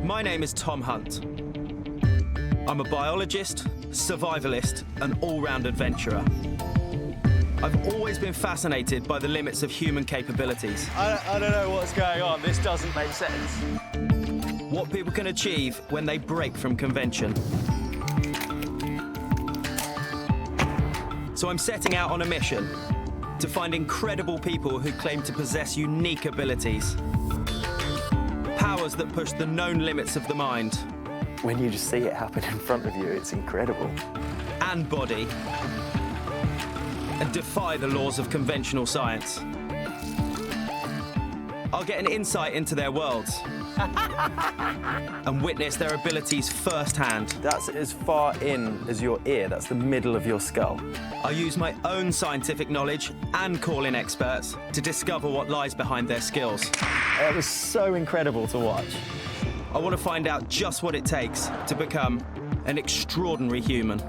My name is Tom Hunt. I'm a biologist, survivalist, and all-round adventurer. I've always been fascinated by the limits of human capabilities. I don't know what's going on. This doesn't make sense. What people can achieve when they break from convention. So I'm setting out on a mission to find incredible people who claim to possess unique abilities. Powers that push the known limits of the mind. When you just see it happen in front of you, it's incredible. And body. And defy the laws of conventional science. I'll get an insight into their worlds and witness their abilities firsthand. That's as far in as your ear. That's the middle of your skull. I'll use my own scientific knowledge and call in experts to discover what lies behind their skills. It was so incredible to watch. I want to find out just what it takes to become an extraordinary human.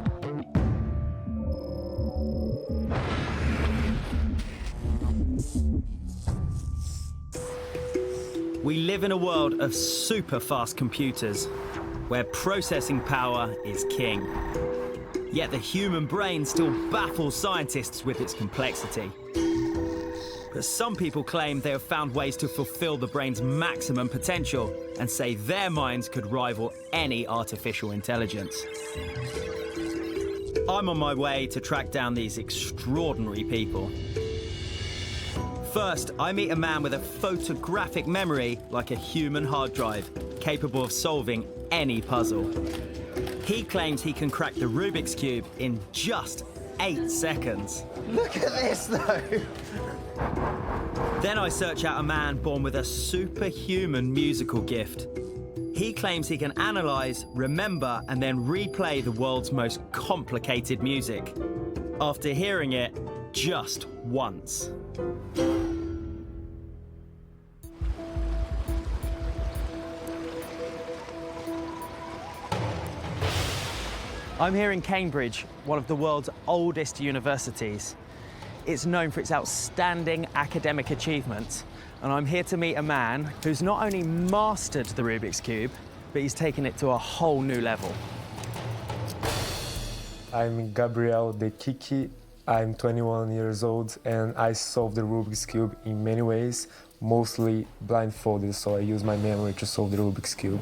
We live in a world of super fast computers, where processing power is king. Yet the human brain still baffles scientists with its complexity. But some people claim they have found ways to fulfill the brain's maximum potential and say their minds could rival any artificial intelligence. I'm on my way to track down these extraordinary people. First, I meet a man with a photographic memory like a human hard drive, capable of solving any puzzle. He claims he can crack the Rubik's Cube in just 8 seconds. Look at this, though. Then I search out a man born with a superhuman musical gift. He claims he can analyze, remember, and then replay the world's most complicated music after hearing it just once. I'm here in Cambridge, one of the world's oldest universities. It's known for its outstanding academic achievements, and I'm here to meet a man who's not only mastered the Rubik's Cube, but he's taken it to a whole new level. I'm Gabriel De Kiki. I'm 21 years old, and I solve the Rubik's Cube in many ways, mostly blindfolded, so I use my memory to solve the Rubik's Cube.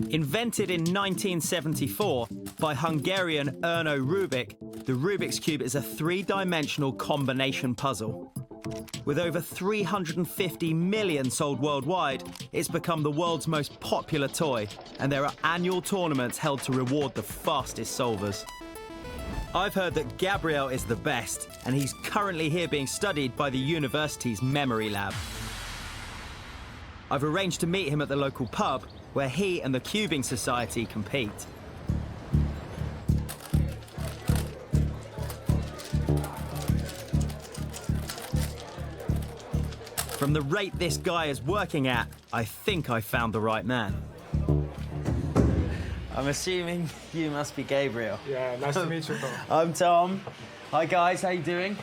Invented in 1974 by Hungarian Erno Rubik, the Rubik's Cube is a 3-dimensional combination puzzle. With over 350 million sold worldwide, it's become the world's most popular toy, and there are annual tournaments held to reward the fastest solvers. I've heard that Gabriel is the best, and he's currently here being studied by the university's memory lab. I've arranged to meet him at the local pub, where he and the Cubing Society compete. From the rate this guy is working at, I think I found the right man. I'm assuming you must be Gabriel. Yeah, nice to meet you, Tom. I'm Tom. Hi guys, how you doing?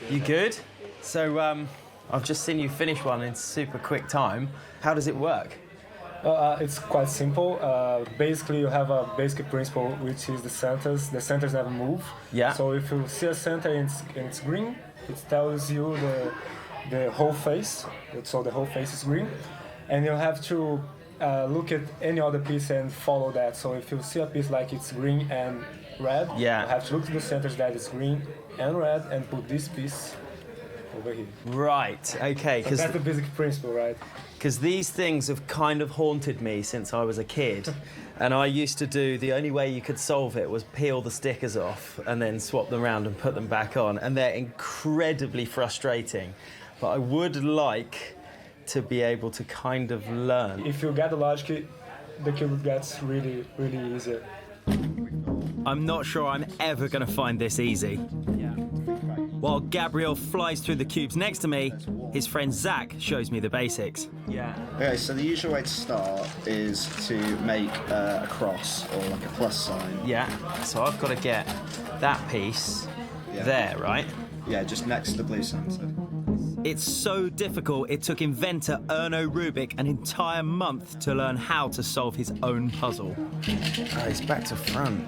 You good? So I've just seen you finish one in super quick time. How does it work? It's quite simple. Basically, you have a basic principle, which is the centers. The centers never move. Yeah. So if you see a center and it's green, it tells you the whole face. So the whole face is green. And you have to look at any other piece and follow that. So if you see a piece like it's green and red, yeah, you have to look to the centers that is green and red and put this piece over here. Right, okay. So that's the basic principle, right? Because these things have kind of haunted me since I was a kid. And I used to do, the only way you could solve it was peel the stickers off and then swap them around and put them back on. And they're incredibly frustrating. But I would like to be able to kind of learn. If you get the logic, the cube gets really, really easy. I'm not sure I'm ever going to find this easy. While Gabriel flies through the cubes next to me, his friend Zach shows me the basics. Yeah. Okay, so the usual way to start is to make a cross or like a plus sign. Yeah, so I've got to get that piece there, right? Yeah, just next to the blue center. It's so difficult, it took inventor Erno Rubik an entire month to learn how to solve his own puzzle. Oh, he's back to front.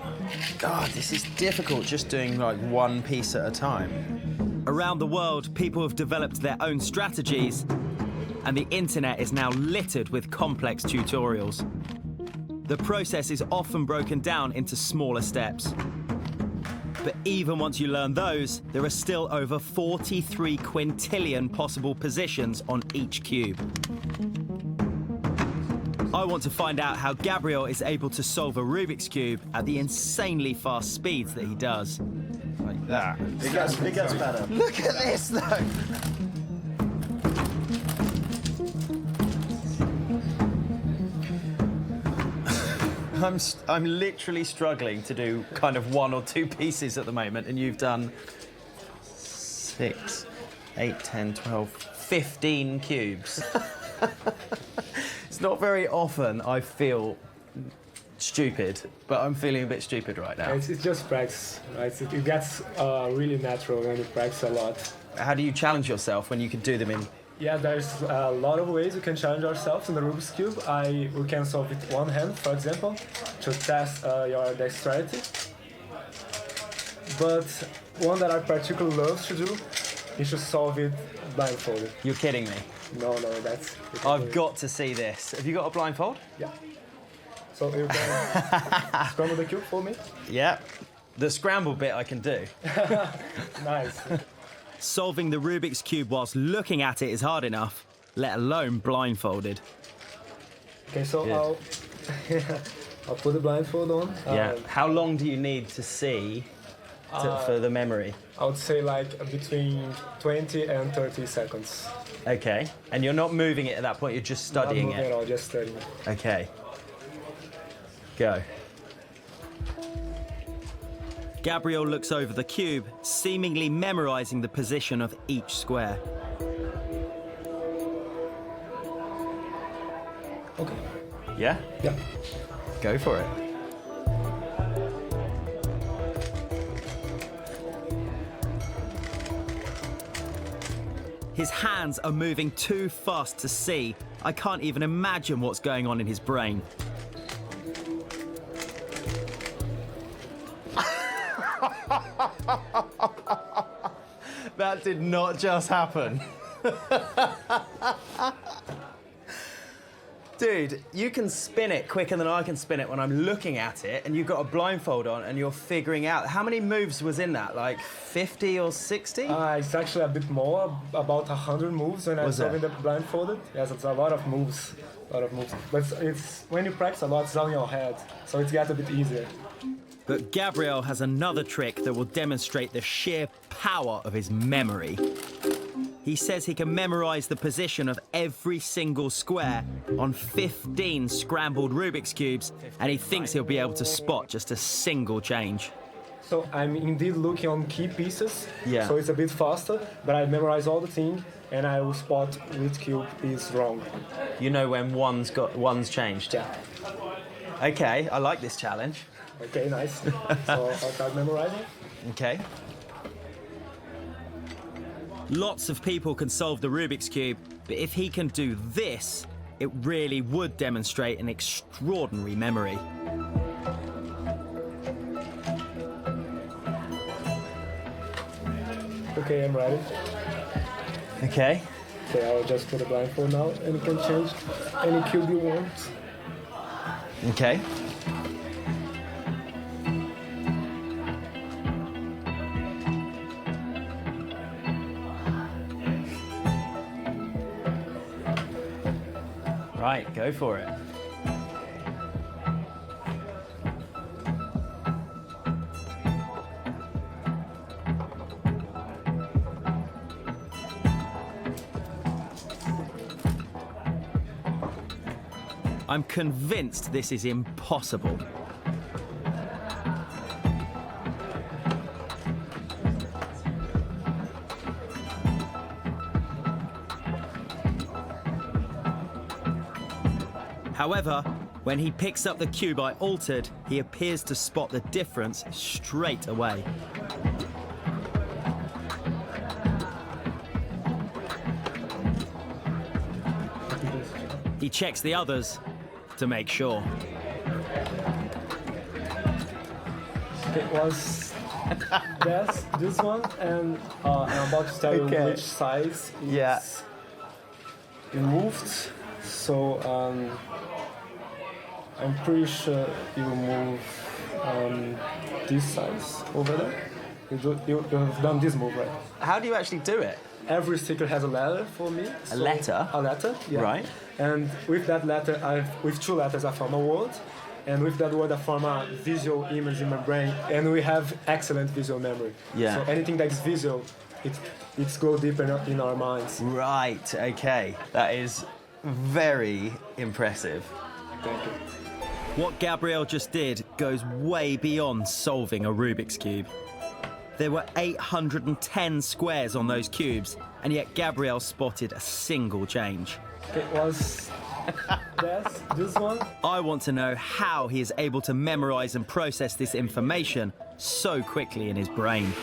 God, this is difficult just doing like one piece at a time. Around the world, people have developed their own strategies, and the internet is now littered with complex tutorials. The process is often broken down into smaller steps. But even once you learn those, there are still over 43 quintillion possible positions on each cube. I want to find out how Gabriel is able to solve a Rubik's Cube at the insanely fast speeds that he does. Like that. It gets better. Look at this, though. I'm literally struggling to do kind of 1 or 2 pieces at the moment, and you've done 6, 8, 10, 12, 15 cubes. It's not very often I feel stupid, but I'm feeling a bit stupid right now. It's just practice, right? It gets really natural when you practice a lot. How do you challenge yourself when you can do them in? Yeah, there's a lot of ways we can challenge ourselves in the Rubik's Cube. We can solve with one hand, for example, to test your dexterity. But one that I particularly love to do is to solve it blindfolded. You're kidding me. No, that's... I've got to see this. Have you got a blindfold? Yeah. So you can scramble the cube for me? Yeah. The scramble bit I can do. Nice. Solving the Rubik's Cube whilst looking at it is hard enough, let alone blindfolded. Okay, so I'll put the blindfold on. Yeah. How long do you need to see for the memory? I would say like between 20 and 30 seconds. Okay. And you're not moving it at that point, you're just studying Not moving it? at all, just studying it. Okay. Go. Gabriel looks over the cube, seemingly memorizing the position of each square. Okay. Yeah? Yeah. Go for it. His hands are moving too fast to see. I can't even imagine what's going on in his brain. That did not just happen. Dude, you can spin it quicker than I can spin it when I'm looking at it, and you've got a blindfold on and you're figuring out. How many moves was in that? Like 50 or 60? It's actually a bit more, about 100 moves when I'm solving the blindfolded. Yes, it's a lot of moves. But it's when you practice a lot, it's on your head, so it gets a bit easier. But Gabriel has another trick that will demonstrate the sheer power of his memory. He says he can memorize the position of every single square on 15 scrambled Rubik's Cubes, and he thinks he'll be able to spot just a single change. So I'm indeed looking on key pieces, Yeah. so it's a bit faster, but I memorize all the thing, and I will spot which cube is wrong. You know when one's changed? Yeah. Okay, I like this challenge. Okay, nice. So I'll start memorizing. Okay. Lots of people can solve the Rubik's Cube, but if he can do this, it really would demonstrate an extraordinary memory. Okay, I'm ready. Okay. Okay, I'll just put a blindfold now, and you can change any cube you want. Okay. Right, go for it. I'm convinced this is impossible. However, when he picks up the cube I altered, he appears to spot the difference straight away. He checks the others to make sure. It was this one, and I'm about to tell you which size is removed. So I'm pretty sure you move this size over there. You have done this move, right? How do you actually do it? Every sticker has a letter for me. A letter? A letter, yeah. Right. And with that letter, with 2 letters, I form a word. And with that word, I form a visual image in my brain. And we have excellent visual memory. Yeah. So anything that is visual, it's go deeper in our minds. Right, okay. That is very impressive. Thank you. What Gabriel just did goes way beyond solving a Rubik's Cube. There were 810 squares on those cubes, and yet Gabriel spotted a single change. It was this one. I want to know how he is able to memorize and process this information so quickly in his brain.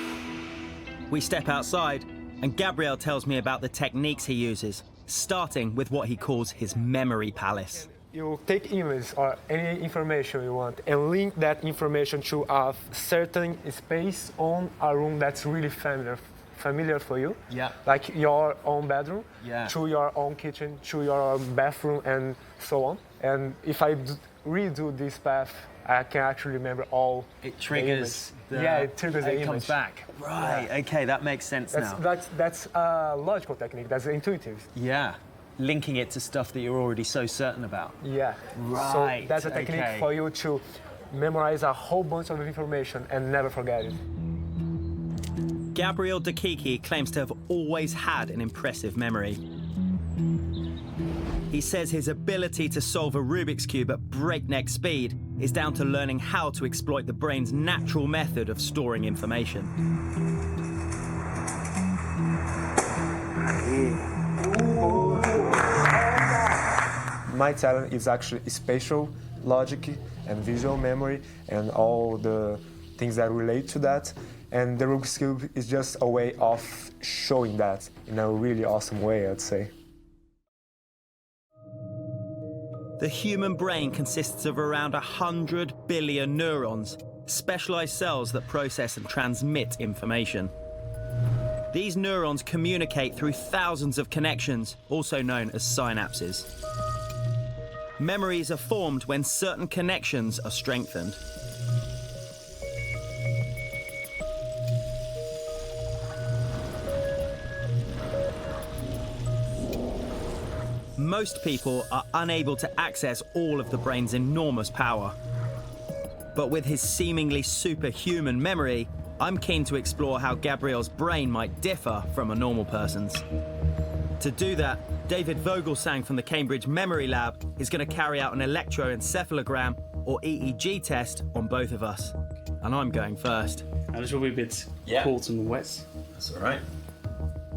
We step outside, and Gabriel tells me about the techniques he uses, starting with what he calls his memory palace. You take images or any information you want and link that information to a certain space on a room that's really familiar for you. Yeah. Like your own bedroom, Yeah. to your own kitchen, to your bathroom, and so on. And if I redo this path, I can actually remember all. It triggers the image. It triggers the image. It comes back. Right, okay, that makes sense now. That's a logical technique, that's intuitive. Yeah. Linking it to stuff that you're already so certain about. Yeah. Right, So that's a technique for you to memorize a whole bunch of information and never forget it. Gabriel Dakiki claims to have always had an impressive memory. He says his ability to solve a Rubik's Cube at breakneck speed is down to learning how to exploit the brain's natural method of storing information. My talent is actually spatial logic and visual memory and all the things that relate to that. And the Rubik's Cube is just a way of showing that in a really awesome way, I'd say. The human brain consists of around 100 billion neurons, specialized cells that process and transmit information. These neurons communicate through thousands of connections, also known as synapses. Memories are formed when certain connections are strengthened. Most people are unable to access all of the brain's enormous power. But with his seemingly superhuman memory, I'm keen to explore how Gabriel's brain might differ from a normal person's. To do that, David Vogelsang from the Cambridge Memory Lab is going to carry out an electroencephalogram, or EEG test, on both of us. And I'm going first. Now this will be a bit cold and wet. That's all right.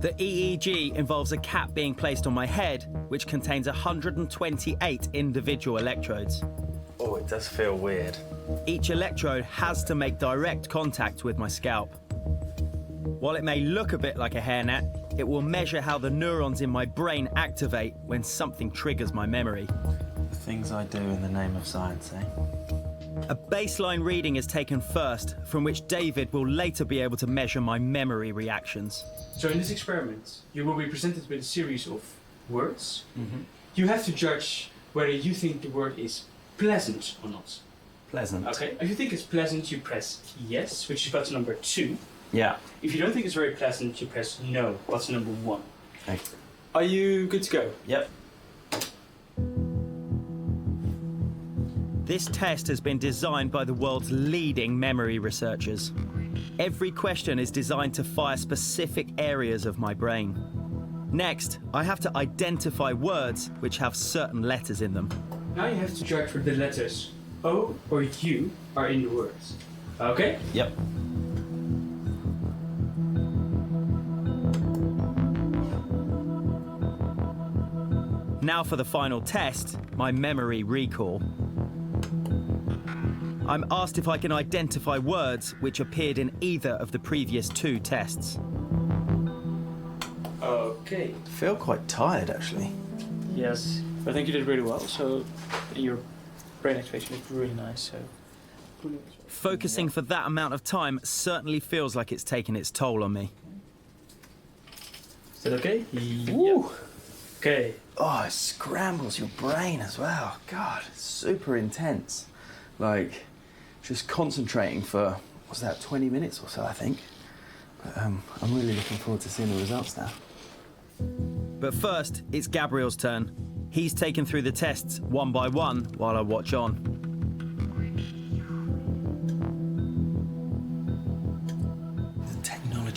The EEG involves a cap being placed on my head, which contains 128 individual electrodes. Oh, it does feel weird. Each electrode has to make direct contact with my scalp. While it may look a bit like a hairnet, it will measure how the neurons in my brain activate when something triggers my memory. The things I do in the name of science, eh? A baseline reading is taken first, from which David will later be able to measure my memory reactions. So in this experiment, you will be presented with a series of words. You have to judge whether you think the word is pleasant or not. Pleasant. Okay. If you think it's pleasant, you press yes, which is button number 2. Yeah. If you don't think it's very pleasant, you press no, button number 1. Okay. Are you good to go? Yep. This test has been designed by the world's leading memory researchers. Every question is designed to fire specific areas of my brain. Next, I have to identify words which have certain letters in them. Now you have to judge whether the letters O or U are in the words. Okay? Yep. Now for the final test, my memory recall. I'm asked if I can identify words which appeared in either of the previous 2 tests. Okay. I feel quite tired, actually. Yes. I think you did really well. So your brain activation is really nice. So. Focusing for that amount of time certainly feels like it's taken its toll on me. Is that okay? Woo. Okay. Oh, it scrambles your brain as well. God, it's super intense. Like, just concentrating for, what's that, 20 minutes or so, I think. But I'm really looking forward to seeing the results now. But first, it's Gabriel's turn. He's taken through the tests one by one while I watch on.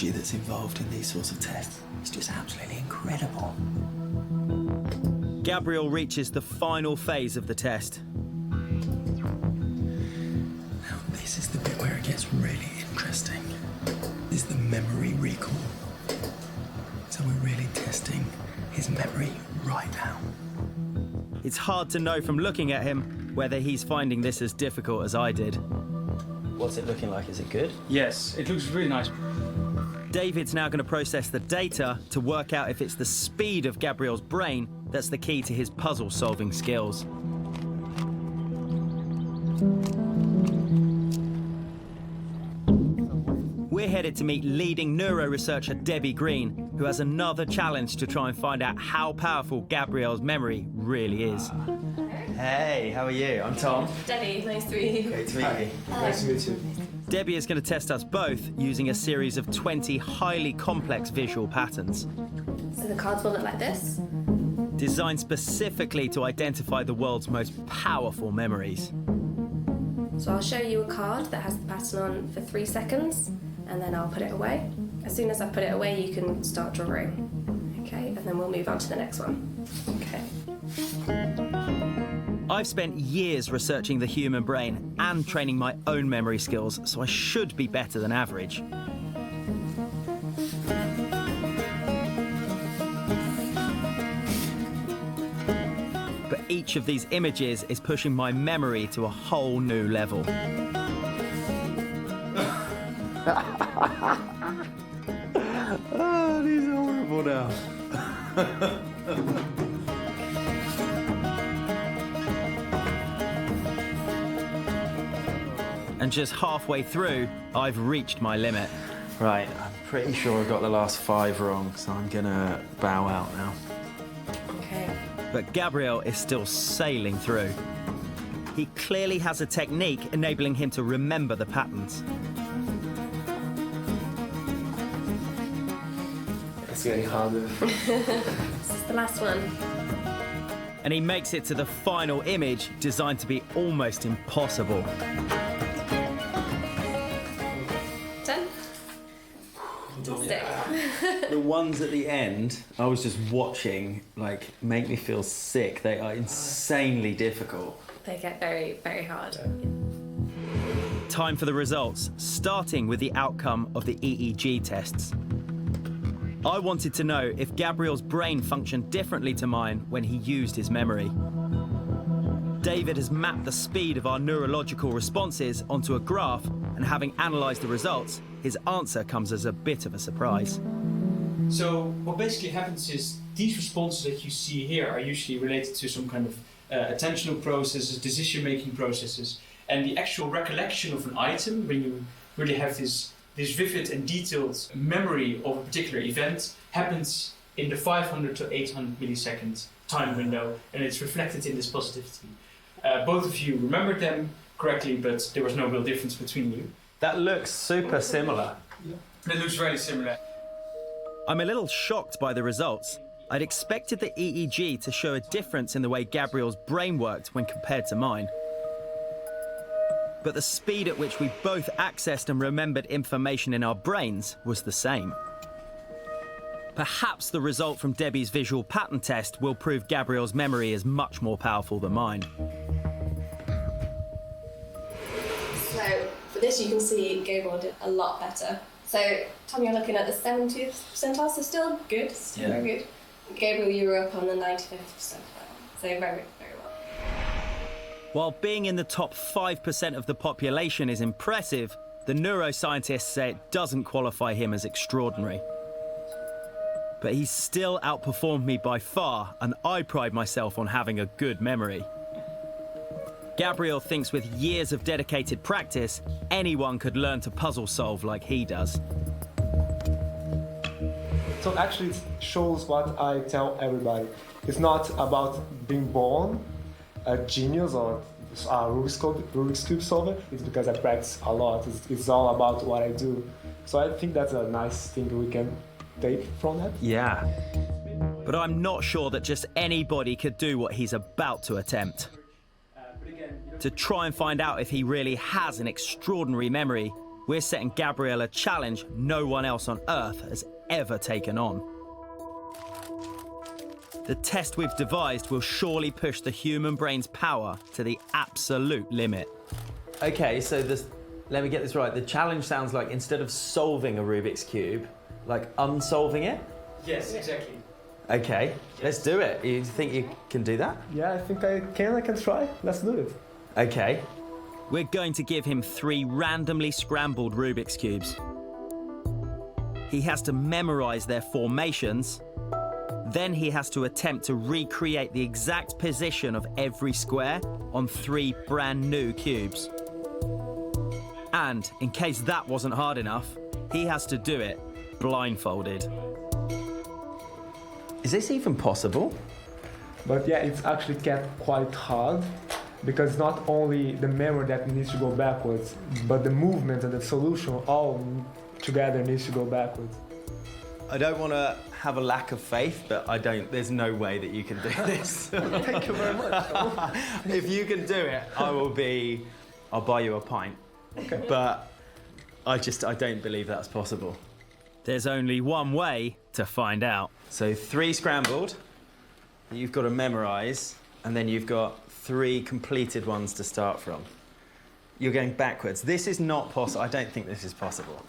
That's involved in these sorts of tests. It's just absolutely incredible. Gabriel reaches the final phase of the test. Now, this is the bit where it gets really interesting. This is the memory recall. So we're really testing his memory right now. It's hard to know from looking at him whether he's finding this as difficult as I did. What's it looking like? Is it good? Yes, it looks really nice. David's now going to process the data to work out if it's the speed of Gabriel's brain that's the key to his puzzle-solving skills. We're headed to meet leading neuro-researcher Debbie Green, who has another challenge to try and find out how powerful Gabriel's memory really is. Hey, how are you? I'm Tom. Debbie, nice to meet you. Great to meet you. Nice to meet you. Debbie is going to test us both using a series of 20 highly complex visual patterns, So the cards will look like this. designed specifically to identify the world's most powerful memories. So I'll show you a card that has the pattern on for 3 seconds, and then I'll put it away. As soon as I put it away, you can start drawing. Okay, and then we'll move on to the next one. Okay. I've spent years researching the human brain and training my own memory skills, so I should be better than average. But each of these images is pushing my memory to a whole new level. Oh, these are horrible now. And just halfway through, I've reached my limit. Right, I'm pretty sure I got the last 5 wrong, so I'm gonna bow out now. Okay. But Gabriel is still sailing through. He clearly has a technique enabling him to remember the patterns. It's getting harder. This is the last one. And he makes it to the final image, designed to be almost impossible. 10. Fantastic. The ones at the end, I was just watching, like, make me feel sick. They are insanely difficult. They get very, very hard. Time for the results, starting with the outcome of the EEG tests. I wanted to know if Gabriel's brain functioned differently to mine when he used his memory. David has mapped the speed of our neurological responses onto a graph, and having analysed the results, his answer comes as a bit of a surprise. So what basically happens is these responses that you see here are usually related to some kind of attentional processes, decision-making processes, and the actual recollection of an item, when you really have this vivid and detailed memory of a particular event, happens in the 500 to 800 millisecond time window, and it's reflected in this positivity. Both of you remembered them correctly, but there was no real difference between you. That looks super similar. That looks very similar. I'm a little shocked by the results. I'd expected the EEG to show a difference in the way Gabriel's brain worked when compared to mine. But the speed at which we both accessed and remembered information in our brains was the same. Perhaps the result from Debbie's visual pattern test will prove Gabriel's memory is much more powerful than mine. So for this, you can see Gabriel did a lot better. So Tom, you're looking at the 70th percentile, so still good, still very good. Gabriel, you were up on the 95th percentile, so very, very well. While being in the top 5% of the population is impressive, the neuroscientists say it doesn't qualify him as extraordinary. But he's still outperformed me by far, and I pride myself on having a good memory. Gabriel thinks with years of dedicated practice, anyone could learn to puzzle solve like he does. So actually it shows what I tell everybody. It's not about being born a genius or a Rubik's Cube solver. It's because I practice a lot. It's all about what I do. So I think that's a nice thing we can take from that. Yeah. But I'm not sure that just anybody could do what he's about to attempt. To try and find out if he really has an extraordinary memory, we're setting Gabriel a challenge no one else on Earth has ever taken on. The test we've devised will surely push the human brain's power to the absolute limit. Okay, so let me get this right. The challenge sounds like instead of solving a Rubik's Cube, like unsolving it? Yes, exactly. Okay, let's do it. You think you can do that? Yeah, I think I can try. Let's do it. Okay. We're going to give him 3 randomly scrambled Rubik's Cubes. He has to memorize their formations. Then he has to attempt to recreate the exact position of every square on 3 brand new cubes. And in case that wasn't hard enough, he has to do it blindfolded. Is this even possible? But yeah, it's actually kept quite hard because not only the memory that needs to go backwards, but the movement and the solution all together needs to go backwards. I don't want to have a lack of faith, but there's no way that you can do this. Thank you very much. If you can do it, I'll buy you a pint. Okay. But I don't believe that's possible. There's only one way to find out. So 3 scrambled, you've got to memorize, and then you've got 3 completed ones to start from. You're going backwards. This is not possible. I don't think this is possible.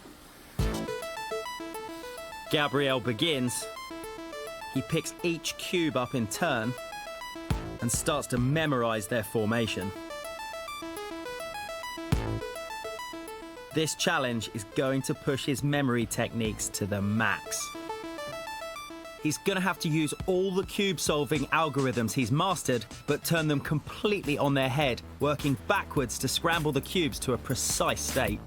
Gabriel begins. He picks each cube up in turn and starts to memorize their formation. This challenge is going to push his memory techniques to the max. He's going to have to use all the cube-solving algorithms he's mastered, but turn them completely on their head, working backwards to scramble the cubes to a precise state.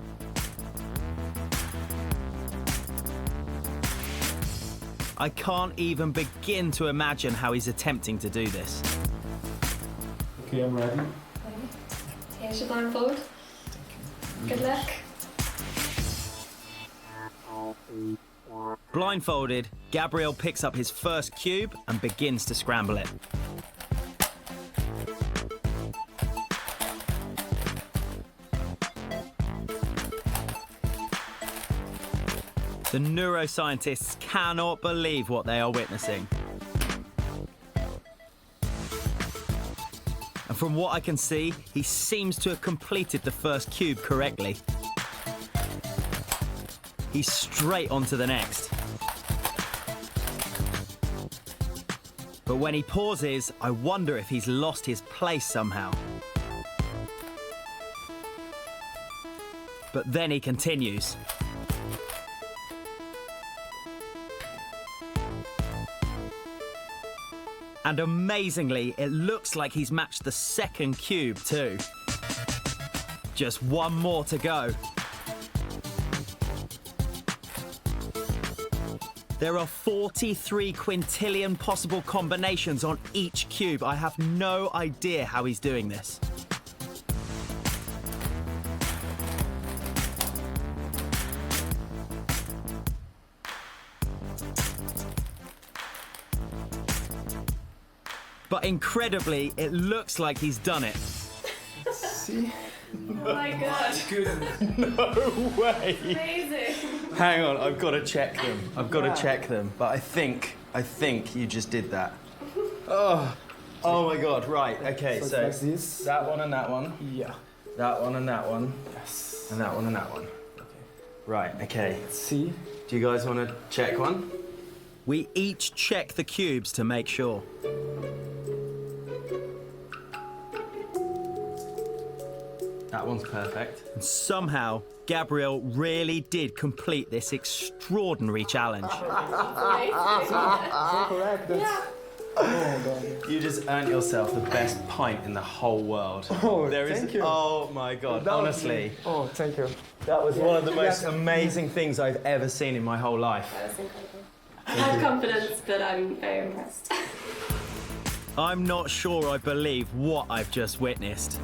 I can't even begin to imagine how he's attempting to do this. Okay, I'm ready. Here's your blindfold. Good luck. Blindfolded, Gabriel picks up his first cube and begins to scramble it. The neuroscientists cannot believe what they are witnessing. And from what I can see, he seems to have completed the first cube correctly. He's straight on to the next. But when he pauses, I wonder if he's lost his place somehow. But then he continues. And amazingly, it looks like he's matched the second cube too. Just one more to go. There are 43 quintillion possible combinations on each cube. I have no idea how he's doing this. But incredibly, it looks like he's done it. See? Oh my god. No way. Amazing. Hang on, I've got to check them. But I think you just did that. Oh my god, right, okay, So so it's like this. that one and that one, Yeah. that one and that one, Yes. and that one and that one. Okay. Right, okay. Let's see. Do you guys want to check one? We each check the cubes to make sure. That one's perfect. And somehow, Gabriel really did complete this extraordinary challenge. Correct. Yeah. Oh, God. You just earned yourself the best pint in the whole world. Oh, There is. thank you. Oh my God! That was- Honestly, Oh, thank you. that was one of the most Yes. amazing things I've ever seen in my whole life. That was incredible. I have confidence, but I'm very impressed. I'm not sure I believe what I've just witnessed.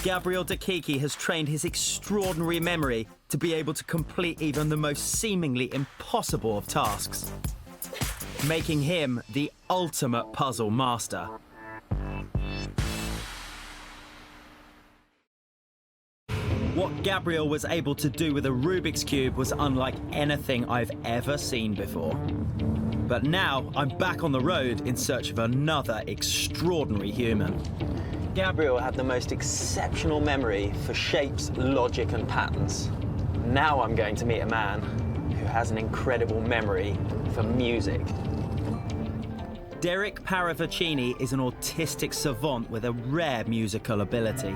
Gabriel Dakiki has trained his extraordinary memory to be able to complete even the most seemingly impossible of tasks, making him the ultimate puzzle master. What Gabriel was able to do with a Rubik's Cube was unlike anything I've ever seen before. But now I'm back on the road in search of another extraordinary human. Gabriel had the most exceptional memory for shapes, logic, and patterns. Now I'm going to meet a man who has an incredible memory for music. Derek Paravicini is an autistic savant with a rare musical ability.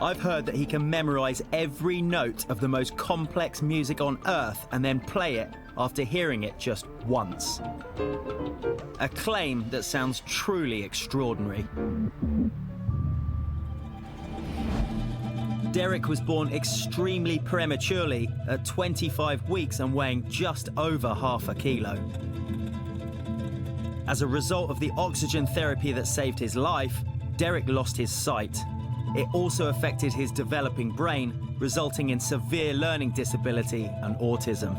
I've heard that he can memorize every note of the most complex music on Earth and then play it after hearing it just once. A claim that sounds truly extraordinary. Derek was born extremely prematurely at 25 weeks and weighing just over half a kilo. As a result of the oxygen therapy that saved his life, Derek lost his sight. It also affected his developing brain, resulting in severe learning disability and autism.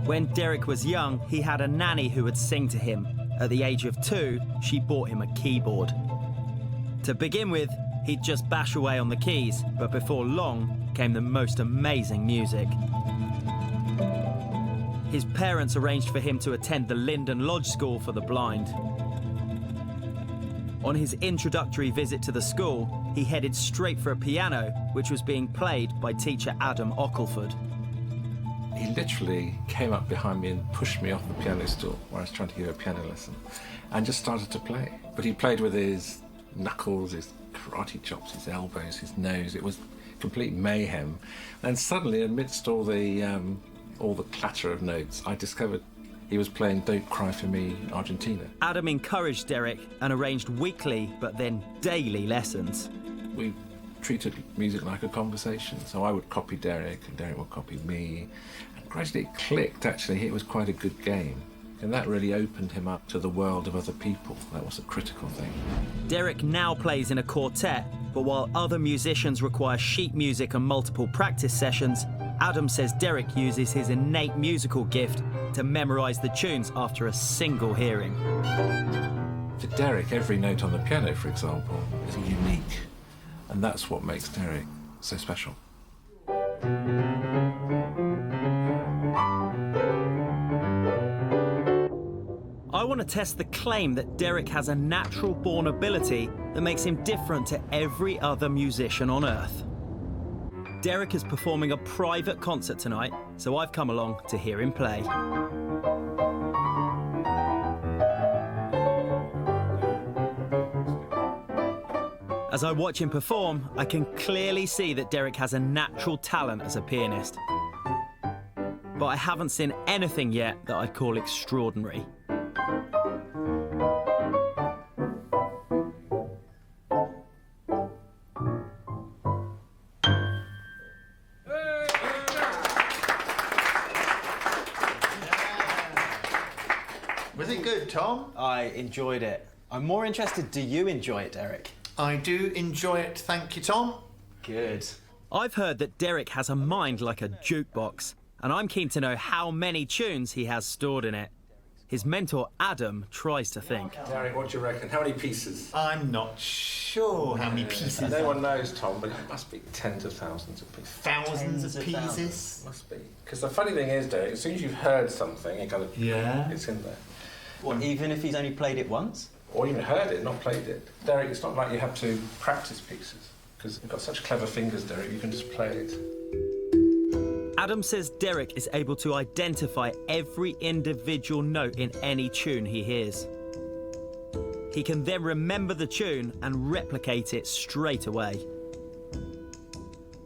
When Derek was young, he had a nanny who would sing to him. At the age of 2, she bought him a keyboard. To begin with, he'd just bash away on the keys, but before long came the most amazing music. His parents arranged for him to attend the Linden Lodge School for the Blind. On his introductory visit to the school, he headed straight for a piano, which was being played by teacher Adam Ockleford. He literally came up behind me and pushed me off the piano stool where I was trying to give a piano lesson and just started to play. But he played with his knuckles, his karate chops, his elbows, his nose. It was complete mayhem. And suddenly, amidst all the clatter of notes, I discovered he was playing Don't Cry For Me, Argentina. Adam encouraged Derek and arranged weekly but then daily lessons. We treated music like a conversation, so I would copy Derek and Derek would copy me. And gradually it clicked, actually. It was quite a good game. And that really opened him up to the world of other people. That was a critical thing. Derek now plays in a quartet, but while other musicians require sheet music and multiple practice sessions, Adam says Derek uses his innate musical gift to memorize the tunes after a single hearing. For Derek, every note on the piano, for example, is unique. And that's what makes Derek so special. I want to test the claim that Derek has a natural-born ability that makes him different to every other musician on Earth. Derek is performing a private concert tonight, so I've come along to hear him play. As I watch him perform, I can clearly see that Derek has a natural talent as a pianist. But I haven't seen anything yet that I'd call extraordinary. Was it good, Tom? I enjoyed it. I'm more interested, do you enjoy it, Derek? I do enjoy it, thank you, Tom. Good. I've heard that Derek has a mind like a jukebox, and I'm keen to know how many tunes he has stored in it. His mentor, Adam, tries to think. Derek, what do you reckon? How many pieces? I'm not sure how many pieces. No one knows, Tom, but it must be tens of thousands of pieces. Thousands of pieces. Must be. Because the funny thing is, Derek, as soon as you've heard something, you kind of, Yeah. it's in there. What, even if he's only played it once? Or even heard it, not played it. Derek, it's not like you have to practice pieces, because you've got such clever fingers, Derek, you can just play it. Adam says Derek is able to identify every individual note in any tune he hears. He can then remember the tune and replicate it straight away.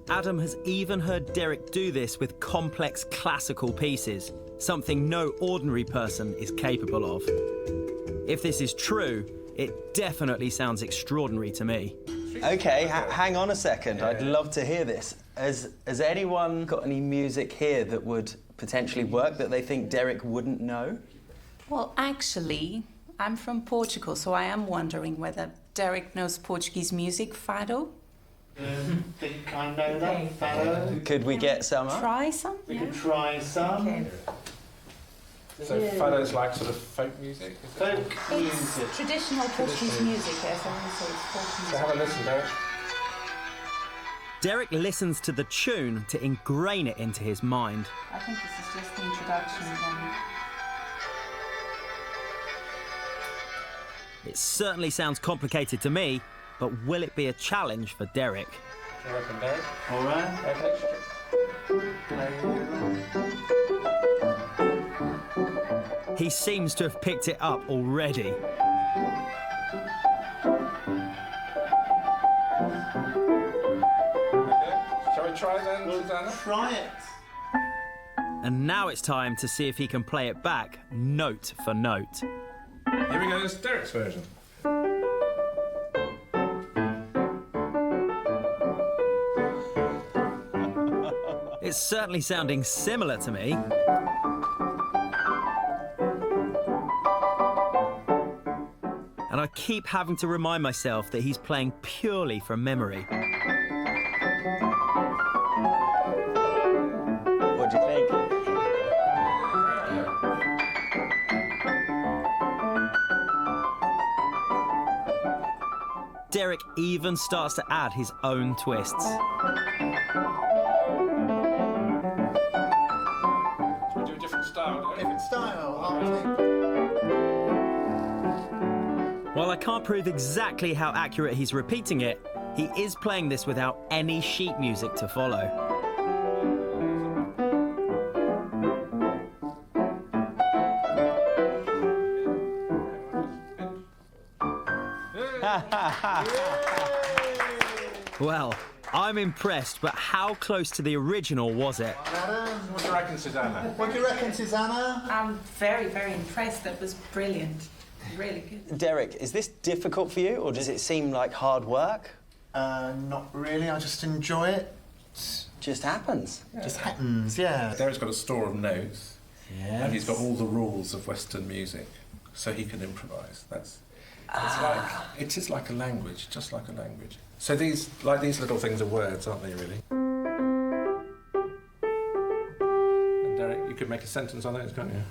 Adam has even heard Derek do this with complex classical pieces, something no ordinary person is capable of. If this is true, it definitely sounds extraordinary to me. Okay, hang on a second. I'd love to hear this. Has anyone got any music here that would potentially work that they think Derek wouldn't know? Well, actually, I'm from Portugal, so I am wondering whether Derek knows Portuguese music, fado. Think I know that, Fado. Could we get some up? Try some? We can try some. Okay. So fado's like sort of folk music? Is it? Folk music. It's traditional Portuguese music, yes, I would say it's folk So music. have a listen, Derek. Derek listens to the tune to ingrain it into his mind. I think this is just the introduction. It certainly sounds complicated to me, but will it be a challenge for Derek? You reckon, Derek? All right. Okay. He seems to have picked it up already. Shall we try then, Susanna? Try it. And now it's time to see if he can play it back, note for note. Here we go, this is Derek's version. It's certainly sounding similar to me. And I keep having to remind myself that he's playing purely from memory. What do you think? Derek even starts to add his own twists. Should we do a different style, Derek? Different style, I'll take. While I can't prove exactly how accurate he's repeating it, he is playing this without any sheet music to follow. Well, I'm impressed, but how close to the original was it? What do you reckon, Susanna? What do you reckon, Susanna? I'm very, very impressed. That was brilliant. Really good. Derek, is this difficult for you, or does it seem like hard work? Not really. I just enjoy it. Just happens. Just happens, yeah. Derek's got a store of notes, and he's got all the rules of Western music, so he can improvise. It is like a language, just like a language. So these little things are words, aren't they, really? And Derek, you could make a sentence on those, can't you?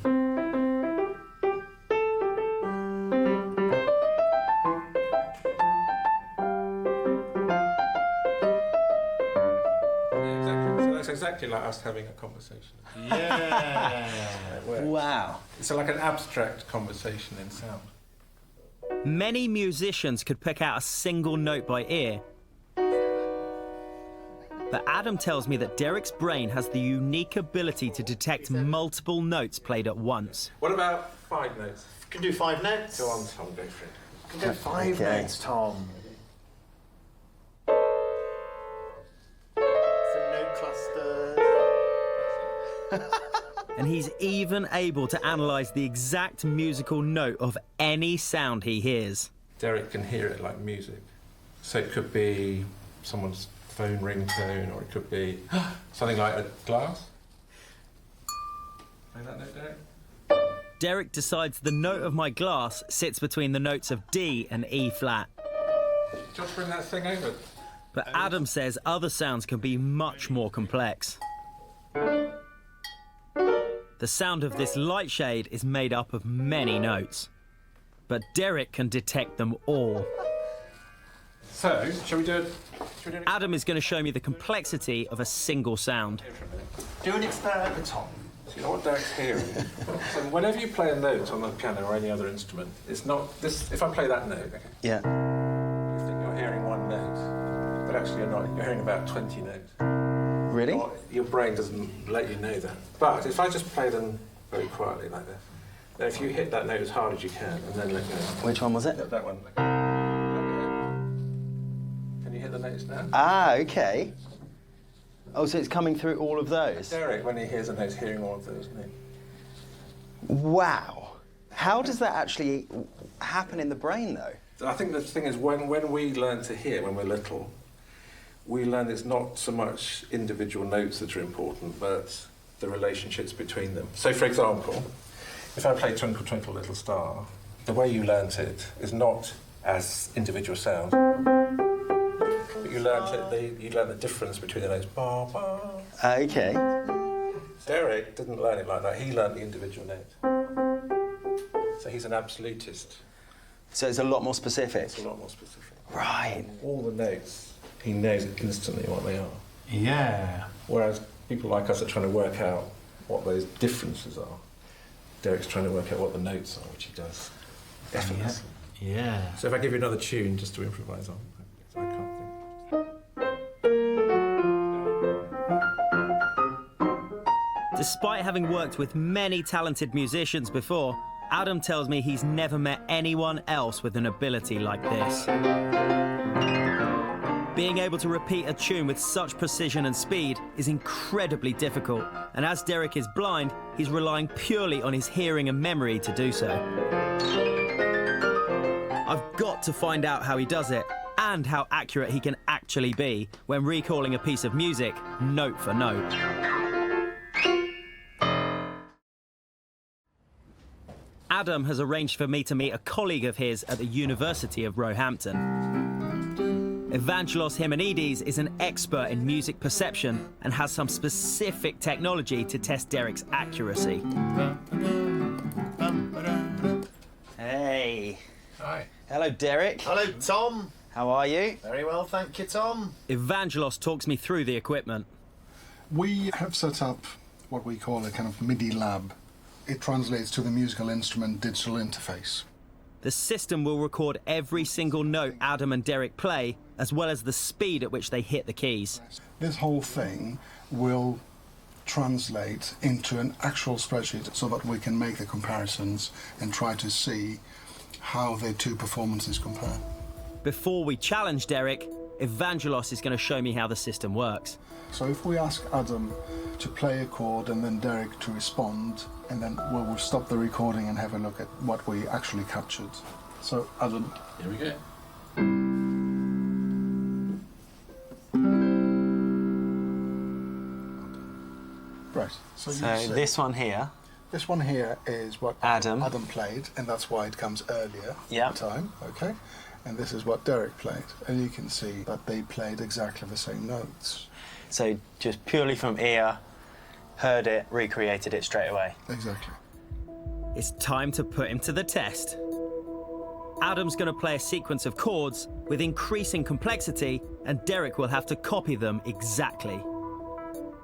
Exactly like us having a conversation. Yeah. Wow. It's like an abstract conversation in sound. Many musicians could pick out a single note by ear. But Adam tells me that Derek's brain has the unique ability to detect multiple notes played at once. What about 5 notes? Can do 5 notes. Go on, Tom, go for it. Can do 5 Okay. notes, Tom. Some note clusters. And he's even able to analyse the exact musical note of any sound he hears. Derek can hear it like music. So it could be someone's phone ringtone, or it could be something like a glass. Play that note, Derek. Derek decides the note of my glass sits between the notes of D and E flat. Just bring that thing over. But Adam says other sounds can be much more complex. The sound of this light shade is made up of many notes, but Derek can detect them all. So, shall we do it? Adam is going to show me the complexity of a single sound. Do an experiment with Tom. So you know what Derek's hearing? So whenever you play a note on the piano or any other instrument, it's not this. If I play that note, okay, Yeah. you think you're hearing one note, but actually you're not. You're hearing about 20 notes. Really? Your brain doesn't let you know that. But if I just play them very quietly like this, Now, if you hit that note as hard as you can and then let go. Which one was it? That one. Can you hit the notes now? Ah, okay. Oh, so it's coming through all of those? Derek, when he hears a note, he's hearing all of those, isn't he? Wow. How does that actually happen in the brain, though? I think the thing is, when we learn to hear when we're little, we learn it's not so much individual notes that are important, but the relationships between them. So, for example, if I play Twinkle, Twinkle, Little Star, the way you learnt it is not as individual sounds, but you learn the difference between the notes. Ba, ba. Okay. Derek didn't learn it like that. He learned the individual note. So he's an absolutist. So it's a lot more specific? It's a lot more specific. Right. All the notes, he knows instantly what they are. Yeah. Whereas people like us are trying to work out what those differences are. Derek's trying to work out what the notes are, which he does effortlessly. Yeah. So if I give you another tune just to improvise on, I can't think. Despite having worked with many talented musicians before, Adam tells me he's never met anyone else with an ability like this. Being able to repeat a tune with such precision and speed is incredibly difficult, and as Derek is blind, he's relying purely on his hearing and memory to do so. I've got to find out how he does it, and how accurate he can actually be when recalling a piece of music note for note. Adam has arranged for me to meet a colleague of his at the University of Roehampton. Evangelos Himenides is an expert in music perception and has some specific technology to test Derek's accuracy. Hey. Hi. Hello, Derek. Hello, Tom. How are you? Very well, thank you, Tom. Evangelos talks me through the equipment. We have set up what we call a kind of MIDI lab. It translates to the musical instrument digital interface. The system will record every single note Adam and Derek play, as well as the speed at which they hit the keys. This whole thing will translate into an actual spreadsheet so that we can make the comparisons and try to see how the two performances compare. Before we challenge Derek, Evangelos is going to show me how the system works. So if we ask Adam to play a chord and then Derek to respond, and then we'll stop the recording and have a look at what we actually captured. So Adam. Here we go. Right. So this one here. This one here is what Adam played, and that's why it comes earlier in time. Okay. And this is what Derek played, and you can see that they played exactly the same notes. So just purely from ear, heard it, recreated it straight away. Exactly. It's time to put him to the test. Adam's going to play a sequence of chords with increasing complexity, and Derek will have to copy them exactly.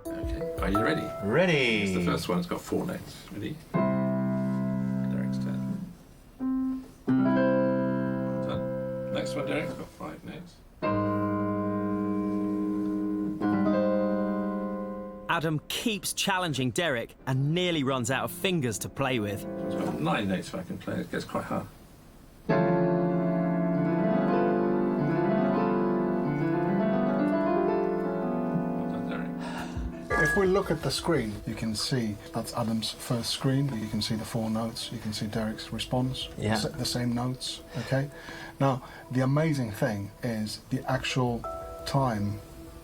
Okay, are you ready? Ready. It's the first one, it's got 4 notes. Ready? Derek's turn. Done. Next one, Derek's got 5 notes. Adam keeps challenging Derek and nearly runs out of fingers to play with. So it's got 9 notes if I can play it. It gets quite hard. Well done, Derek. If we look at the screen, you can see that's Adam's first screen. You can see the 4 notes. You can see Derek's response. Yeah. The same notes. Okay. Now, the amazing thing is the actual time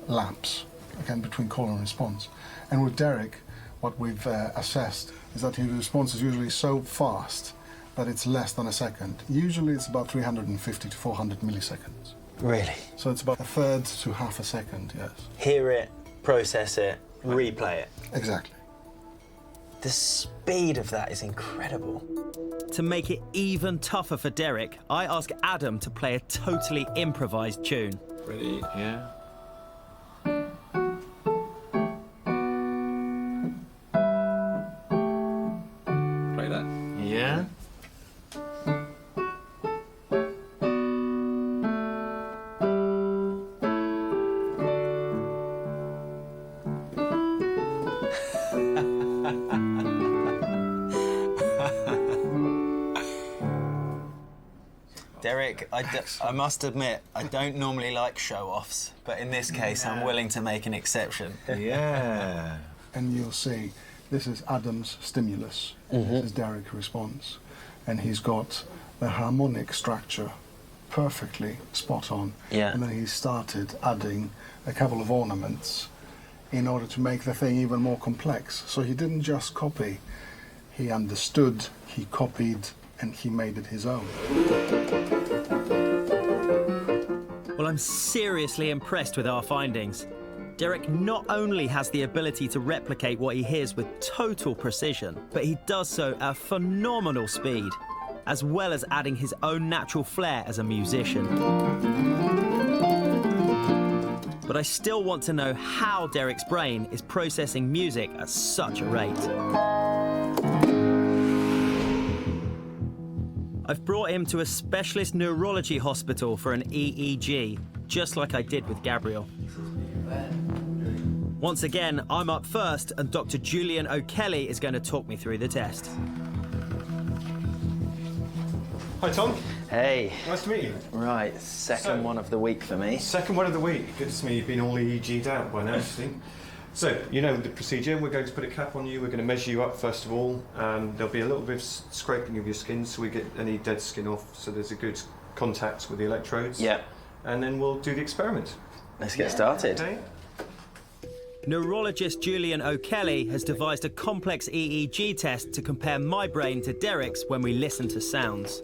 lapse, again, between call and response. And with Derek, what we've assessed is that his response is usually so fast that it's less than a second. Usually it's about 350 to 400 milliseconds. Really? So it's about a third to half a second, yes. Hear it, process it, replay it. Exactly. The speed of that is incredible. To make it even tougher for Derek, I ask Adam to play a totally improvised tune. Ready? Yeah. Play that. Yeah. Derek, I must admit, I don't normally like show-offs, but in this case, I'm willing to make an exception. Yeah. And you'll see, this is Adam's stimulus, this is Derek's response. And he's got the harmonic structure perfectly spot on. Yeah. And then he started adding a couple of ornaments in order to make the thing even more complex. So he didn't just copy, he understood, he copied, and he made it his own. Well, I'm seriously impressed with our findings. Derek not only has the ability to replicate what he hears with total precision, but he does so at phenomenal speed, as well as adding his own natural flair as a musician. But I still want to know how Derek's brain is processing music at such a rate. I've brought him to a specialist neurology hospital for an EEG, just like I did with Gabriel. Once again, I'm up first, and Dr. Julian O'Kelly is going to talk me through the test. Hi, Tom. Hey. Nice to meet you. Right, second one of the week for me. Second one of the week. Good to me. You've been all EEG'd out by now, I think. So, you know the procedure. We're going to put a cap on you. We're going to measure you up first of all. There'll be a little bit of scraping of your skin so we get any dead skin off, so there's a good contact with the electrodes. Yeah. And then we'll do the experiment. Let's get started. Okay. Neurologist Julian O'Kelly has devised a complex EEG test to compare my brain to Derek's when we listen to sounds.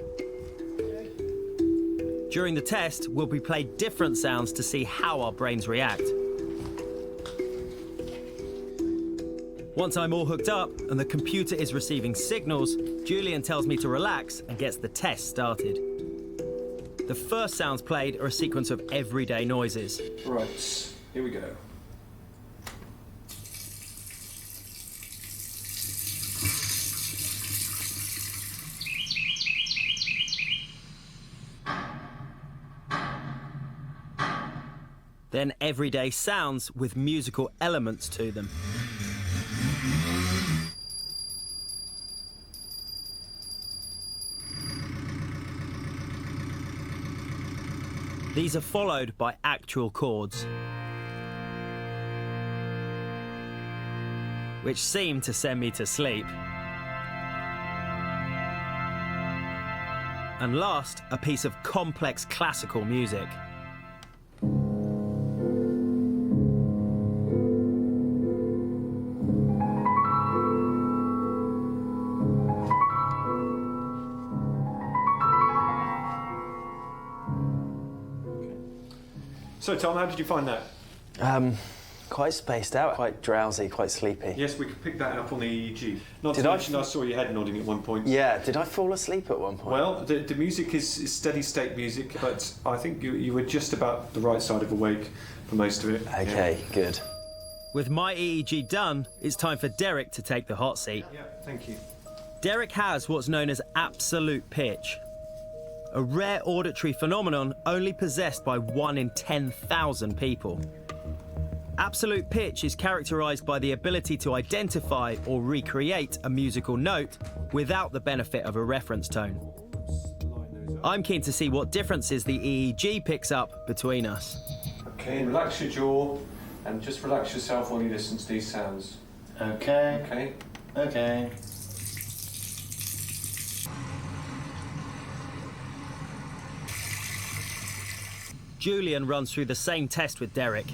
During the test, we'll be played different sounds to see how our brains react. Once I'm all hooked up and the computer is receiving signals, Julian tells me to relax and gets the test started. The first sounds played are a sequence of everyday noises. Right, here we go. Then everyday sounds with musical elements to them. These are followed by actual chords, which seem to send me to sleep. And last, a piece of complex classical music. So, Tom, how did you find that? Quite spaced out, quite drowsy, quite sleepy. Yes, we could pick that up on the EEG. Not Did to I mention I saw your head nodding at one point. Yeah, did I fall asleep at one point? Well, the music is steady state music, but I think you were just about the right side of awake for most of it. Okay, good. With my EEG done, it's time for Derek to take the hot seat. Yeah, thank you. Derek has what's known as absolute pitch, a rare auditory phenomenon only possessed by 1 in 10,000 people. Absolute pitch is characterized by the ability to identify or recreate a musical note without the benefit of a reference tone. I'm keen to see what differences the EEG picks up between us. Okay, relax your jaw and just relax yourself while you listen to these sounds. Okay. Okay? Okay. Julian runs through the same test with Derek.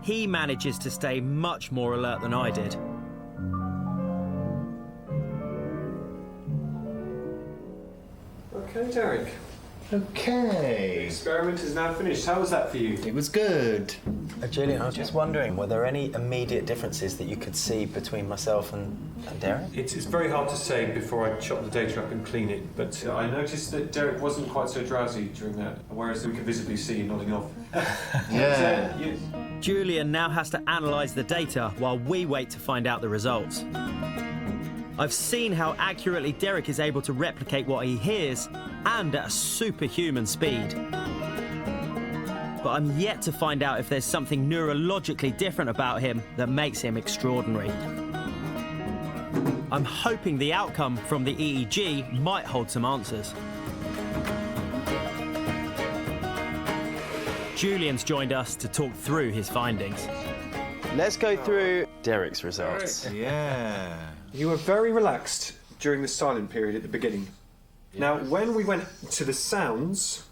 He manages to stay much more alert than I did. Okay, Derek. The Okay. experiment is now finished. How was that for you? It was good. Julian, I was just wondering, were there any immediate differences that you could see between myself and Derek? It's very hard to say before I chop the data up and clean it, but I noticed that Derek wasn't quite so drowsy during that, whereas we could visibly see you nodding off. Yeah. Julian now has to analyse the data while we wait to find out the results. I've seen how accurately Derek is able to replicate what he hears, and at a superhuman speed. but I'm yet to find out if there's something neurologically different about him that makes him extraordinary. I'm hoping the outcome from the EEG might hold some answers. Julian's joined us to talk through his findings. Let's go through Derek's results. Yeah. You were very relaxed during the silent period at the beginning. Yes. Now, when we went to the sounds,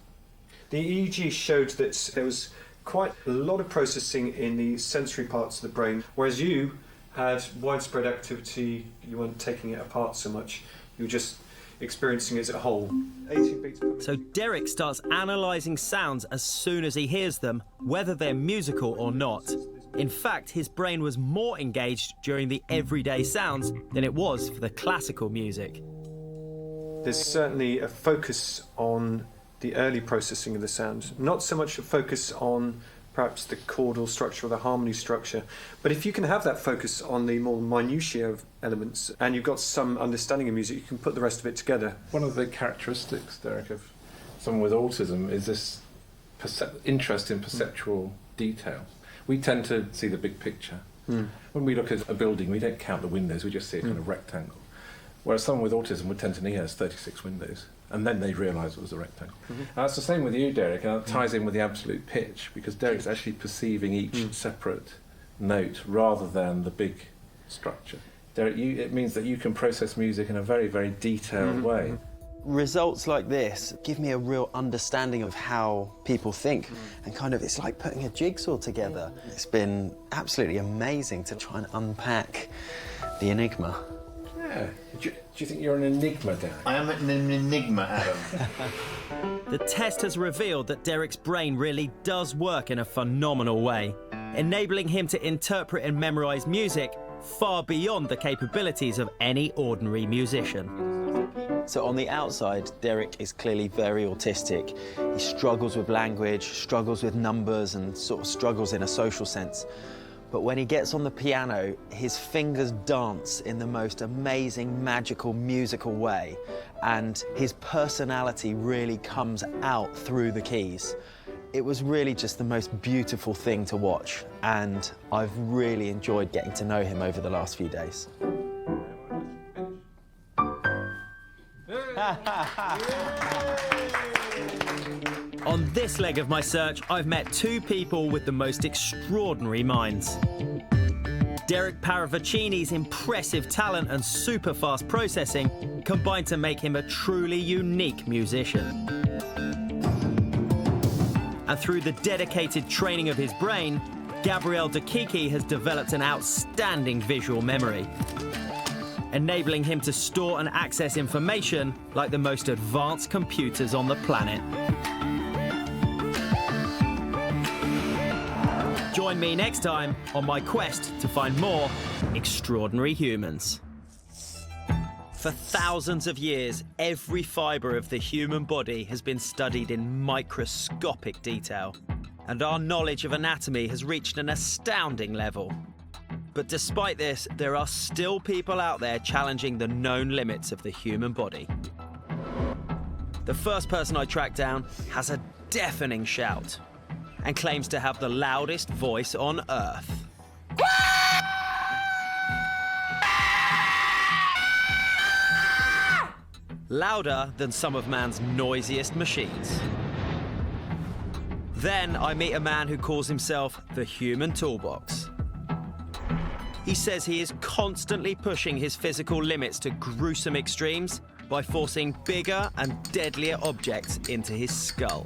the EEG showed that there was quite a lot of processing in the sensory parts of the brain, whereas you had widespread activity. You weren't taking it apart so much. You were just experiencing it as a whole. 18 beats per minute. So Derek starts analysing sounds as soon as he hears them, whether they're musical or not. In fact, his brain was more engaged during the everyday sounds than it was for the classical music. There's certainly a focus on the early processing of the sound, not so much a focus on perhaps the chordal structure or the harmony structure, but if you can have that focus on the more minutiae of elements and you've got some understanding of music, you can put the rest of it together. One of the characteristics, Derek, of someone with autism is this interest in perceptual detail. We tend to see the big picture. When we look at a building, we don't count the windows, we just see a kind of rectangle. Whereas someone with autism would tend to think he has 36 windows, and then they realise it was a rectangle. And that's the same with you, Derek, and it ties in with the absolute pitch, because Derek's actually perceiving each separate note rather than the big structure. Derek, it means that you can process music in a very, very detailed way. Results like this give me a real understanding of how people think, and kind of it's like putting a jigsaw together. It's been absolutely amazing to try and unpack the enigma. Yeah. Do you think you're an enigma, Derek? I am an enigma, Adam. The test has revealed that Derek's brain really does work in a phenomenal way, enabling him to interpret and memorise music far beyond the capabilities of any ordinary musician. So on the outside, Derek is clearly very autistic. He struggles with language, struggles with numbers, and sort of struggles in a social sense. But when he gets on the piano, his fingers dance in the most amazing, magical, musical way, and his personality really comes out through the keys. It was really just the most beautiful thing to watch, and I've really enjoyed getting to know him over the last few days. On this leg of my search, I've met two people with the most extraordinary minds. Derek Paravicini's impressive talent and super fast processing combined to make him a truly unique musician. And through the dedicated training of his brain, Gabriel Dakiki has developed an outstanding visual memory, enabling him to store and access information like the most advanced computers on the planet. Join me next time on my quest to find more extraordinary humans. For thousands of years, every fibre of the human body has been studied in microscopic detail, and our knowledge of anatomy has reached an astounding level. But despite this, there are still people out there challenging the known limits of the human body. The first person I tracked down has a deafening shout and claims to have the loudest voice on Earth. Louder than some of man's noisiest machines. Then I meet a man who calls himself the Human Toolbox. He says he is constantly pushing his physical limits to gruesome extremes by forcing bigger and deadlier objects into his skull.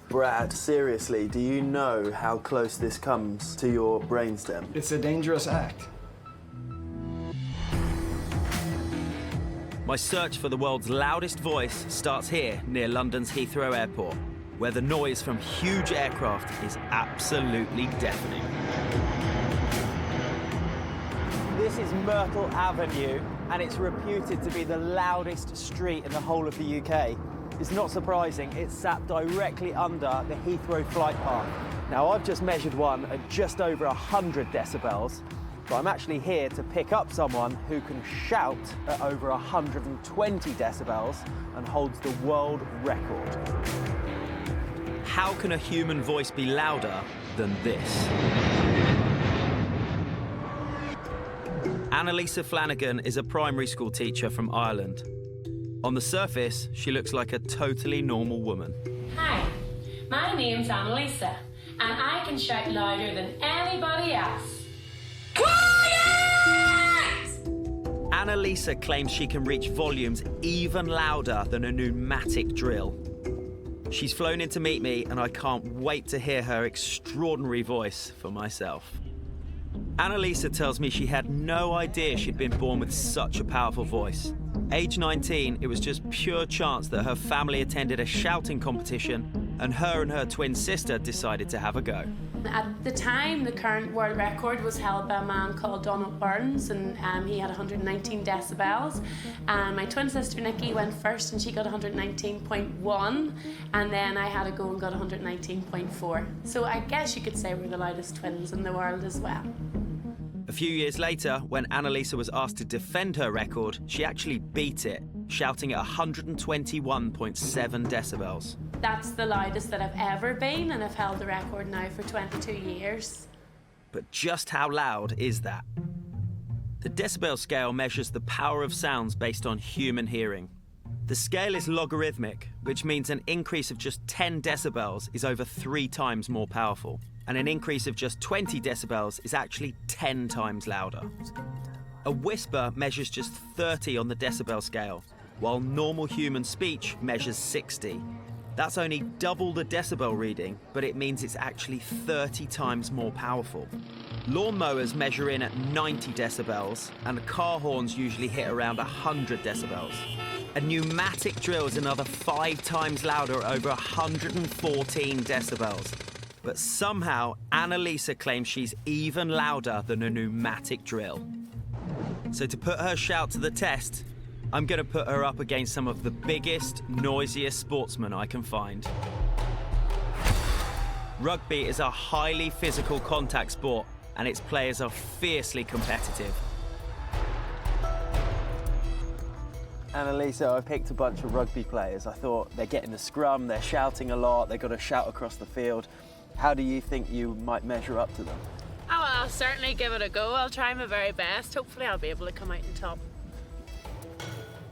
Brad, seriously, do you know how close this comes to your brainstem? It's a dangerous act. My search for the world's loudest voice starts here near London's Heathrow Airport, where the noise from huge aircraft is absolutely deafening. This is Myrtle Avenue, and it's reputed to be the loudest street in the whole of the UK. It's not surprising, it's sat directly under the Heathrow flight path. Now, I've just measured one at just over 100 decibels, but I'm actually here to pick up someone who can shout at over 120 decibels and holds the world record. how can a human voice be louder than this? Annalisa Flanagan is a primary school teacher from Ireland. On the surface, she looks like a totally normal woman. Hi, my name's Annalisa, and I can shout louder than anybody else. Annalisa claims she can reach volumes even louder than a pneumatic drill. She's flown in to meet me, and I can't wait to hear her extraordinary voice for myself. Annalisa tells me she had no idea she'd been born with such a powerful voice. Age 19, it was just pure chance that her family attended a shouting competition, and her twin sister decided to have a go. At the time, the current world record was held by a man called Donald Burns, and he had 119 decibels. And my twin sister Nikki went first, and she got 119.1, and then I had a go and got 119.4. So I guess you could say we're the loudest twins in the world as well. A few years later, when Annalisa was asked to defend her record, she actually beat it, shouting at 121.7 decibels. That's the loudest that I've ever been, and I've held the record now for 22 years. But just how loud is that? The decibel scale measures the power of sounds based on human hearing. The scale is logarithmic, which means an increase of just 10 decibels is over 3 times more powerful, and an increase of just 20 decibels is actually 10 times louder. A whisper measures just 30 on the decibel scale, while normal human speech measures 60. That's only double the decibel reading, but it means it's actually 30 times more powerful. Lawnmowers measure in at 90 decibels, and car horns usually hit around 100 decibels. A pneumatic drill is another 5 times louder at over 114 decibels. But somehow, Annalisa claims she's even louder than a pneumatic drill. So to put her shout to the test, I'm going to put her up against some of the biggest, noisiest sportsmen I can find. Rugby is a highly physical contact sport, and its players are fiercely competitive. Annalisa, I picked a bunch of rugby players. I thought they're getting the scrum, they're shouting a lot, they've got to shout across the field. How do you think you might measure up to them? Oh, well, I'll certainly give it a go. I'll try my very best. Hopefully I'll be able to come out on top.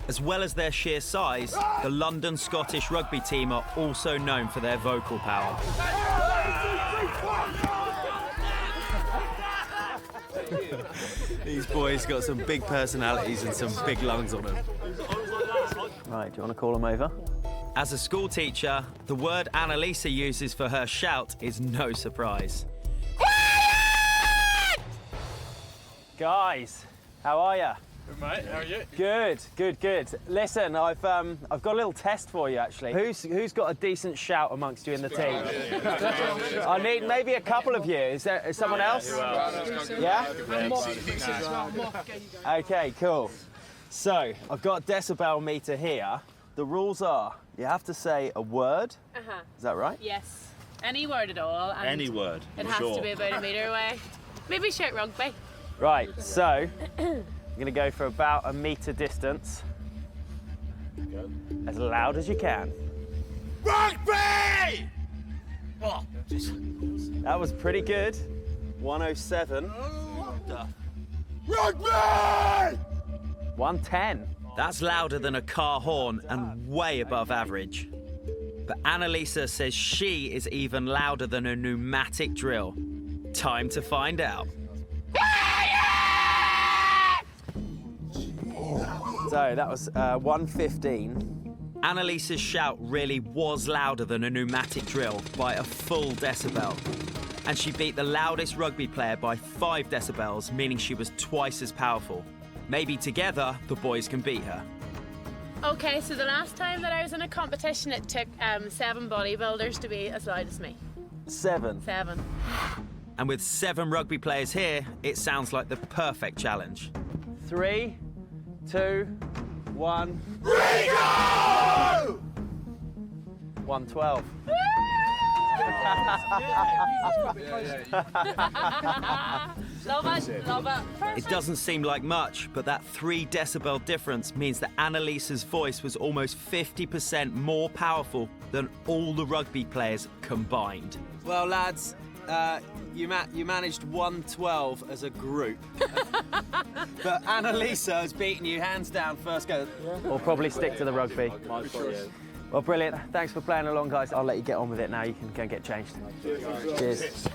As well as their sheer size, the London Scottish rugby team are also known for their vocal power. These boys got some big personalities and some big lungs on them. Right, do you want to call them over? As a school teacher, the word Annalisa uses for her shout is no surprise. Quiet! Guys, how are you? Good, mate. How are you? Good, good, good. Listen, I've got a little test for you, actually. Who's got a decent shout amongst you in the team? I need maybe a couple of you. Is someone else? Yeah? Okay, cool. So, I've got a decibel meter here. The rules are, you have to say a word. Uh-huh. Is that right? Yes. Any word at all. And Any word. It has to be about a metre away. Maybe shout rugby. Right, so I'm going to go for about a metre distance. As loud as you can. Rugby! Oh, that was pretty good. 107. Rugby! 110. That's louder than a car horn and way above average. But Annalisa says she is even louder than a pneumatic drill. Time to find out. So that was 115. Annalisa's shout really was louder than a pneumatic drill by a full decibel. And she beat the loudest rugby player by 5 decibels, meaning she was twice as powerful. Maybe together, the boys can beat her. Okay, so the last time that I was in a competition, it took 7 bodybuilders to be as loud as me. 7. 7. And with 7 rugby players here, it sounds like the perfect challenge. 3, 2, 1. Rico! 112. Love it, love it. It doesn't seem like much, but that 3 decibel difference means that Annalisa's voice was almost 50% more powerful than all the rugby players combined. Well, lads, you managed 112 as a group. But Annalisa has beaten you hands down first go. Yeah. We'll probably stick to the rugby. Well, brilliant. Thanks for playing along, guys. I'll let you get on with it now. You can go and get changed. Cheers.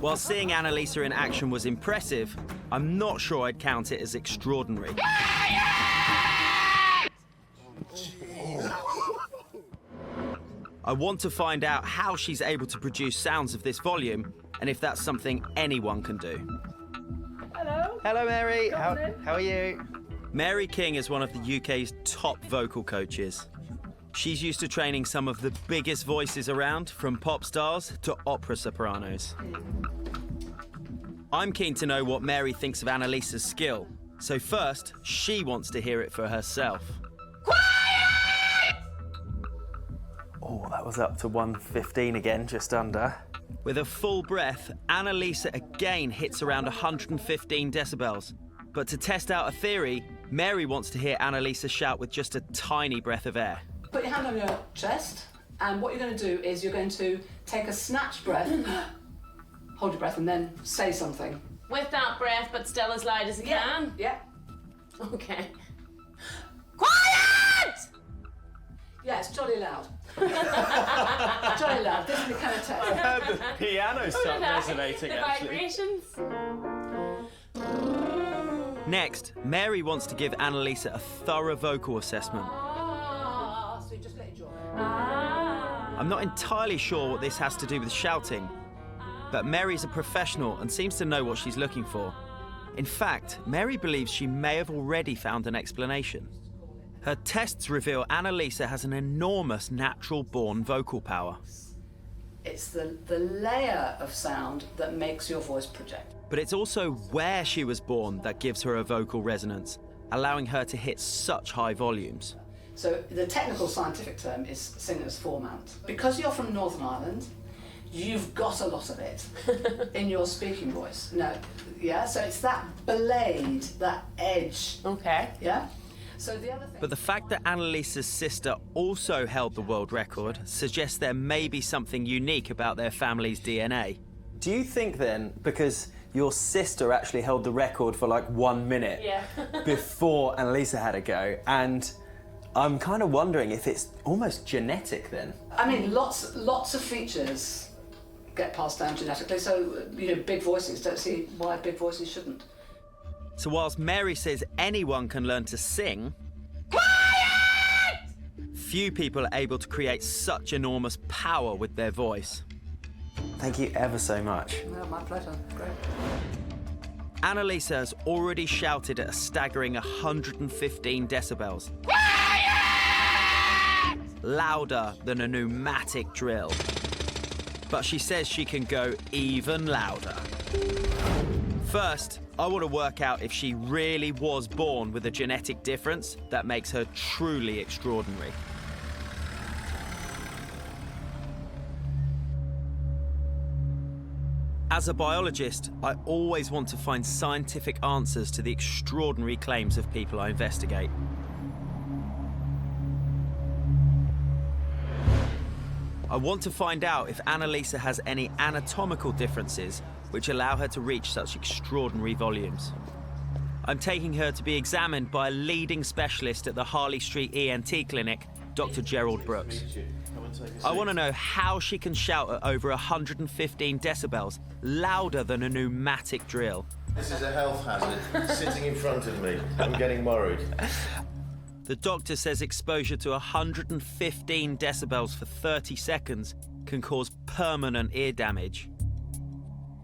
While seeing Annalisa in action was impressive, I'm not sure I'd count it as extraordinary. I want to find out how she's able to produce sounds of this volume and if that's something anyone can do. Hello. Hello, Mary. How are you? Mary King is one of the UK's top vocal coaches. She's used to training some of the biggest voices around, from pop stars to opera sopranos. I'm keen to know what Mary thinks of Annalisa's skill. So first, she wants to hear it for herself. Oh, that was up to 115 again, just under. With a full breath, Annalisa again hits around 115 decibels. But to test out a theory, Mary wants to hear Annalisa shout with just a tiny breath of air. Put your hand on your chest, and what you're going to do is you're going to take a snatched breath, hold your breath, and then say something. With that breath, but still as loud as you can? Yeah. Okay. Quiet! Yeah, it's jolly loud. Jolly loud. This is the kind of test. I heard the piano start resonating, the actually. vibrations. Next, Mary wants to give Annalisa a thorough vocal assessment. So you just let it dry. I'm not entirely sure what this has to do with shouting, but Mary's a professional and seems to know what she's looking for. In fact, Mary believes she may have already found an explanation. Her tests reveal Annalisa has an enormous natural-born vocal power. It's the layer of sound that makes your voice project. But it's also where she was born that gives her a vocal resonance, allowing her to hit such high volumes. So the technical scientific term is singer's formant. Because you're from Northern Ireland, you've got a lot of it in your speaking voice. No, yeah, so it's that blade, that edge. Okay. Yeah? So the other thing... But the fact that Annalisa's sister also held the world record suggests there may be something unique about their family's DNA. Do you think then, because your sister actually held the record for like 1 minute before Annalisa had a go, and I'm kind of wondering if it's almost genetic then? I mean, lots of features get passed down genetically, so, you know, big voices, don't see why big voices shouldn't. So whilst Mary says anyone can learn to sing, few people are able to create such enormous power with their voice. Thank you ever so much. No, my pleasure. Great. Annalisa has already shouted at a staggering 115 decibels. Louder than a pneumatic drill. But she says she can go even louder. First, I want to work out if she really was born with a genetic difference that makes her truly extraordinary. As a biologist, I always want to find scientific answers to the extraordinary claims of people I investigate. I want to find out if Annalisa has any anatomical differences which allow her to reach such extraordinary volumes. I'm taking her to be examined by a leading specialist at the Harley Street ENT clinic, Dr. Gerald Brooks. I want to know how she can shout at over 115 decibels, louder than a pneumatic drill. This is a health hazard, sitting in front of me. I'm getting worried. The doctor says exposure to 115 decibels for 30 seconds can cause permanent ear damage.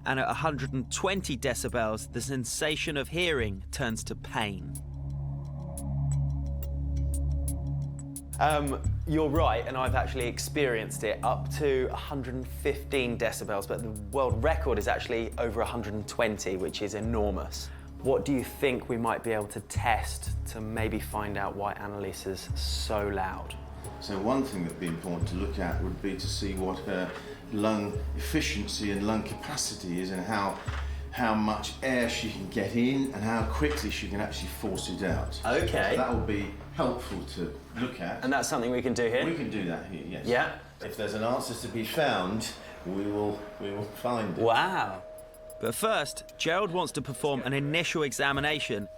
And at 120 decibels, the sensation of hearing turns to pain. You're right, and I've actually experienced it up to 115 decibels, but the world record is actually over 120, which is enormous. What do you think we might be able to test to maybe find out why Annalisa's so loud? So one thing that would be important to look at would be to see what her lung efficiency and lung capacity is and how how much air she can get in and how quickly she can actually force it out. Okay. So that will be helpful to look at. And that's something we can do here? We can do that here, yes. Yeah. If there's an answer to be found, we will find it. Wow. But first, Gerald wants to perform an initial examination.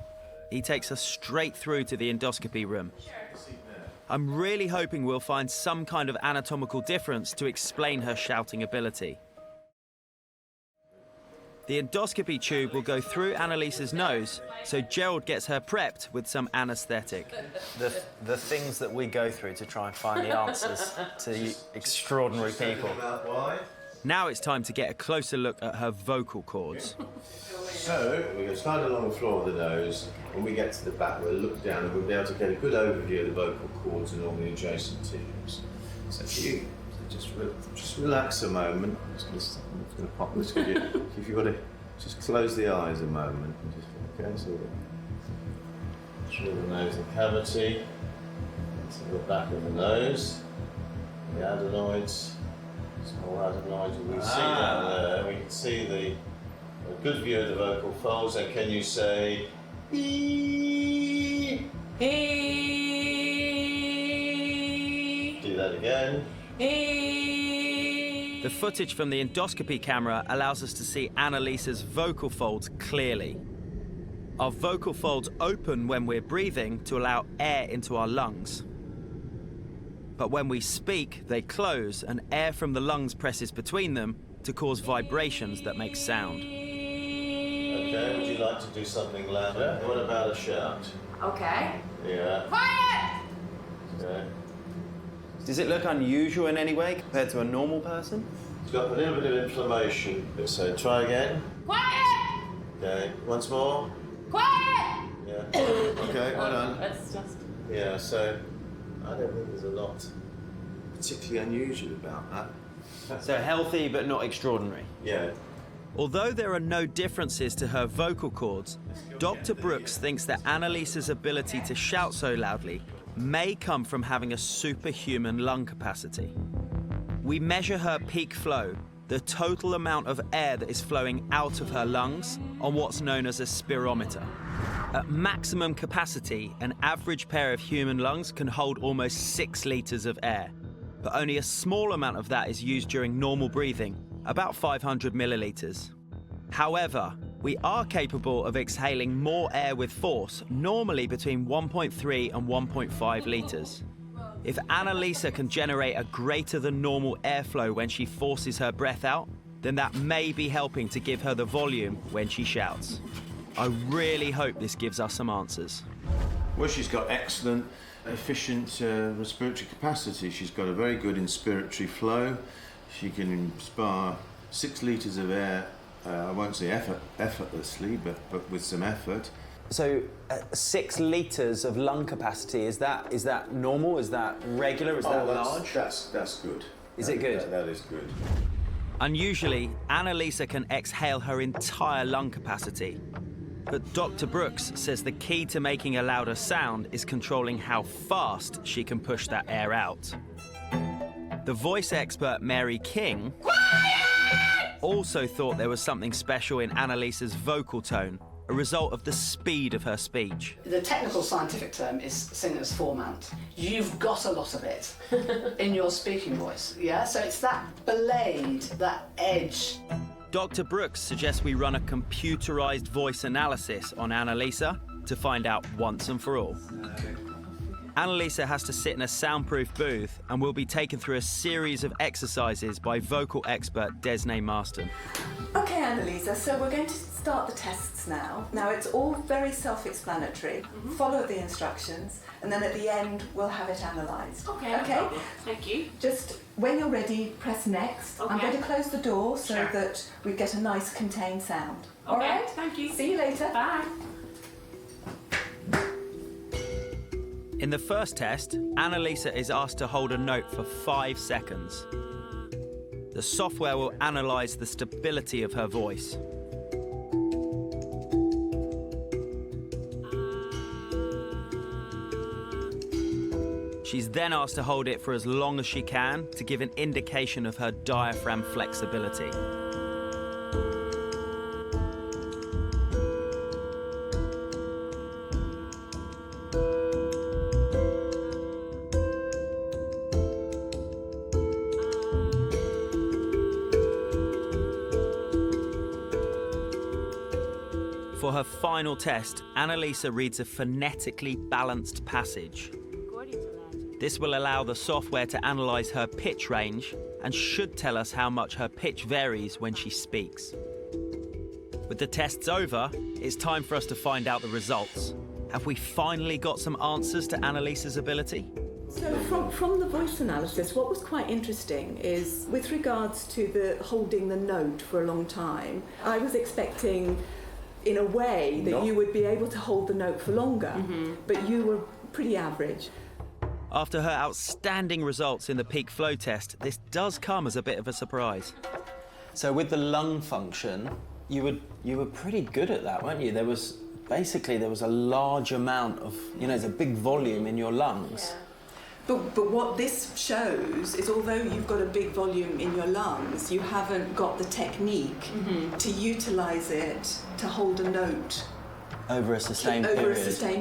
He takes us straight through to the endoscopy room. I'm really hoping we'll find some kind of anatomical difference to explain her shouting ability. The endoscopy tube will go through Annalisa's nose, so Gerald gets her prepped with some anaesthetic. The things that we go through to try and find the answers to extraordinary people. Now it's time to get a closer look at her vocal cords. So, we're going to slide along the floor of the nose. When we get to the back, we'll look down and we'll be able to get a good overview of the vocal cords and all the adjacent tissues. So if you just relax a moment. I'm just going to pop this for you. If you've got to just close the eyes a moment. Okay, so through the nasal cavity, to the back of the nose, the adenoids, small adenoids. We can see down there. We can see a good view of the vocal folds. And can you say "ee"? Do that again. The footage from the endoscopy camera allows us to see Annalisa's vocal folds clearly. Our vocal folds open when we're breathing to allow air into our lungs. But when we speak, they close and air from the lungs presses between them to cause vibrations that make sound. Okay, would you like to do something louder? What about a shout? Okay. Yeah. Quiet! Okay. Does it look unusual in any way compared to a normal person? It's got a little bit of inflammation. So try again. Quiet! Okay, once more. Quiet! Yeah. Okay, well done. That's just... Yeah, so I don't think there's a lot particularly unusual about that. So healthy but not extraordinary? Yeah. Although there are no differences to her vocal cords, Dr. Brooks thinks that Annalisa's ability to shout so loudly may come from having a superhuman lung capacity. We measure her peak flow, the total amount of air that is flowing out of her lungs, on what's known as a spirometer. At maximum capacity, an average pair of human lungs can hold almost 6 litres of air, but only a small amount of that is used during normal breathing, about 500 millilitres. However, we are capable of exhaling more air with force, normally between 1.3 and 1.5 litres. If Annalisa can generate a greater than normal airflow when she forces her breath out, then that may be helping to give her the volume when she shouts. I really hope this gives us some answers. Well, she's got excellent, efficient respiratory capacity. She's got a very good inspiratory flow. She can inspire 6 litres of air, I won't say effortlessly, but with some effort. So 6 litres of lung capacity, is that normal? Is that regular? Is that large? That's good. Is it good? That is good. Unusually, Annalisa can exhale her entire lung capacity. But Dr. Brooks says the key to making a louder sound is controlling how fast she can push that air out. The voice expert Mary King also thought there was something special in Annalisa's vocal tone, a result of the speed of her speech. The technical scientific term is singer's formant. You've got a lot of it in your speaking voice, yeah? So it's that blade, that edge. Dr. Brooks suggests we run a computerized voice analysis on Annalisa to find out once and for all. Annalisa has to sit in a soundproof booth and will be taken through a series of exercises by vocal expert Desney Marston. Okay, Annalisa, so we're going to start the tests now. Now, it's all very self-explanatory. Follow the instructions, and then at the end, we'll have it analysed. Okay, no problem. Thank you. Just when you're ready, press next. I'm Okay. going to close the door so Sure. that we get a nice contained sound. All Okay, right? thank you. See you later. Bye. In the first test, Annalisa is asked to hold a note for 5 seconds. The software will analyse the stability of her voice. She's then asked to hold it for as long as she can to give an indication of her diaphragm flexibility. For her final test, Annalisa reads a phonetically balanced passage. This will allow the software to analyse her pitch range and should tell us how much her pitch varies when she speaks. With the tests over, it's time for us to find out the results. Have we finally got some answers to Annalisa's ability? So from the voice analysis, what was quite interesting is with regards to the holding the note for a long time, I was expecting in a way that you would be able to hold the note for longer, but you were pretty average. After her outstanding results in the peak flow test, this does come as a bit of a surprise. So with the lung function, you were pretty good at that, weren't you? There was a large amount of, there's a big volume in your lungs. Yeah. But what this shows is although you've got a big volume in your lungs, you haven't got the technique to utilise it to hold a note over a sustained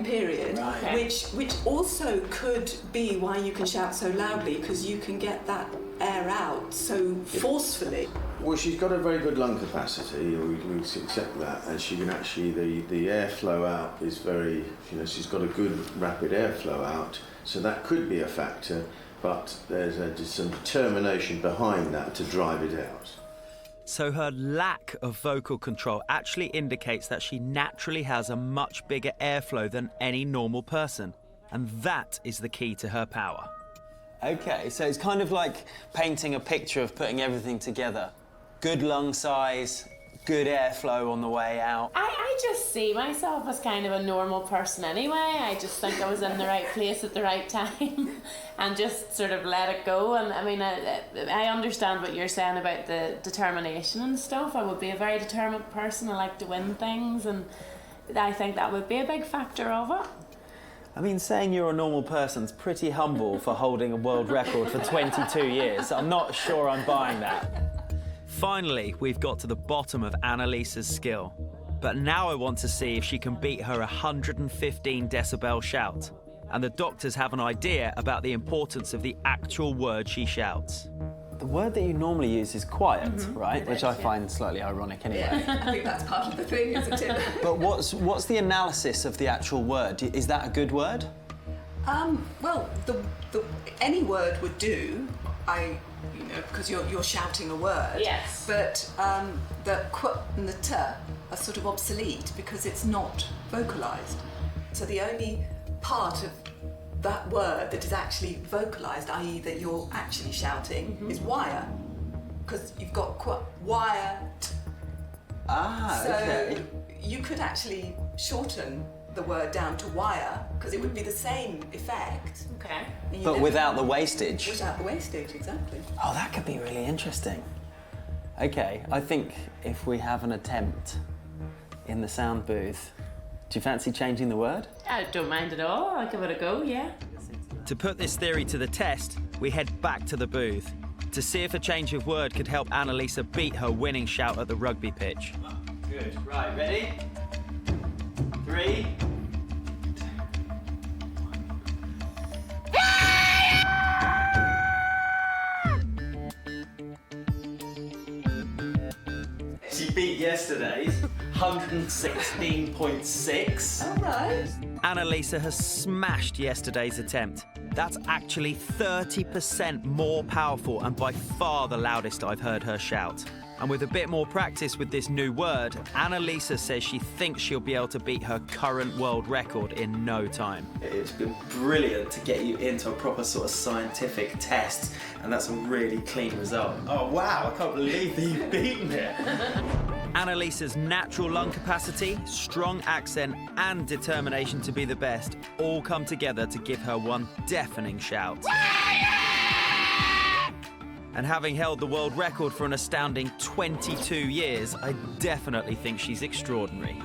period, right. which also could be why you can shout so loudly, because you can get that air out so forcefully. Well, she's got a very good lung capacity, we accept that, and she can actually, the airflow out is very, she's got a good rapid airflow out, so that could be a factor, but there's some determination behind that to drive it out. So her lack of vocal control actually indicates that she naturally has a much bigger airflow than any normal person, and that is the key to her power. Okay, so it's kind of like painting a picture of putting everything together. Good lung size, good airflow on the way out. I just see myself as kind of a normal person anyway. I just think I was in the right place at the right time and just sort of let it go. And I mean, I understand what you're saying about the determination and stuff. I would be a very determined person. I like to win things, and I think that would be a big factor of it. I mean, saying you're a normal person's pretty humble for holding a world record for 22 years. I'm not sure I'm buying that. Finally, we've got to the bottom of Annalisa's skill. But now I want to see if she can beat her 115 decibel shout. And the doctors have an idea about the importance of the actual word she shouts. The word that you normally use is quiet, right? Which I find slightly ironic anyway. Yeah, I think that's part of the thing, isn't it? But what's the analysis of the actual word? Is that a good word? Well, any word would do. Because you're shouting a word. Yes. But the qu and the t are sort of obsolete because it's not vocalised. So the only part of that word that is actually vocalised, i.e. that you're actually shouting, is wire. Because you've got wire. Okay. So you could actually shorten the word down to wire, because it would be the same effect. Okay. But without the wastage. Without the wastage, exactly. Oh, that could be really interesting. Okay, I think if we have an attempt in the sound booth, do you fancy changing the word? I don't mind at all. I'll give it a go, yeah. To put this theory to the test, we head back to the booth to see if a change of word could help Annalisa beat her winning shout at the rugby pitch. Good. Right, ready? 3. She beat yesterday's 116.6. All right. Annalisa has smashed yesterday's attempt. That's actually 30% more powerful and by far the loudest I've heard her shout. And with a bit more practice with this new word, Annalisa says she thinks she'll be able to beat her current world record in no time. It's been brilliant to get you into a proper sort of scientific test, and that's a really clean result. Oh wow, I can't believe that you've beaten it. Annalisa's natural lung capacity, strong accent, and determination to be the best all come together to give her one deafening shout. And having held the world record for an astounding 22 years, I definitely think she's extraordinary.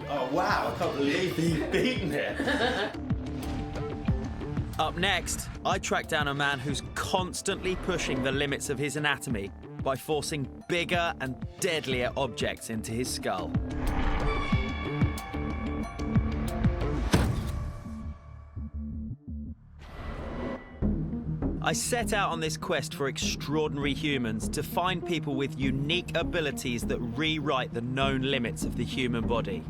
Oh wow, I can't believe that you've beaten it. Up next, I track down a man who's constantly pushing the limits of his anatomy by forcing bigger and deadlier objects into his skull. I set out on this quest for extraordinary humans to find people with unique abilities that rewrite the known limits of the human body.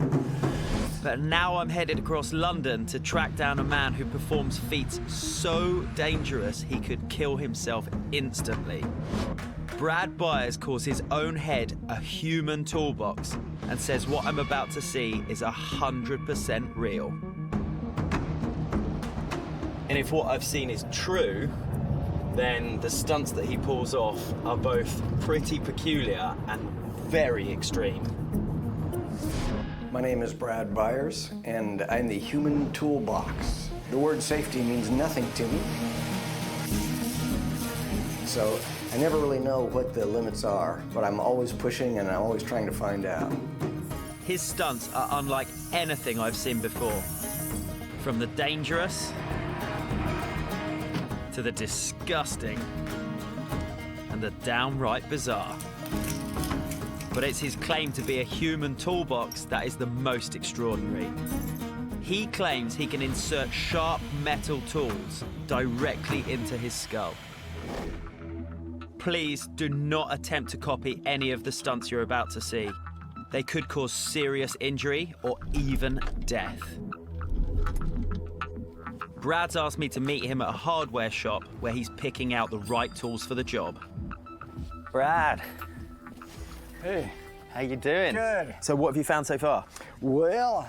But now I'm headed across London to track down a man who performs feats so dangerous he could kill himself instantly. Brad Byers calls his own head a human toolbox and says what I'm about to see is 100% real. And if what I've seen is true, then the stunts that he pulls off are both pretty peculiar and very extreme. My name is Brad Byers, and I'm the human toolbox. The word safety means nothing to me. So I never really know what the limits are, but I'm always pushing and I'm always trying to find out. His stunts are unlike anything I've seen before. From the dangerous to the disgusting and the downright bizarre. But it's his claim to be a human toolbox that is the most extraordinary. He claims he can insert sharp metal tools directly into his skull. Please do not attempt to copy any of the stunts you're about to see. They could cause serious injury or even death. Brad's asked me to meet him at a hardware shop where he's picking out the right tools for the job. Brad. Hey. How you doing? Good. So what have you found so far? Well,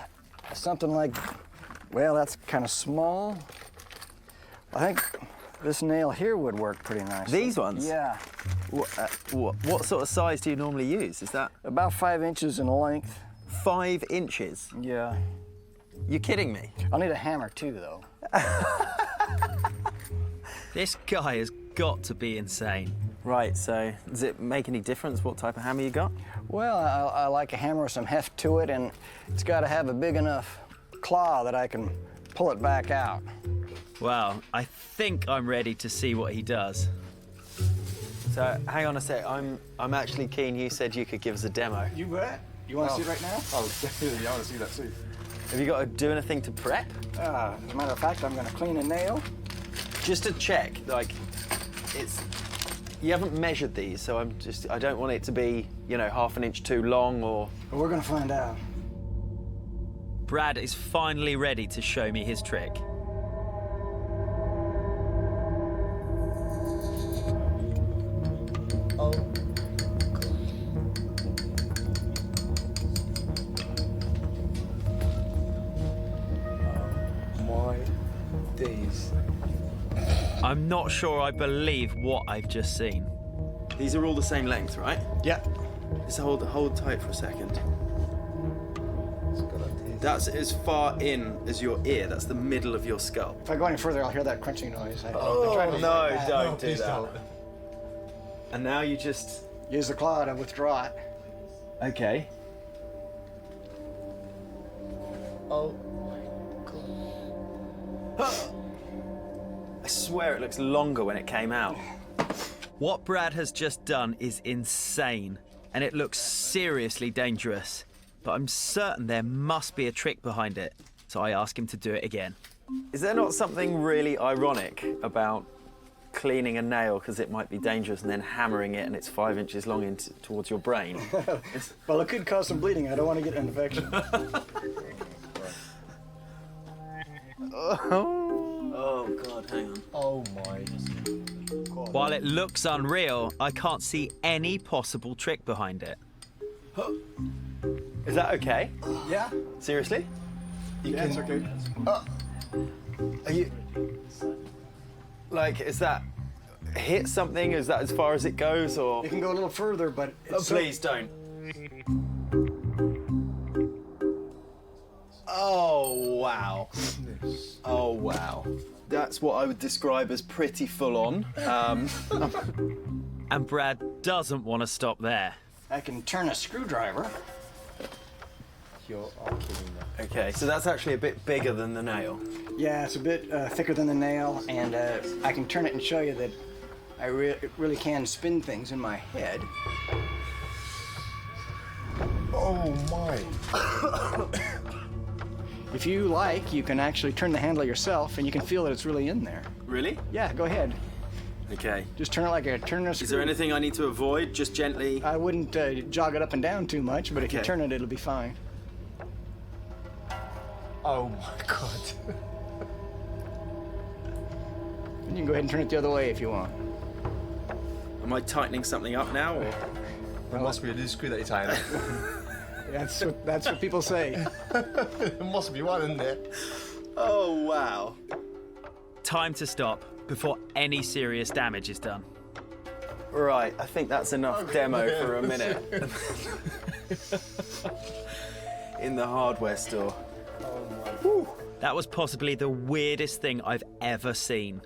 something like, well, that's kind of small. I think this nail here would work pretty nicely. These ones? Yeah. What sort of size do you normally use? Is that? About 5 inches in length. 5 inches? Yeah. You're kidding me? I'll need a hammer too, though. This guy has got to be insane. Right, so does it make any difference what type of hammer you got? Well, I like a hammer with some heft to it, and it's got to have a big enough claw that I can pull it back out. Well, I think I'm ready to see what he does. So, hang on a sec, I'm actually keen. You said you could give us a demo. You bet. You want to see it right now? Oh, definitely, I want to see that too. Have you got to do anything to prep? As a matter of fact, I'm going to clean a nail. Just to check, like, you haven't measured these, so I don't want it to be, you know, half an inch too long or... But we're going to find out. Brad is finally ready to show me his trick. Oh. My days. I'm not sure I believe what I've just seen. These are all the same length, right? Yeah. Just hold tight for a second. That's as far in as your ear. That's the middle of your skull. If I go any further, I'll hear that crunching noise. Oh, no, don't do that. Don't. And now you just... Use the claw to withdraw it. Okay. Oh. I swear it looks longer when it came out. What Brad has just done is insane, and it looks seriously dangerous. But I'm certain there must be a trick behind it, so I ask him to do it again. Is there not something really ironic about cleaning a nail because it might be dangerous and then hammering it and it's 5 inches long towards your brain? Well, it could cause some bleeding. I don't want to get an infection. Oh, God, hang on. Oh, my. While it looks unreal, I can't see any possible trick behind it. Is that okay? Yeah. Seriously? Yeah, it's okay. Are you... Like, is that... hit something? Is that as far as it goes, or...? You can go a little further, but... Oh, please don't. Oh, wow. Oh, wow. That's what I would describe as pretty full-on. And Brad doesn't want to stop there. I can turn a screwdriver. You're kidding me. Okay, so that's actually a bit bigger than the nail. Yeah, it's a bit thicker than the nail, and I can turn it and show you that I really can spin things in my head. Oh, my. If you like, you can actually turn the handle yourself, and you can feel that it's really in there. Really? Yeah, go ahead. Okay. Just turn it like a turner screw. Is there anything I need to avoid? Just gently? I wouldn't jog it up and down too much, but if you Okay. turn it, it'll be fine. Oh my God. And you can go ahead and turn it the other way if you want. Am I tightening something up now? Or? There must be a new screw that you're tying up. That's what people say. There must be one in there. Oh, wow. Time to stop before any serious damage is done. Right, I think that's enough demo for a minute. In the hardware store. That was possibly the weirdest thing I've ever seen.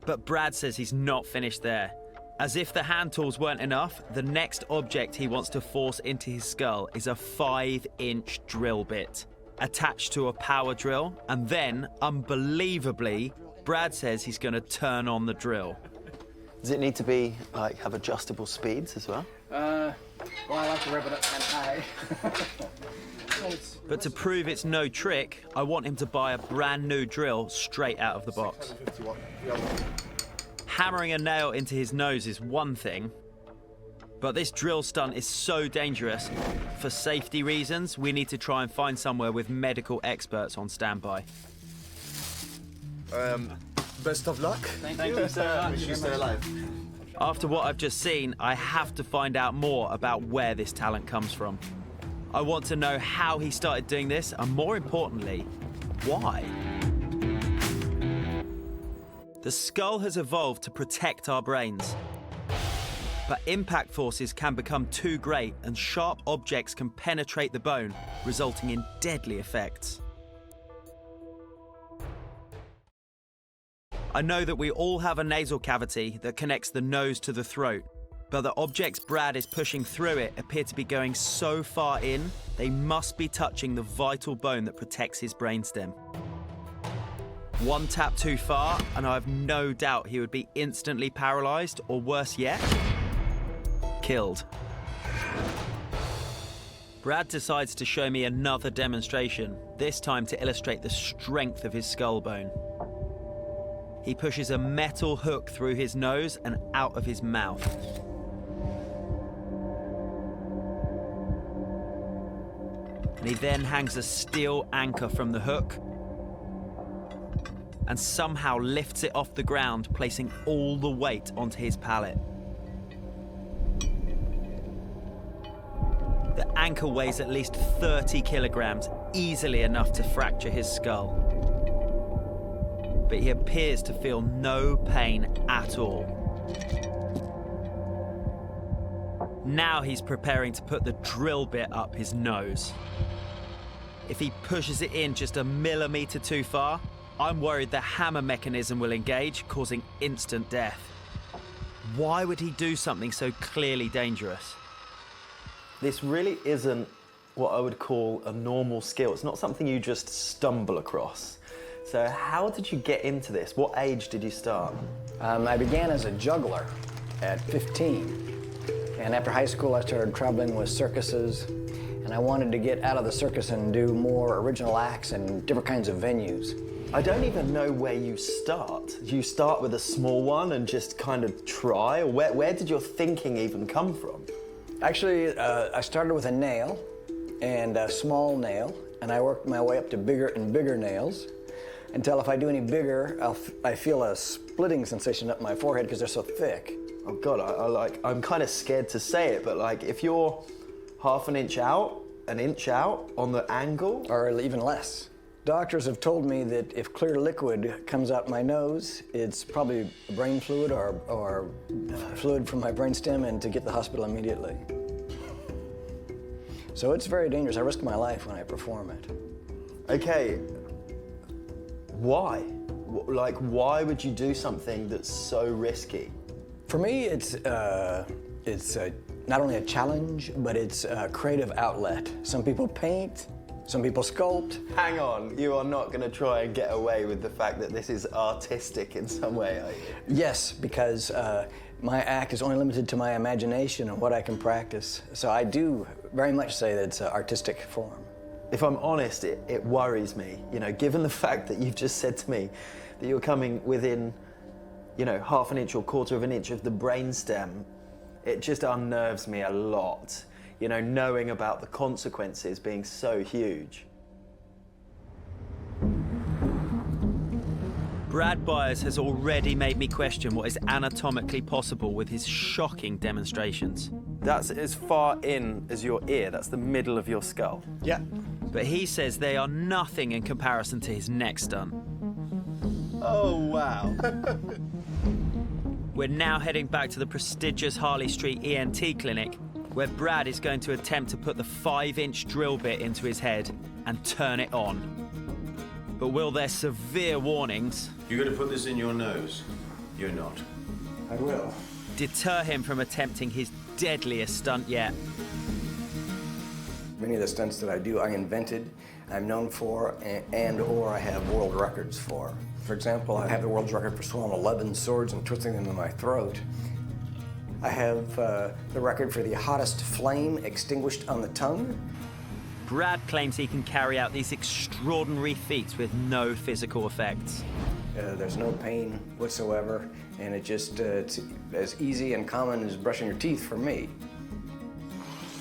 But Brad says he's not finished there. As if the hand tools weren't enough, the next object he wants to force into his skull is a 5-inch drill bit attached to a power drill, and then, unbelievably, Brad says he's going to turn on the drill. Does it need to be, like, have adjustable speeds as well? Well, I like to rev it up kind of high. But to prove it's no trick, I want him to buy a brand new drill straight out of the box. Hammering a nail into his nose is one thing, but this drill stunt is so dangerous. For safety reasons, we need to try and find somewhere with medical experts on standby. Best of luck. Thank you so much. Wish you stay alive. After what I've just seen, I have to find out more about where this talent comes from. I want to know how he started doing this, and more importantly, why. The skull has evolved to protect our brains. But impact forces can become too great, and sharp objects can penetrate the bone, resulting in deadly effects. I know that we all have a nasal cavity that connects the nose to the throat, but the objects Brad is pushing through it appear to be going so far in, they must be touching the vital bone that protects his brainstem. One tap too far, and I have no doubt he would be instantly paralyzed, or worse yet, killed. Brad decides to show me another demonstration, this time to illustrate the strength of his skull bone. He pushes a metal hook through his nose and out of his mouth. And he then hangs a steel anchor from the hook and somehow lifts it off the ground, placing all the weight onto his palate. The anchor weighs at least 30 kilograms, easily enough to fracture his skull. But he appears to feel no pain at all. Now he's preparing to put the drill bit up his nose. If he pushes it in just a millimeter too far, I'm worried the hammer mechanism will engage, causing instant death. Why would he do something so clearly dangerous? This really isn't what I would call a normal skill. It's not something you just stumble across. So how did you get into this? What age did you start? I began as a juggler at 15. And after high school, I started traveling with circuses. And I wanted to get out of the circus and do more original acts and different kinds of venues. I don't even know where you start. Do you start with a small one and just kind of try? Or where did your thinking even come from? Actually, I started with a nail and a small nail, and I worked my way up to bigger and bigger nails until if I do any bigger, I feel a splitting sensation up my forehead because they're so thick. Oh God, I'm kind of scared to say it, but like if you're half an inch out on the angle? Or even less. Doctors have told me that if clear liquid comes out my nose, it's probably brain fluid or fluid from my brainstem, and to get to the hospital immediately. So it's very dangerous. I risk my life when I perform it. Okay, why? Like, why would you do something that's so risky? For me, it's not only a challenge, but it's a creative outlet. Some people paint, some people sculpt. Hang on, you are not going to try and get away with the fact that this is artistic in some way, are you? Yes, because my act is only limited to my imagination and what I can practice. So I do very much say that it's an artistic form. If I'm honest, it worries me, you know, given the fact that you've just said to me that you're coming within you know, half an inch or quarter of an inch of the brainstem, it just unnerves me a lot. You know, knowing about the consequences being so huge. Brad Byers has already made me question what is anatomically possible with his shocking demonstrations. That's as far in as your ear. That's the middle of your skull. Yeah. But he says they are nothing in comparison to his next stunt. Oh, wow. We're now heading back to the prestigious Harley Street ENT clinic, where Brad is going to attempt to put the 5-inch drill bit into his head and turn it on. But will their severe warnings... You're going to put this in your nose? You're not. I will. ...deter him from attempting his deadliest stunt yet? Many of the stunts that I do, I invented, I'm known for, and/or I have world records for. For example, I have the world record for swallowing 11 swords and twisting them in my throat. I have the record for the hottest flame extinguished on the tongue. Brad claims he can carry out these extraordinary feats with no physical effects. There's no pain whatsoever, and it's as easy and common as brushing your teeth for me.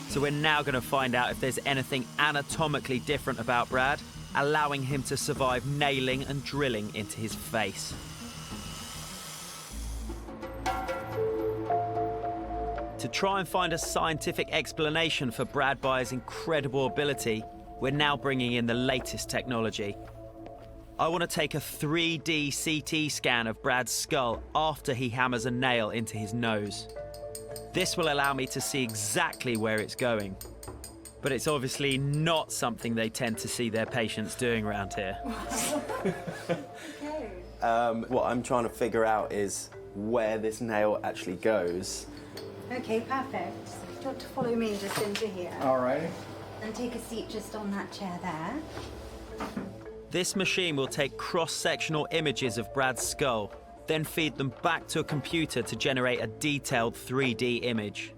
So we're now going to find out if there's anything anatomically different about Brad, allowing him to survive nailing and drilling into his face. To try and find a scientific explanation for Brad Byers' incredible ability, we're now bringing in the latest technology. I want to take a 3D CT scan of Brad's skull after he hammers a nail into his nose. This will allow me to see exactly where it's going. But it's obviously not something they tend to see their patients doing around here. What I'm trying to figure out is where this nail actually goes. Okay, perfect. So you've got to follow me just into here. All right. And take a seat just on that chair there. This machine will take cross-sectional images of Brad's skull, then feed them back to a computer to generate a detailed 3D image.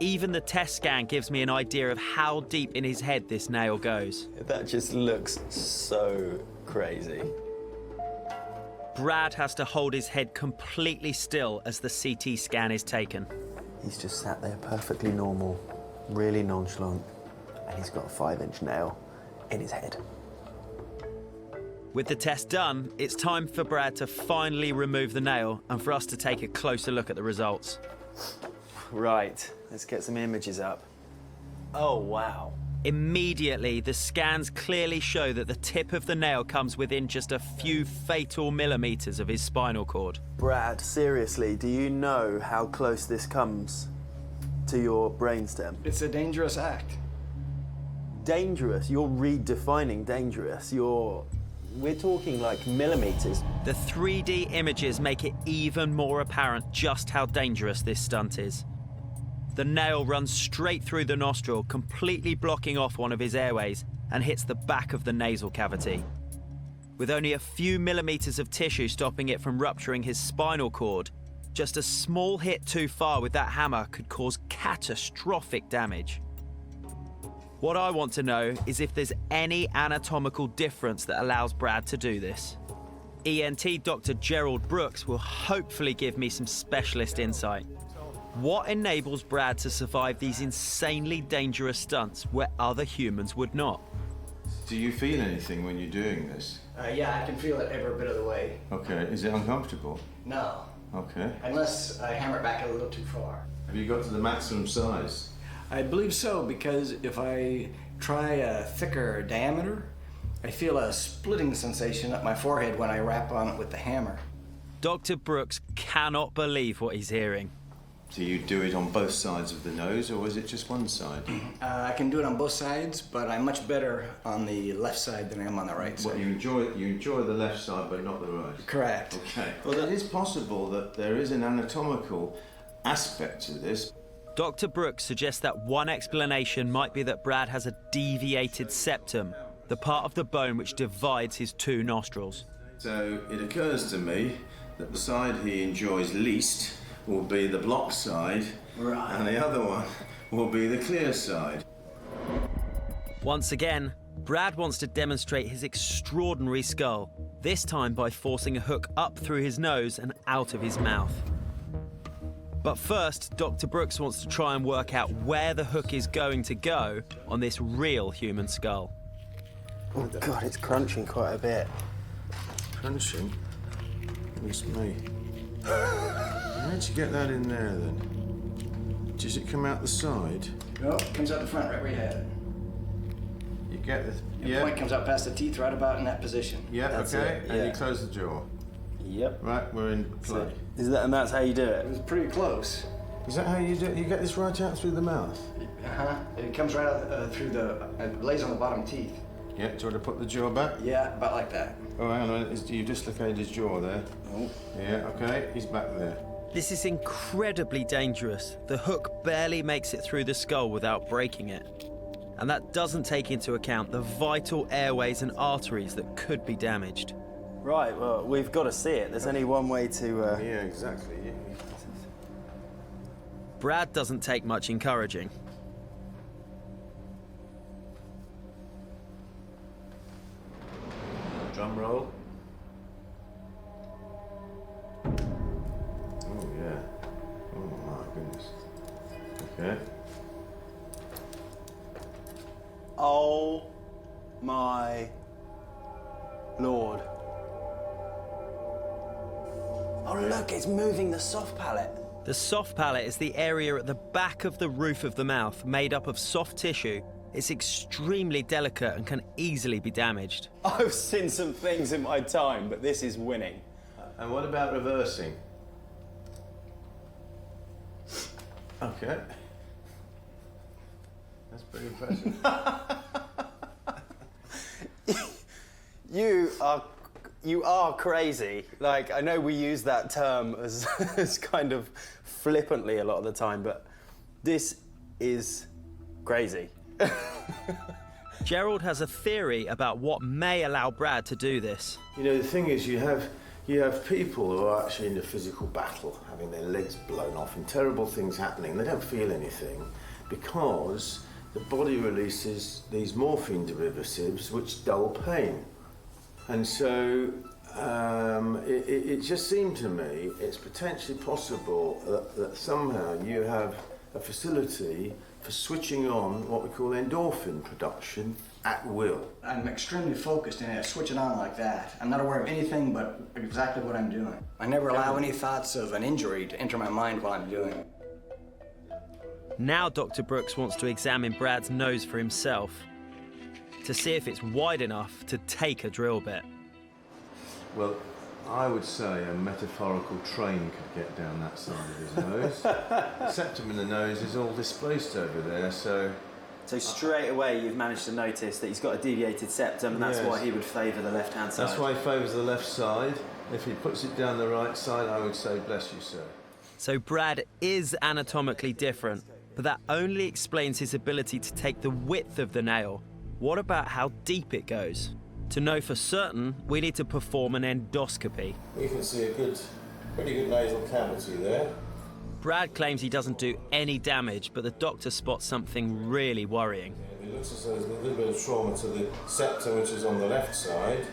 Even the test scan gives me an idea of how deep in his head this nail goes. That just looks so crazy. Brad has to hold his head completely still as the CT scan is taken. He's just sat there perfectly normal, really nonchalant, and he's got a 5-inch nail in his head. With the test done, it's time for Brad to finally remove the nail and for us to take a closer look at the results. Right, let's get some images up. Oh, wow. Immediately, the scans clearly show that the tip of the nail comes within just a few fatal millimeters of his spinal cord. Brad, seriously, do you know how close this comes to your brainstem? It's a dangerous act. Dangerous? You're redefining dangerous. We're talking like millimeters. The 3D images make it even more apparent just how dangerous this stunt is. The nail runs straight through the nostril, completely blocking off one of his airways, and hits the back of the nasal cavity. With only a few millimeters of tissue stopping it from rupturing his spinal cord, just a small hit too far with that hammer could cause catastrophic damage. What I want to know is if there's any anatomical difference that allows Brad to do this. ENT Dr. Gerald Brooks will hopefully give me some specialist insight. What enables Brad to survive these insanely dangerous stunts where other humans would not? Do you feel anything when you're doing this? Yeah, I can feel it every bit of the way. Okay, is it uncomfortable? No. Okay. Unless I hammer it back a little too far. Have you got to the maximum size? I believe so, because if I try a thicker diameter, I feel a splitting sensation up my forehead when I rap on it with the hammer. Dr. Brooks cannot believe what he's hearing. Do you do it on both sides of the nose, or is it just one side? I can do it on both sides, but I'm much better on the left side than I am on the right side. Well, you enjoy the left side, but not the right? Correct. Okay. Well, it is possible that there is an anatomical aspect to this. Dr. Brooks suggests that one explanation might be that Brad has a deviated septum, the part of the bone which divides his two nostrils. So it occurs to me that the side he enjoys least will be the blocked side, right, and the other one will be the clear side. Once again, Brad wants to demonstrate his extraordinary skull, this time by forcing a hook up through his nose and out of his mouth. But first, Dr. Brooks wants to try and work out where the hook is going to go on this real human skull. Oh God, it's crunching quite a bit. Crunching? It's me. How'd you get that in there then? Does it come out the side? No, it comes out the front, right where you had it. You get the... The point comes out past the teeth, right about in that position. Yeah, That's okay. it, And yeah. you close the jaw. Yep. Right, we're in play. And that's how you do it? It was pretty close. Is that how you do it? You get this right out through the mouth? Uh-huh. It comes right out through the... It lays on the bottom teeth. Yeah, do you want to put the jaw back? Yeah, about like that. Oh, hang on a minute. You dislocated his jaw there. Oh. Yeah, okay. He's back there. This is incredibly dangerous. The hook barely makes it through the skull without breaking it. And that doesn't take into account the vital airways and arteries that could be damaged. Right, well, we've got to see it. There's only one way to... Yeah, exactly. Yeah. Brad doesn't take much encouraging. Drum roll. Oh, yeah. Oh, my goodness. Okay. Oh my Lord. Oh look, it's moving the soft palate. The soft palate is the area at the back of the roof of the mouth made up of soft tissue. It's extremely delicate and can easily be damaged. I've seen some things in my time, but this is winning. And what about reversing? Okay. That's pretty impressive. You are crazy. Like, I know we use that term as kind of flippantly a lot of the time, but this is crazy. Gerald has a theory about what may allow Brad to do this. You know, the thing is, you have people who are actually in a physical battle, having their legs blown off and terrible things happening. They don't feel anything because the body releases these morphine derivatives which dull pain. And so it just seemed to me it's potentially possible that somehow you have a facility for switching on what we call endorphin production at will. I'm extremely focused and I switch it on like that. I'm not aware of anything but exactly what I'm doing. I never allow any thoughts of an injury to enter my mind while I'm doing it. Now Dr. Brooks wants to examine Brad's nose for himself to see if it's wide enough to take a drill bit. Well, I would say a metaphorical train could get down that side of his nose. The septum in the nose is all displaced over there, so... So straight away you've managed to notice that he's got a deviated septum, and that's why he would favour the left-hand side. That's why he favours the left side. If he puts it down the right side, I would say, bless you, sir. So Brad is anatomically different, but that only explains his ability to take the width of the nail. What about how deep it goes? To know for certain, we need to perform an endoscopy. You can see a pretty good nasal cavity there. Brad claims he doesn't do any damage, but the doctor spots something really worrying. It looks as though there's a little bit of trauma to the septum, which is on the left side.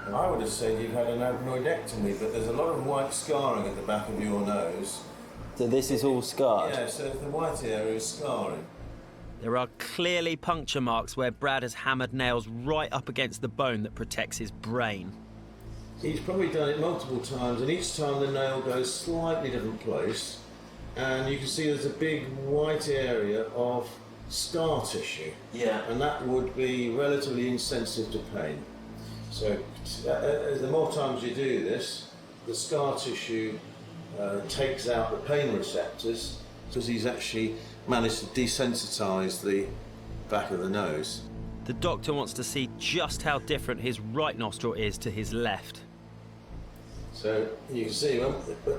And I would have said you've had an adenoidectomy, but there's a lot of white scarring at the back of your nose. So this is all scarred? Yeah, so the white area is scarring. There are clearly puncture marks where Brad has hammered nails right up against the bone that protects his brain. He's probably done it multiple times, and each time the nail goes slightly different place, and you can see there's a big white area of scar tissue. Yeah. And that would be relatively insensitive to pain. So the more times you do this, the scar tissue takes out the pain receptors, because he's actually managed to desensitise the back of the nose. The doctor wants to see just how different his right nostril is to his left. So you can see,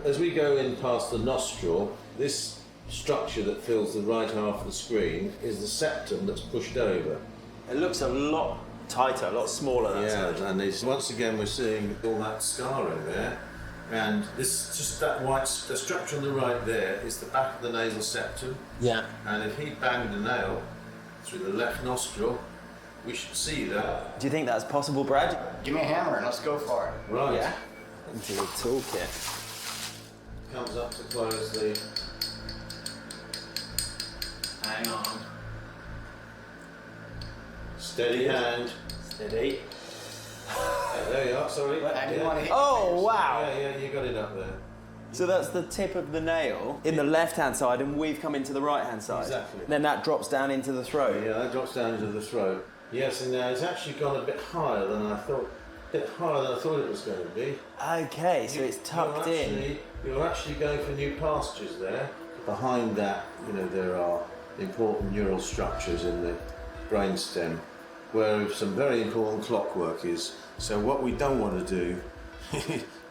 as we go in past the nostril, this structure that fills the right half of the screen is the septum that's pushed over. It looks a lot tighter, a lot smaller. Yeah, and once again we're seeing all that scarring there. And this, just that white, the structure on the right there is the back of the nasal septum. Yeah. And if he banged a nail through the left nostril, We should see that. Do you think that's possible, Brad? Give me a hammer and let's go for it. Right. Yeah. Into the toolkit. Comes up to close the... Hang on. Steady hand. Steady. There you are, sorry. I didn't want to hit Oh, wow. Yeah, you got it up there. So that's the tip of the nail in the left-hand side, and we've come into the right-hand side. Exactly. Then that drops down into the throat. Yeah, that drops down into the throat. Yes, and now it's actually gone a bit higher than I thought. A bit higher than I thought it was going to be. Okay, so it's tucked in. You're actually going for new pastures there. Behind that, there are important neural structures in the brainstem, where some very important clockwork is. So what we don't want to do,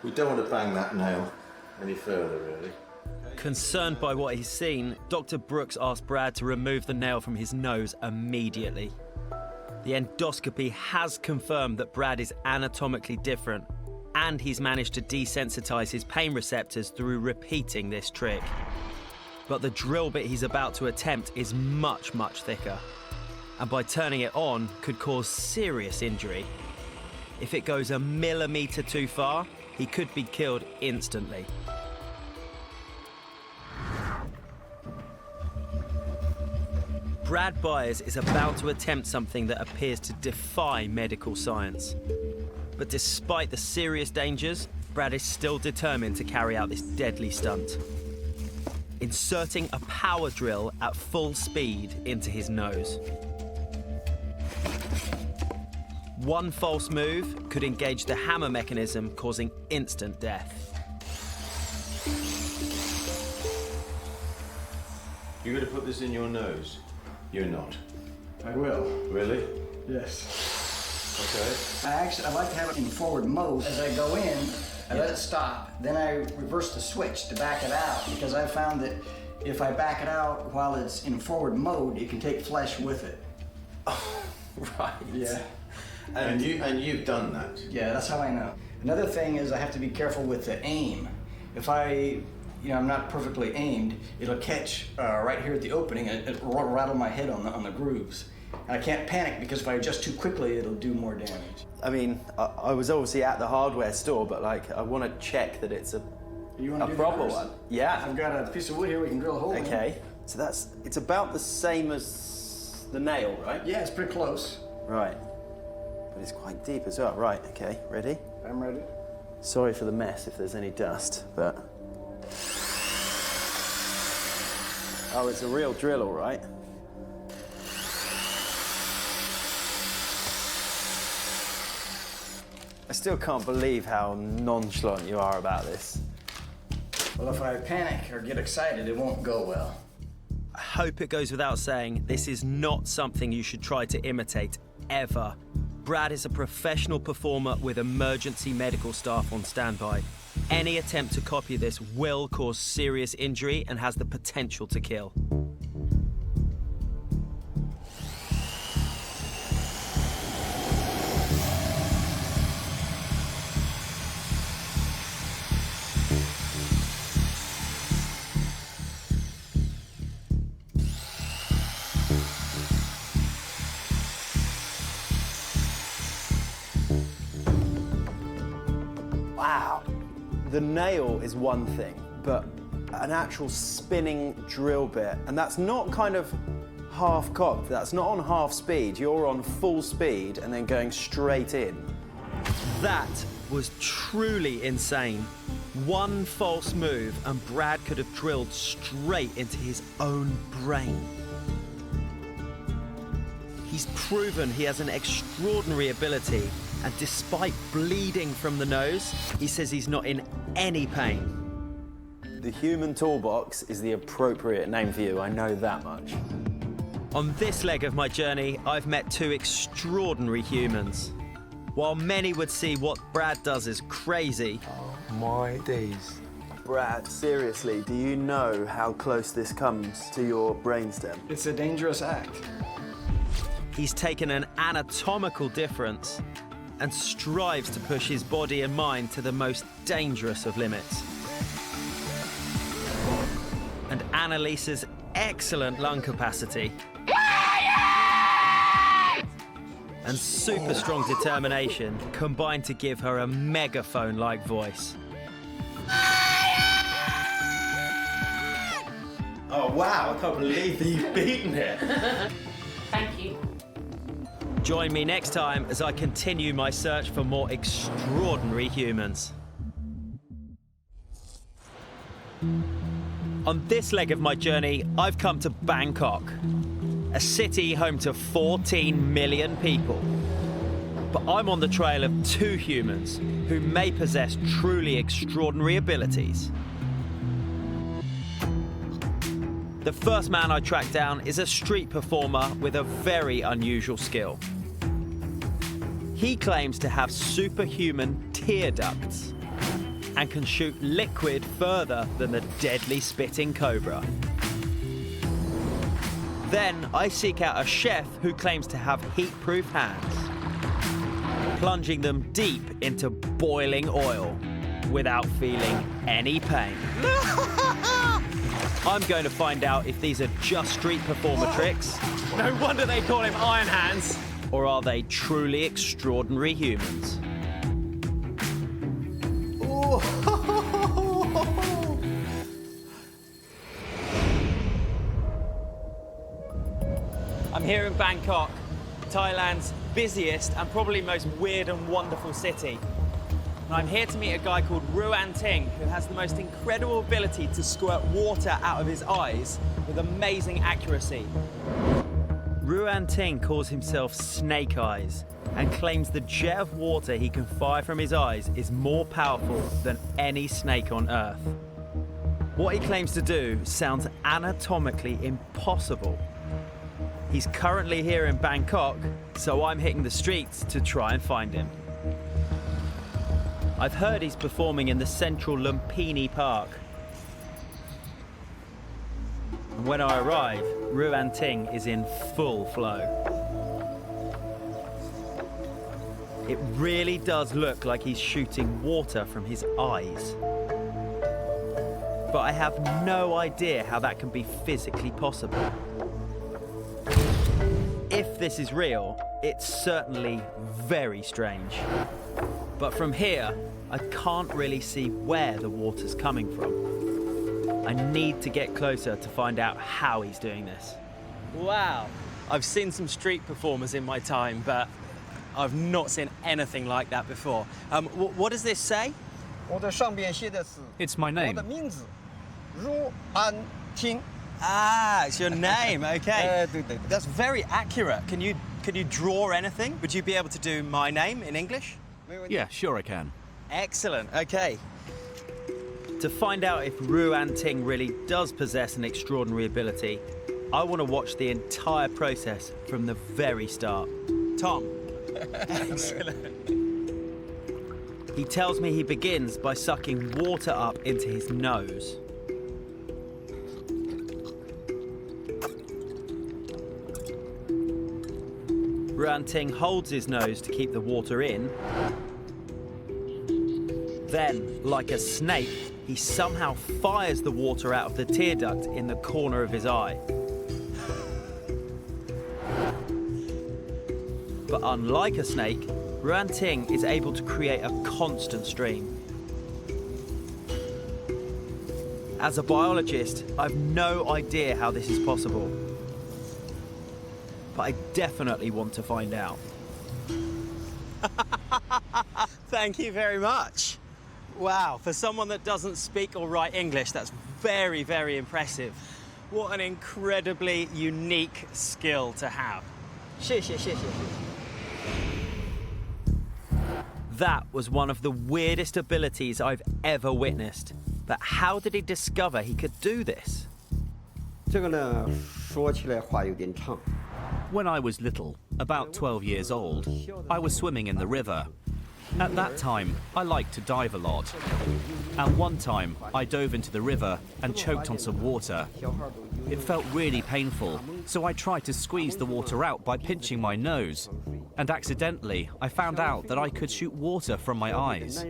we don't want to bang that nail any further, really. Concerned by what he's seen, Dr. Brooks asked Brad to remove the nail from his nose immediately. The endoscopy has confirmed that Brad is anatomically different, and he's managed to desensitize his pain receptors through repeating this trick. But the drill bit he's about to attempt is much, much thicker, and by turning it on could cause serious injury. If it goes a millimetre too far, he could be killed instantly. Brad Byers is about to attempt something that appears to defy medical science. But despite the serious dangers, Brad is still determined to carry out this deadly stunt. Inserting a power drill at full speed into his nose. One false move could engage the hammer mechanism, causing instant death. You're going to put this in your nose? You're not. I will. Really? Yes. Okay. I like to have it in forward mode. As I go in, I let it stop. Then I reverse the switch to back it out, because I found that if I back it out while it's in forward mode, it can take flesh with it. Oh, right. Yeah. And you've done that? Yeah, that's how I know. Another thing is I have to be careful with the aim. If I'm not perfectly aimed, it'll catch right here at the opening and it'll rattle my head on the grooves. And I can't panic, because if I adjust too quickly, it'll do more damage. I mean, I was obviously at the hardware store, but I want to check that it's a proper one. Yeah. I've got a piece of wood here we can drill a hole in. Okay. So it's about the same as the nail, right? Yeah, it's pretty close. Right. But it's quite deep as well. Right, okay, ready? I'm ready. Sorry for the mess if there's any dust, but... Oh, it's a real drill, all right. I still can't believe how nonchalant you are about this. Well, if I panic or get excited, it won't go well. I hope it goes without saying, this is not something you should try to imitate, ever. Brad is a professional performer with emergency medical staff on standby. Any attempt to copy this will cause serious injury and has the potential to kill. Wow. The nail is one thing, but an actual spinning drill bit, and that's not kind of half-cocked, that's not on half speed, you're on full speed and then going straight in. That was truly insane. One false move and Brad could have drilled straight into his own brain. He's proven he has an extraordinary ability, and despite bleeding from the nose, he says he's not in any pain. The human toolbox is the appropriate name for you, I know that much. On this leg of my journey, I've met two extraordinary humans. While many would see what Brad does as crazy, My days. Brad, seriously, do you know how close this comes to your brainstem? It's a dangerous act. he's taken an anatomical difference and strives to push his body and mind to the most dangerous of limits. And Annalisa's excellent lung capacity and super strong determination combined to give her a megaphone-like voice. Oh wow, I can't believe that you've beaten it. Thank you. Join me next time as I continue my search for more extraordinary humans. On this leg of my journey, I've come to Bangkok, a city home to 14 million people. But I'm on the trail of two humans who may possess truly extraordinary abilities. The first man I tracked down is a street performer with a very unusual skill. He claims to have superhuman tear ducts and can shoot liquid further than the deadly spitting cobra. Then I seek out a chef who claims to have heat-proof hands, plunging them deep into boiling oil without feeling any pain. I'm going to find out if these are just street performer tricks. No wonder they call him Iron Hands. Or are they truly extraordinary humans? I'm here in Bangkok, Thailand's busiest and probably most weird and wonderful city. And I'm here to meet a guy called Ruan Ting, who has the most incredible ability to squirt water out of his eyes with amazing accuracy. Ruan Ting calls himself Snake Eyes and claims the jet of water he can fire from his eyes is more powerful than any snake on Earth. What he claims to do sounds anatomically impossible. He's currently here in Bangkok, so I'm hitting the streets to try and find him. I've heard he's performing in the central Lumpini Park. And when I arrive, Ruan Ting is in full flow. It really does look like he's shooting water from his eyes. But I have no idea how that can be physically possible. If this is real, it's certainly very strange. But from here, I can't really see where the water's coming from. I need to get closer to find out how he's doing this. Wow, I've seen some street performers in my time, but I've not seen anything like that before. What does this say? It's my name. Ah, it's your name, okay. That's very accurate. Can you draw anything? Would you be able to do my name in English? Yeah, sure I can. Excellent, okay. To find out if Ruan Ting really does possess an extraordinary ability, I want to watch the entire process from the very start. Tom. Excellent. He tells me he begins by sucking water up into his nose. Ruan Ting holds his nose to keep the water in. Then, like a snake, he somehow fires the water out of the tear duct in the corner of his eye. But unlike a snake, Ruan Ting is able to create a constant stream. As a biologist, I've no idea how this is possible. But I definitely want to find out. Thank you very much. Wow, for someone that doesn't speak or write English, that's very, very impressive. What an incredibly unique skill to have. That was one of the weirdest abilities I've ever witnessed. But how did he discover he could do this? When I was little, about 12 years old, I was swimming in the river. At that time, I liked to dive a lot. And one time, I dove into the river and choked on some water. It felt really painful, so I tried to squeeze the water out by pinching my nose. And accidentally, I found out that I could shoot water from my eyes.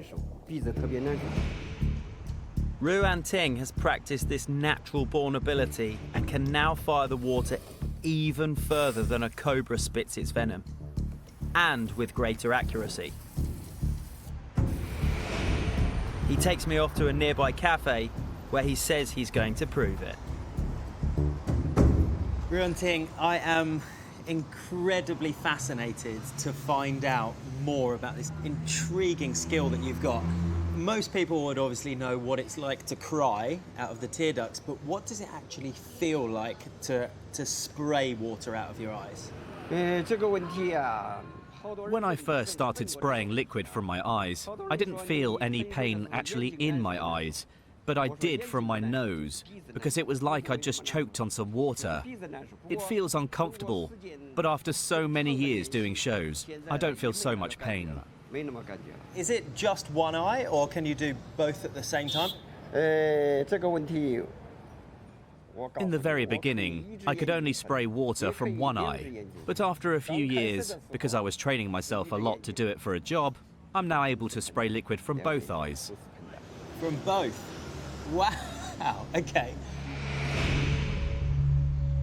Ruan Ting has practiced this natural-born ability and can now fire the water even further than a cobra spits its venom. and with greater accuracy. He takes me off to a nearby cafe where he says he's going to prove it. Ruan-Ting, I am incredibly fascinated to find out more about this intriguing skill that you've got. Most people would obviously know what it's like to cry out of the tear ducts, but what does it actually feel like to spray water out of your eyes? When I first started spraying liquid from my eyes, I didn't feel any pain actually in my eyes, but I did from my nose, because it was like I just choked on some water. It feels uncomfortable, but after so many years doing shows, I don't feel so much pain. Is it just one eye, or can you do both at the same time? In the very beginning, I could only spray water from one eye, but after a few years, because I was training myself a lot to do it for a job, I'm now able to spray liquid from both eyes. From both? Wow, okay.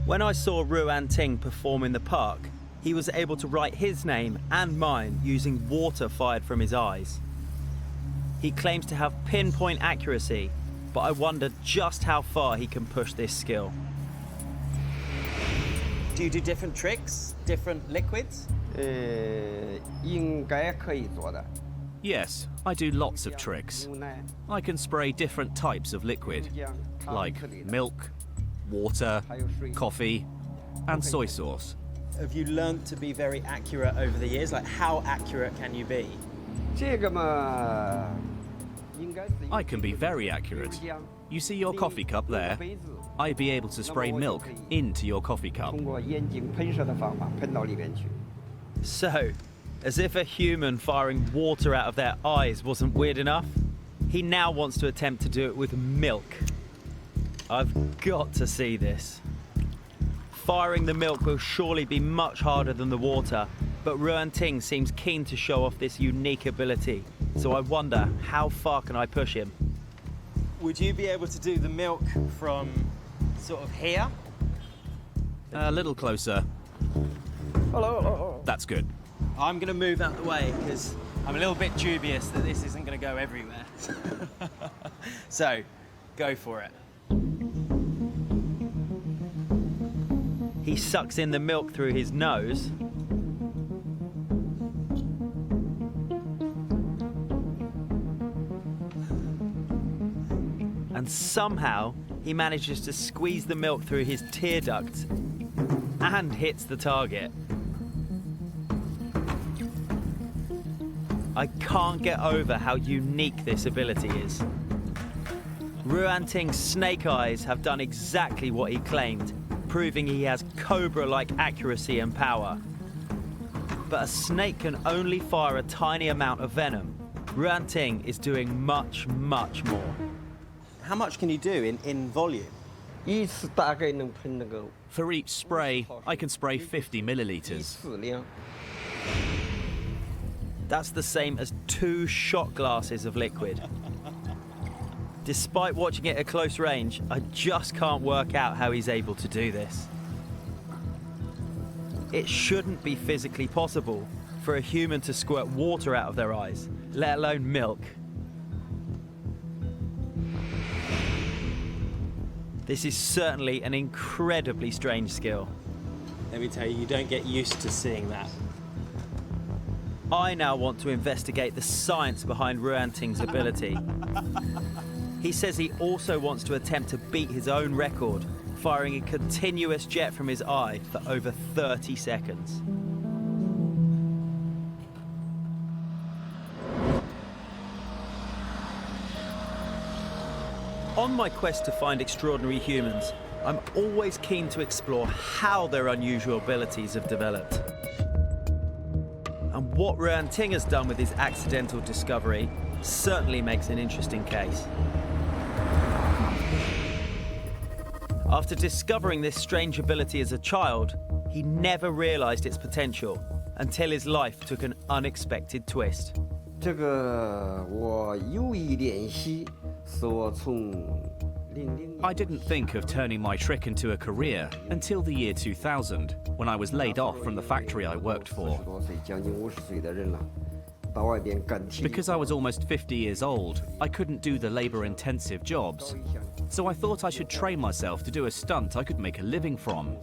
When I saw Ruan-Ting perform in the park, he was able to write his name and mine using water fired from his eyes. He claims to have pinpoint accuracy, but I wonder just how far he can push this skill. Do you do different tricks, different liquids? Yes, I do lots of tricks. I can spray different types of liquid, like milk, water, coffee, and soy sauce. Have you learned to be very accurate over the years? Like, how accurate can you be? I can be very accurate. You see your coffee cup there? I'd be able to spray milk into your coffee cup. So, as if a human firing water out of their eyes wasn't weird enough, he now wants to attempt to do it with milk. I've got to see this. Firing the milk will surely be much harder than the water, but Ruan-Ting seems keen to show off this unique ability, so I wonder, how far can I push him? Would you be able to do the milk from sort of here? A little closer. Hello. That's good. I'm going to move out the way because I'm a little bit dubious that this isn't going to go everywhere. So, go for it. He sucks in the milk through his nose. And somehow he manages to squeeze the milk through his tear duct and hits the target. I can't get over how unique this ability is. Ruan-Ting's snake eyes have done exactly what he claimed, proving he has cobra-like accuracy and power. But a snake can only fire a tiny amount of venom. Ruan-Ting is doing much, much more. How much can you do in volume? For each spray, I can spray 50 milliliters. That's the same as 2 shot glasses of liquid. Despite watching it at close range, I just can't work out how he's able to do this. It shouldn't be physically possible for a human to squirt water out of their eyes, let alone milk. This is certainly an incredibly strange skill. Let me tell you, you don't get used to seeing that. I now want to investigate the science behind Ruan-Ting's ability. He says he also wants to attempt to beat his own record, firing a continuous jet from his eye for over 30 seconds. On my quest to find extraordinary humans, I'm always keen to explore how their unusual abilities have developed. And what Ruan-Ting has done with his accidental discovery certainly makes an interesting case. After discovering this strange ability as a child, he never realized its potential until his life took an unexpected twist. 这个我有意练习，是我从 I didn't think of turning my trick into a career until the year 2000, when I was laid off from the factory I worked for. Because I was almost 50 years old, I couldn't do the labor-intensive jobs. So I thought I should train myself to do a stunt I could make a living from.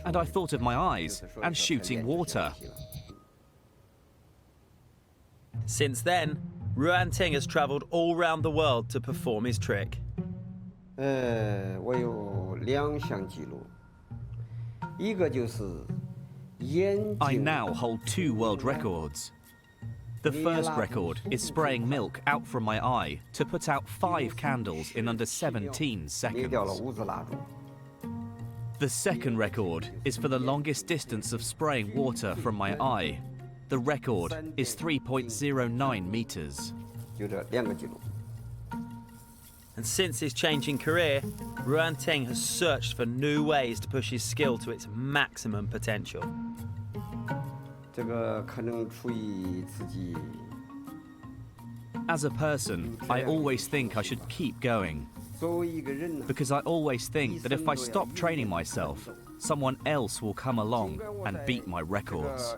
And I thought of my eyes and shooting water. Since then, Ruan-Ting has travelled all around the world to perform his trick. I now hold 2 world records. The first record is spraying milk out from my eye to put out 5 candles in under 17 seconds. The second record is for the longest distance of spraying water from my eye. The record is 3.09 meters. And since his changing career, Ruan-Ting has searched for new ways to push his skill to its maximum potential. As a person, I always think I should keep going. Because I always think that if I stop training myself, someone else will come along and beat my records.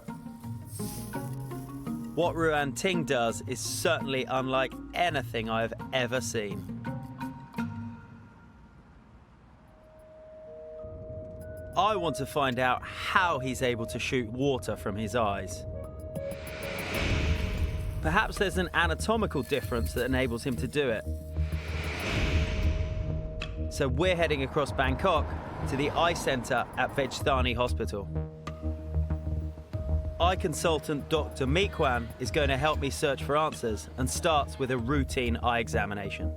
What Ruan-Ting does is certainly unlike anything I have ever seen. I want to find out how he's able to shoot water from his eyes. Perhaps there's an anatomical difference that enables him to do it. So we're heading across Bangkok to the eye centre at Vejthani Hospital. Eye consultant Dr. Meekwan is going to help me search for answers and starts with a routine eye examination.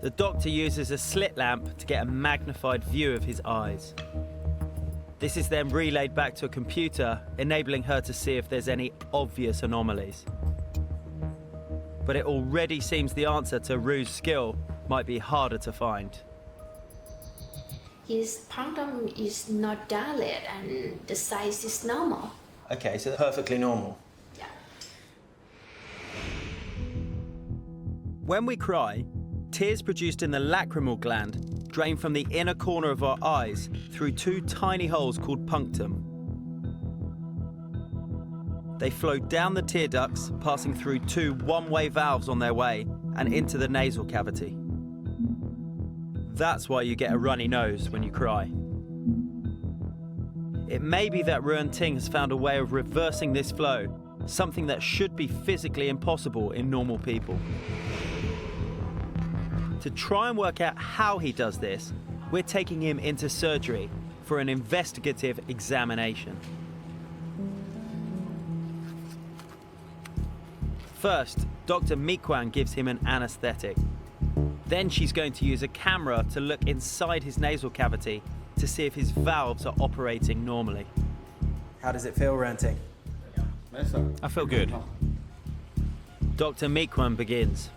The doctor uses a slit lamp to get a magnified view of his eyes. This is then relayed back to a computer, enabling her to see if there's any obvious anomalies. But it already seems the answer to Ru's skill might be harder to find. His punctum is not dilated and the size is normal. Okay, so perfectly normal. Yeah. When we cry, tears produced in the lacrimal gland drain from the inner corner of our eyes through 2 tiny holes called punctum. They flow down the tear ducts, passing through 2 one-way valves on their way and into the nasal cavity. That's why you get a runny nose when you cry. It may be that Ruan-Ting has found a way of reversing this flow, something that should be physically impossible in normal people. To try and work out how he does this, we're taking him into surgery for an investigative examination. First, Dr. Meekwan gives him an anesthetic. Then she's going to use a camera to look inside his nasal cavity to see if his valves are operating normally. How does it feel, Ruan-Ting? I feel good. Dr. Meekwan begins.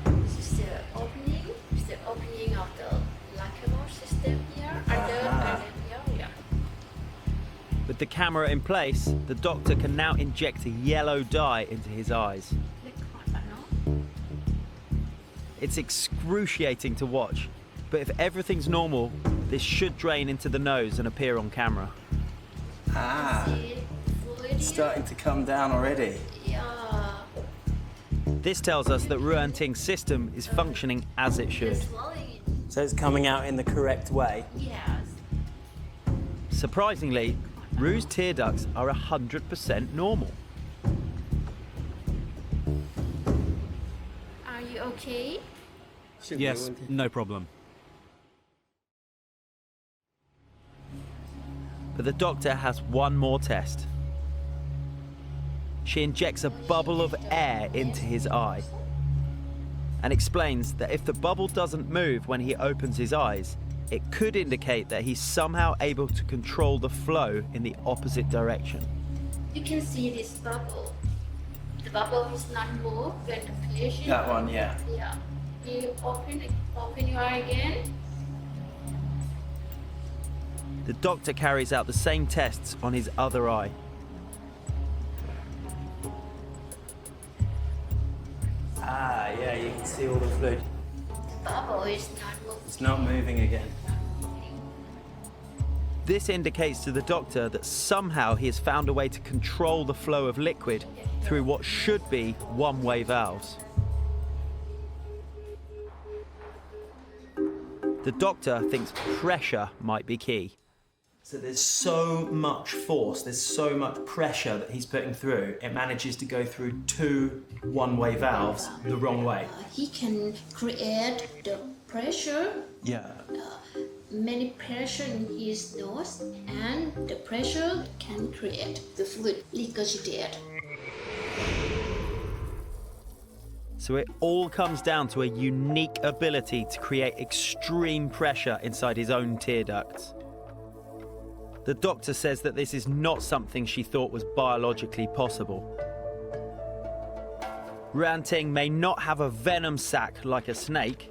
This is the opening of the lacrimal system here. Yeah. With the camera in place, the doctor can now inject a yellow dye into his eyes. It's excruciating to watch, but if everything's normal, this should drain into the nose and appear on camera. Ah, it's starting to come down already. Yeah. This tells us that Ruan-Ting's system is functioning as it should. So it's coming out in the correct way? Yes. Surprisingly, Ru's tear ducts are 100% normal. Are you okay? Yes, no problem. But the doctor has one more test. She injects a bubble of air into his eye and explains that if the bubble doesn't move when he opens his eyes, it could indicate that he's somehow able to control the flow in the opposite direction. You can see this bubble. The bubble is not moved when the patient... That one, yeah. Yeah. You open your eye again. The doctor carries out the same tests on his other eye. Ah, yeah. See all the fluid. Bubble is not moving. It's not moving again. This indicates to the doctor that somehow he has found a way to control the flow of liquid through what should be one-way valves. The doctor thinks pressure might be key. So there's so much force, there's so much pressure that he's putting through, it manages to go through 2 one-way valves the wrong way. He can create the pressure, Yeah. many pressure in his nose, and the pressure can create the fluid regurgitate. So it all comes down to a unique ability to create extreme pressure inside his own tear ducts. The doctor says that this is not something she thought was biologically possible. Ruan-Ting may not have a venom sac like a snake,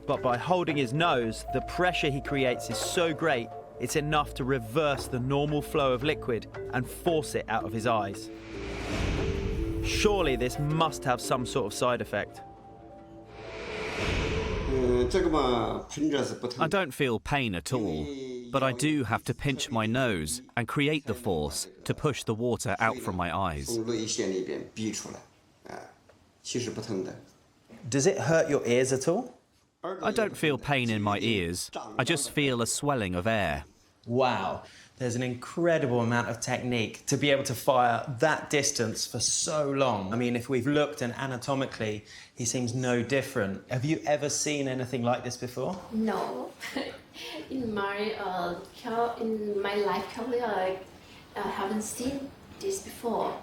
but by holding his nose, the pressure he creates is so great, it's enough to reverse the normal flow of liquid and force it out of his eyes. Surely this must have some sort of side effect. I don't feel pain at all, but I do have to pinch my nose and create the force to push the water out from my eyes. Does it hurt your ears at all? I don't feel pain in my ears. I just feel a swelling of air. Wow, there's an incredible amount of technique to be able to fire that distance for so long. I mean, if we've looked and anatomically, he seems no different. Have you ever seen anything like this before? No, in my life career, I haven't seen this before.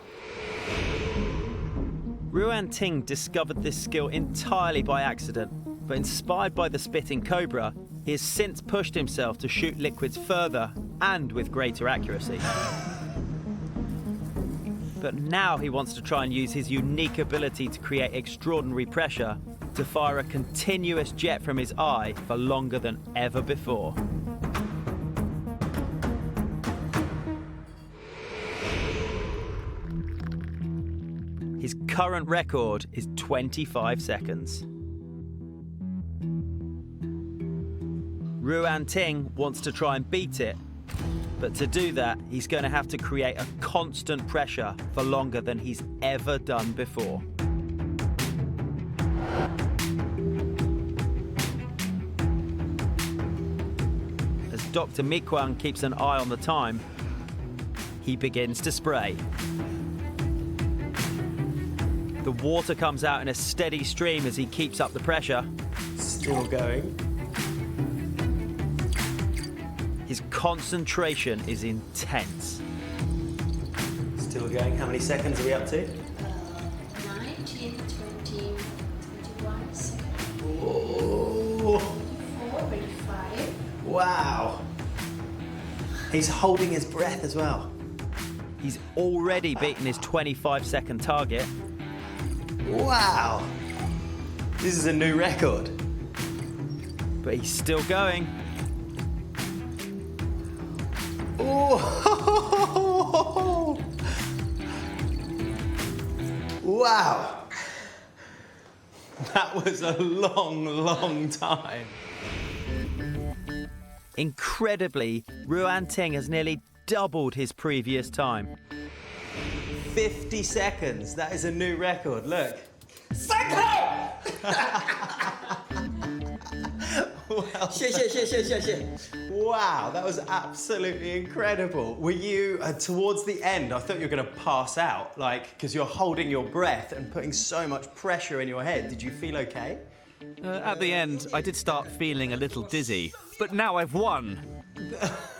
Ruan-Ting discovered this skill entirely by accident, but inspired by the spitting cobra, he has since pushed himself to shoot liquids further and with greater accuracy. But now he wants to try and use his unique ability to create extraordinary pressure to fire a continuous jet from his eye for longer than ever before. His current record is 25 seconds. Ruan-Ting wants to try and beat it, but to do that, he's going to have to create a constant pressure for longer than he's ever done before. As Dr. Mi-Kwang keeps an eye on the time, he begins to spray. The water comes out in a steady stream as he keeps up the pressure. Still going. His concentration is intense. Still going. How many seconds are we up to? 19, 20, 21 seconds. Oh. 4, 25. Wow. He's holding his breath as well. He's already beaten his 25-second target. Wow. This is a new record. But he's still going. Oh! Wow. That was a long, long time. Incredibly, Ruan-Ting has nearly doubled his previous time. 50 seconds. That is a new record. Look. Wow, that was absolutely incredible. Were you, towards the end, I thought you were going to pass out, like, because you're holding your breath and putting so much pressure in your head. Did you feel okay? At the end, I did start feeling a little dizzy, but now I've won.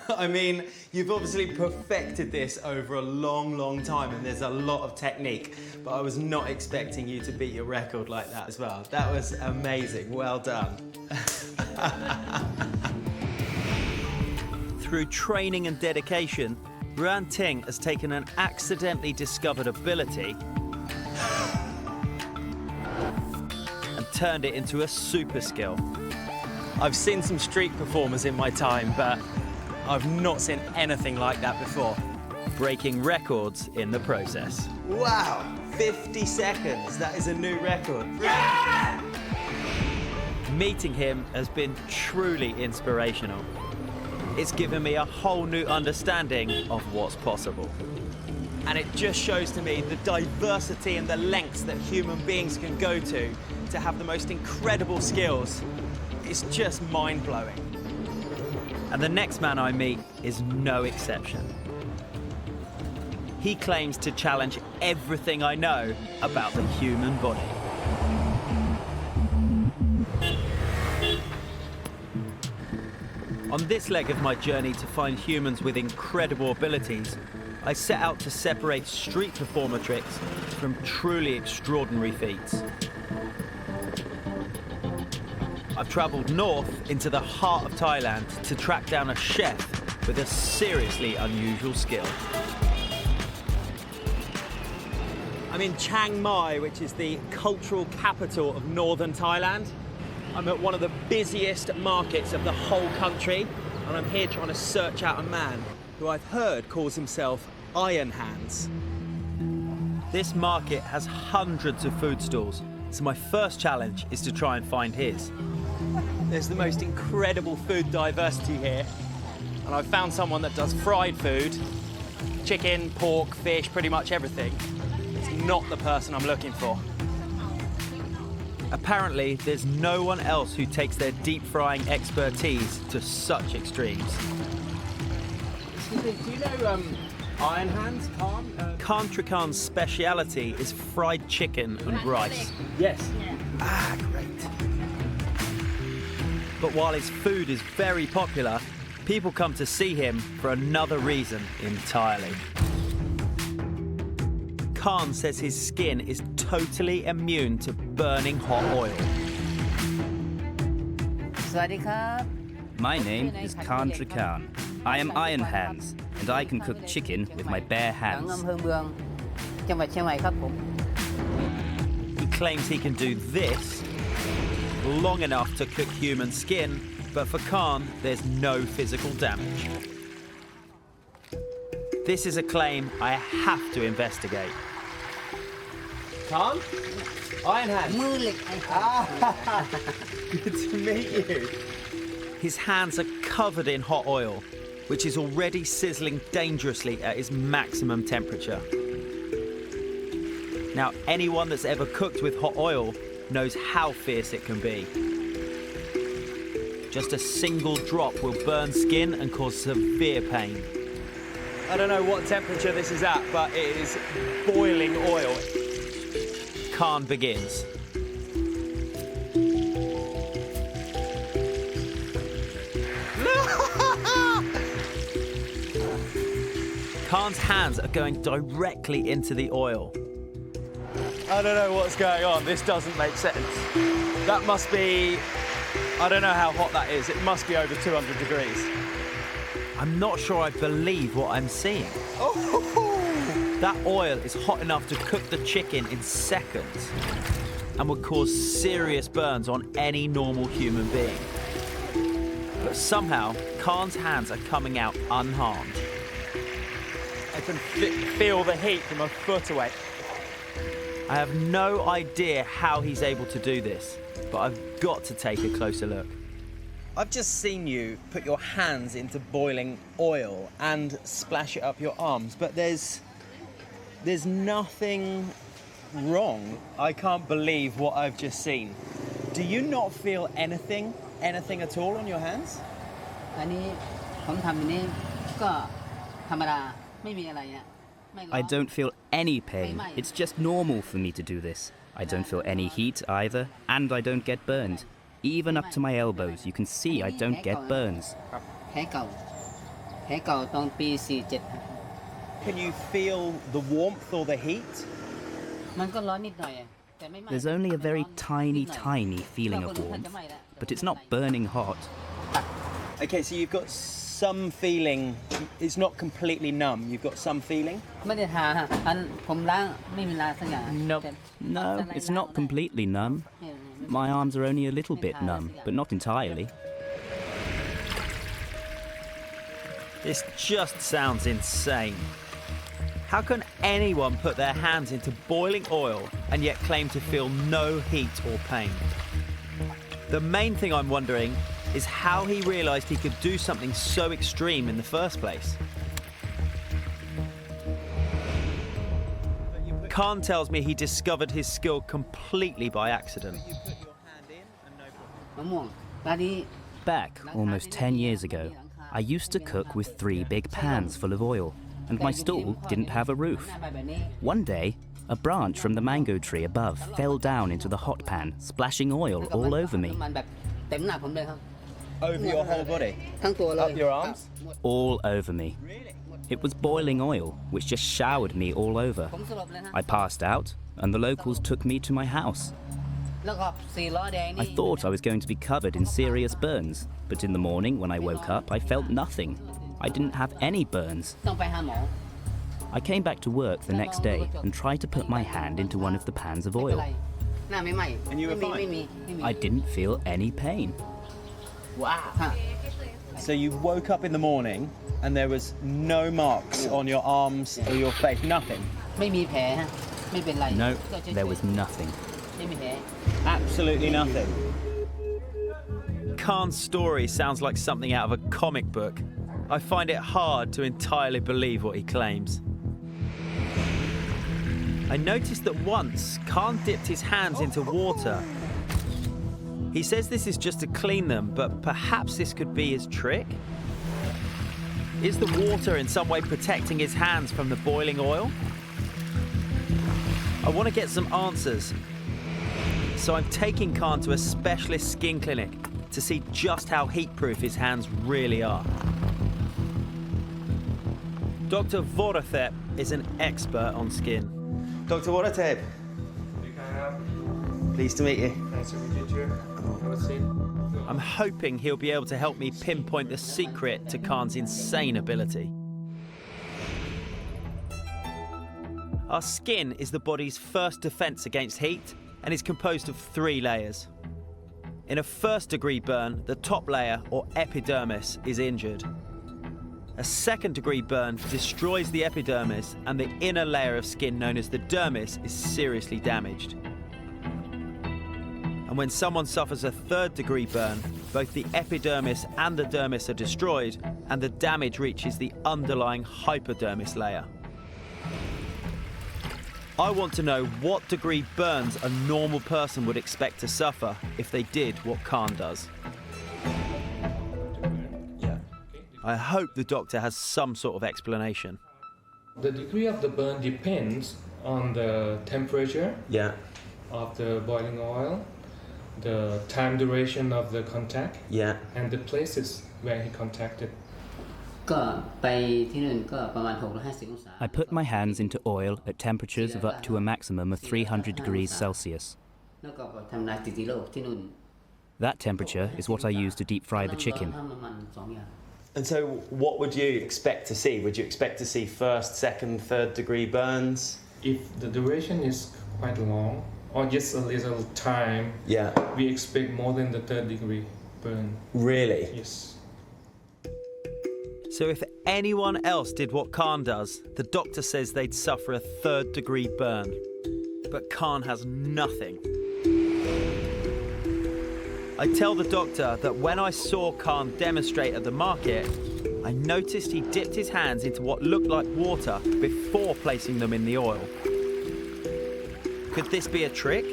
I mean, you've obviously perfected this over a long, long time, and there's a lot of technique, but I was not expecting you to beat your record like that as well. That was amazing. Well done. Through training and dedication, Ruan-Ting has taken an accidentally discovered ability and turned it into a super skill. I've seen some street performers in my time, but I've not seen anything like that before. Breaking records in the process. Wow! 50 seconds. That is a new record. Meeting him has been truly inspirational. It's given me a whole new understanding of what's possible. And it just shows to me the diversity and the lengths that human beings can go to have the most incredible skills. It's just mind-blowing. And the next man I meet is no exception. He claims to challenge everything I know about the human body. On this leg of my journey to find humans with incredible abilities, I set out to separate street performer tricks from truly extraordinary feats. I've travelled north into the heart of Thailand to track down a chef with a seriously unusual skill. I'm in Chiang Mai, which is the cultural capital of northern Thailand. I'm at one of the busiest markets of the whole country, and I'm here trying to search out a man who I've heard calls himself Iron Hands. This market has hundreds of food stalls, so my first challenge is to try and find his. There's the most incredible food diversity here, and I've found someone that does fried food, chicken, pork, fish, pretty much everything. It's not the person I'm looking for. Apparently, there's no one else who takes their deep frying expertise to such extremes. Excuse me, do you know Iron Hands, Khan? Khan Trakhan's speciality is fried chicken and rice. Yes. Ah, great. But while his food is very popular, people come to see him for another reason entirely. Khan says his skin is totally immune to burning hot oil. My name is Khan Trakhan. I am Iron Hands, and I can cook chicken with my bare hands. He claims he can do this long enough to cook human skin, but for Khan, there's no physical damage. This is a claim I have to investigate. Khan? Iron Hands? Ah, good to meet you. His hands are covered in hot oil, which is already sizzling dangerously at his maximum temperature. Now, anyone that's ever cooked with hot oil knows how fierce it can be. Just a single drop will burn skin and cause severe pain. I don't know what temperature this is at, but it is boiling oil. Khan begins. Khan's hands are going directly into the oil. I don't know what's going on. This doesn't make sense. That must be... I don't know how hot that is. It must be over 200 degrees. I'm not sure I believe what I'm seeing. Oh! That oil is hot enough to cook the chicken in seconds and would cause serious burns on any normal human being. But somehow, Khan's hands are coming out unharmed. I can feel the heat from a foot away. I have no idea how he's able to do this, but I've got to take a closer look. I've just seen you put your hands into boiling oil and splash it up your arms, but there's nothing wrong. I can't believe what I've just seen. Do you not feel anything at all on your hands? I don't feel any pain. It's just normal for me to do this. I don't feel any heat either, and I don't get burned. Even up to my elbows, you can see I don't get burns. Can you feel the warmth or the heat? There's only a very tiny feeling of warmth, but it's not burning hot. Okay, so you've got some feeling. It's not completely numb. You've got some feeling? No, it's not completely numb. My arms are only a little bit numb, but not entirely. This just sounds insane. How can anyone put their hands into boiling oil and yet claim to feel no heat or pain? The main thing I'm wondering is how he realised he could do something so extreme in the first place. Khan tells me he discovered his skill completely by accident. Back almost 10 years ago, I used to cook with 3 big pans full of oil, and my stall didn't have a roof. One day, a branch from the mango tree above fell down into the hot pan, splashing oil all over me. Over your whole body? Up your arms? All over me. It was boiling oil, which just showered me all over. I passed out, and the locals took me to my house. I thought I was going to be covered in serious burns, but in the morning when I woke up, I felt nothing. I didn't have any burns. I came back to work the next day and tried to put my hand into one of the pans of oil. And you were fine? I didn't feel any pain. Wow. So you woke up in the morning and there was no marks on your arms or your face, nothing? No, there was nothing. Absolutely nothing. Khan's story sounds like something out of a comic book. I find it hard to entirely believe what he claims. I noticed that once Khan dipped his hands into water. He says this is just to clean them, but perhaps this could be his trick? Is the water in some way protecting his hands from the boiling oil? I want to get some answers. So I'm taking Khan to a specialist skin clinic to see just how heat-proof his hands really are. Dr. Vorathep is an expert on skin. Dr. Vorathep. Pleased to meet you. Nice to meet you too. Have a seat. I'm hoping he'll be able to help me pinpoint the secret to Khan's insane ability. Our skin is the body's first defense against heat and is composed of 3 layers. In a first-degree burn, the top layer, or epidermis, is injured. A second-degree burn destroys the epidermis, and the inner layer of skin, known as the dermis, is seriously damaged. And when someone suffers a third-degree burn, both the epidermis and the dermis are destroyed, and the damage reaches the underlying hypodermis layer. I want to know what degree burns a normal person would expect to suffer if they did what Khan does. I hope the doctor has some sort of explanation. The degree of the burn depends on the temperature of the boiling oil, the time duration of the contact, and the places where he contacted. I put my hands into oil at temperatures of up to a maximum of 300 degrees Celsius. That temperature is what I use to deep fry the chicken. And so what would you expect to see? Would you expect to see first, second, third degree burns? If the duration is quite long, or just a little time, we expect more than the 3rd degree burn. Really? Yes. So if anyone else did what Khan does, the doctor says they'd suffer a 3rd degree burn. But Khan has nothing. I tell the doctor that when I saw Khan demonstrate at the market, I noticed he dipped his hands into what looked like water before placing them in the oil. Could this be a trick?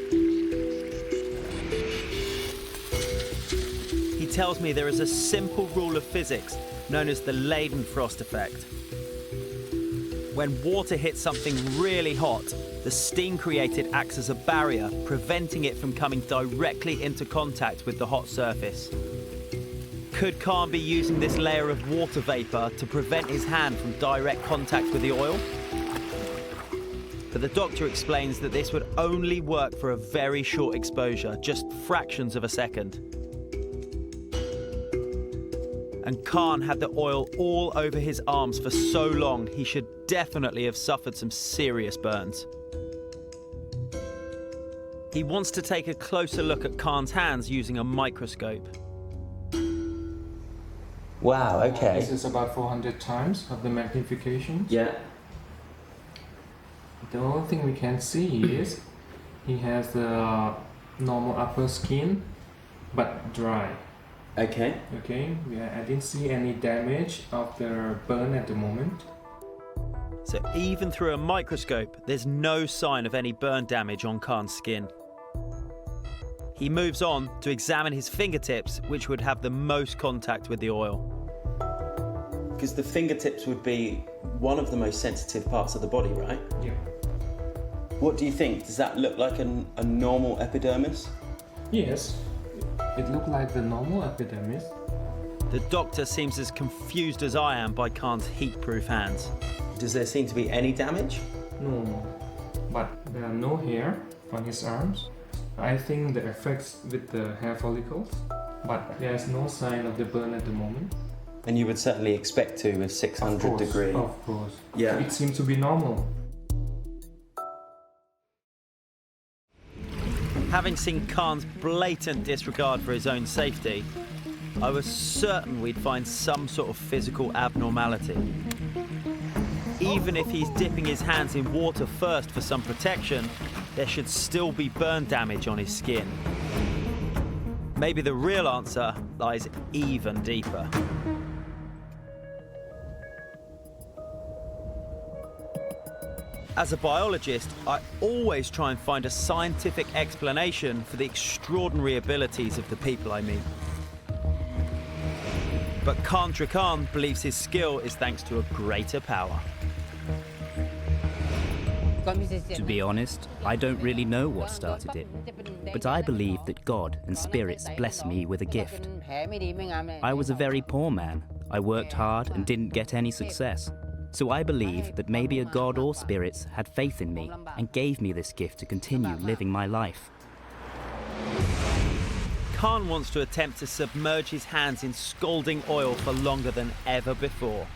He tells me there is a simple rule of physics known as the Leidenfrost effect. When water hits something really hot, the steam created acts as a barrier, preventing it from coming directly into contact with the hot surface. Could Khan be using this layer of water vapor to prevent his hand from direct contact with the oil? But the doctor explains that this would only work for a very short exposure, just fractions of a second. And Khan had the oil all over his arms for so long, he should definitely have suffered some serious burns. He wants to take a closer look at Khan's hands using a microscope. Wow, okay. This is about 400 times of the magnification. Yeah. The only thing we can see is he has the normal upper skin, but dry. Okay. Okay, I didn't see any damage of the burn at the moment. So even through a microscope, there's no sign of any burn damage on Khan's skin. He moves on to examine his fingertips, which would have the most contact with the oil. Because the fingertips would be one of the most sensitive parts of the body, right? Yeah. What do you think? Does that look like a normal epidermis? Yes, it looked like the normal epidermis. The doctor seems as confused as I am by Khan's heat-proof hands. Does there seem to be any damage? No, but there are no hair on his arms. I think the effects with the hair follicles, but there's no sign of the burn at the moment. And you would certainly expect to with 600 degrees. Of course. Yeah. It seems to be normal. Having seen Khan's blatant disregard for his own safety, I was certain we'd find some sort of physical abnormality. Even if he's dipping his hands in water first for some protection, there should still be burn damage on his skin. Maybe the real answer lies even deeper. As a biologist, I always try and find a scientific explanation for the extraordinary abilities of the people I meet. But Khan Trikan believes his skill is thanks to a greater power. To be honest, I don't really know what started it, but I believe that God and spirits blessed me with a gift. I was a very poor man. I worked hard and didn't get any success. So I believe that maybe a God or spirits had faith in me and gave me this gift to continue living my life. Khan wants to attempt to submerge his hands in scalding oil for longer than ever before.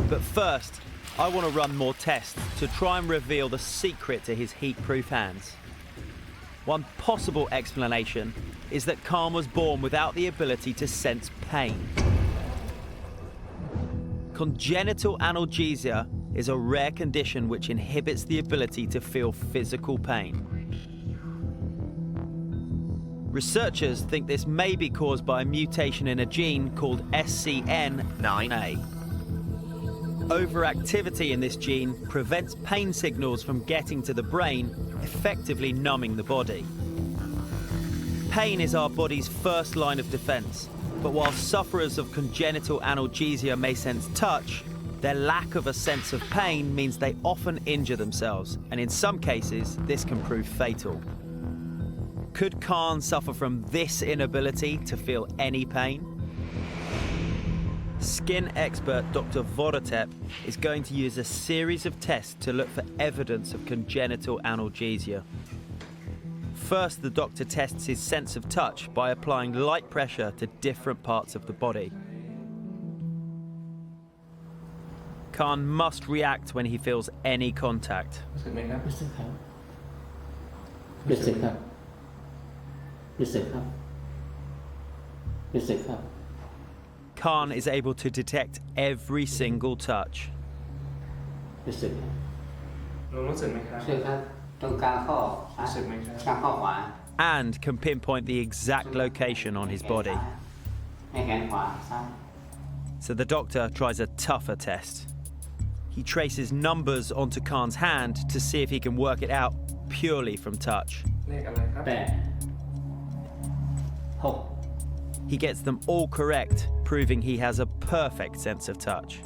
But first, I want to run more tests to try and reveal the secret to his heat-proof hands. One possible explanation is that Khan was born without the ability to sense pain. Congenital analgesia is a rare condition which inhibits the ability to feel physical pain. Researchers think this may be caused by a mutation in a gene called SCN9A. Overactivity in this gene prevents pain signals from getting to the brain, effectively numbing the body. Pain is our body's first line of defense, but while sufferers of congenital analgesia may sense touch, their lack of a sense of pain means they often injure themselves, and in some cases, this can prove fatal. Could Khan suffer from this inability to feel any pain? Skin expert Dr. Vodotep is going to use a series of tests to look for evidence of congenital analgesia. First, the doctor tests his sense of touch by applying light pressure to different parts of the body. Khan must react when he feels any contact. Khan is able to detect every single touch. And can pinpoint the exact location on his body. So the doctor tries a tougher test. He traces numbers onto Khan's hand to see if he can work it out purely from touch. He gets them all correct, proving he has a perfect sense of touch.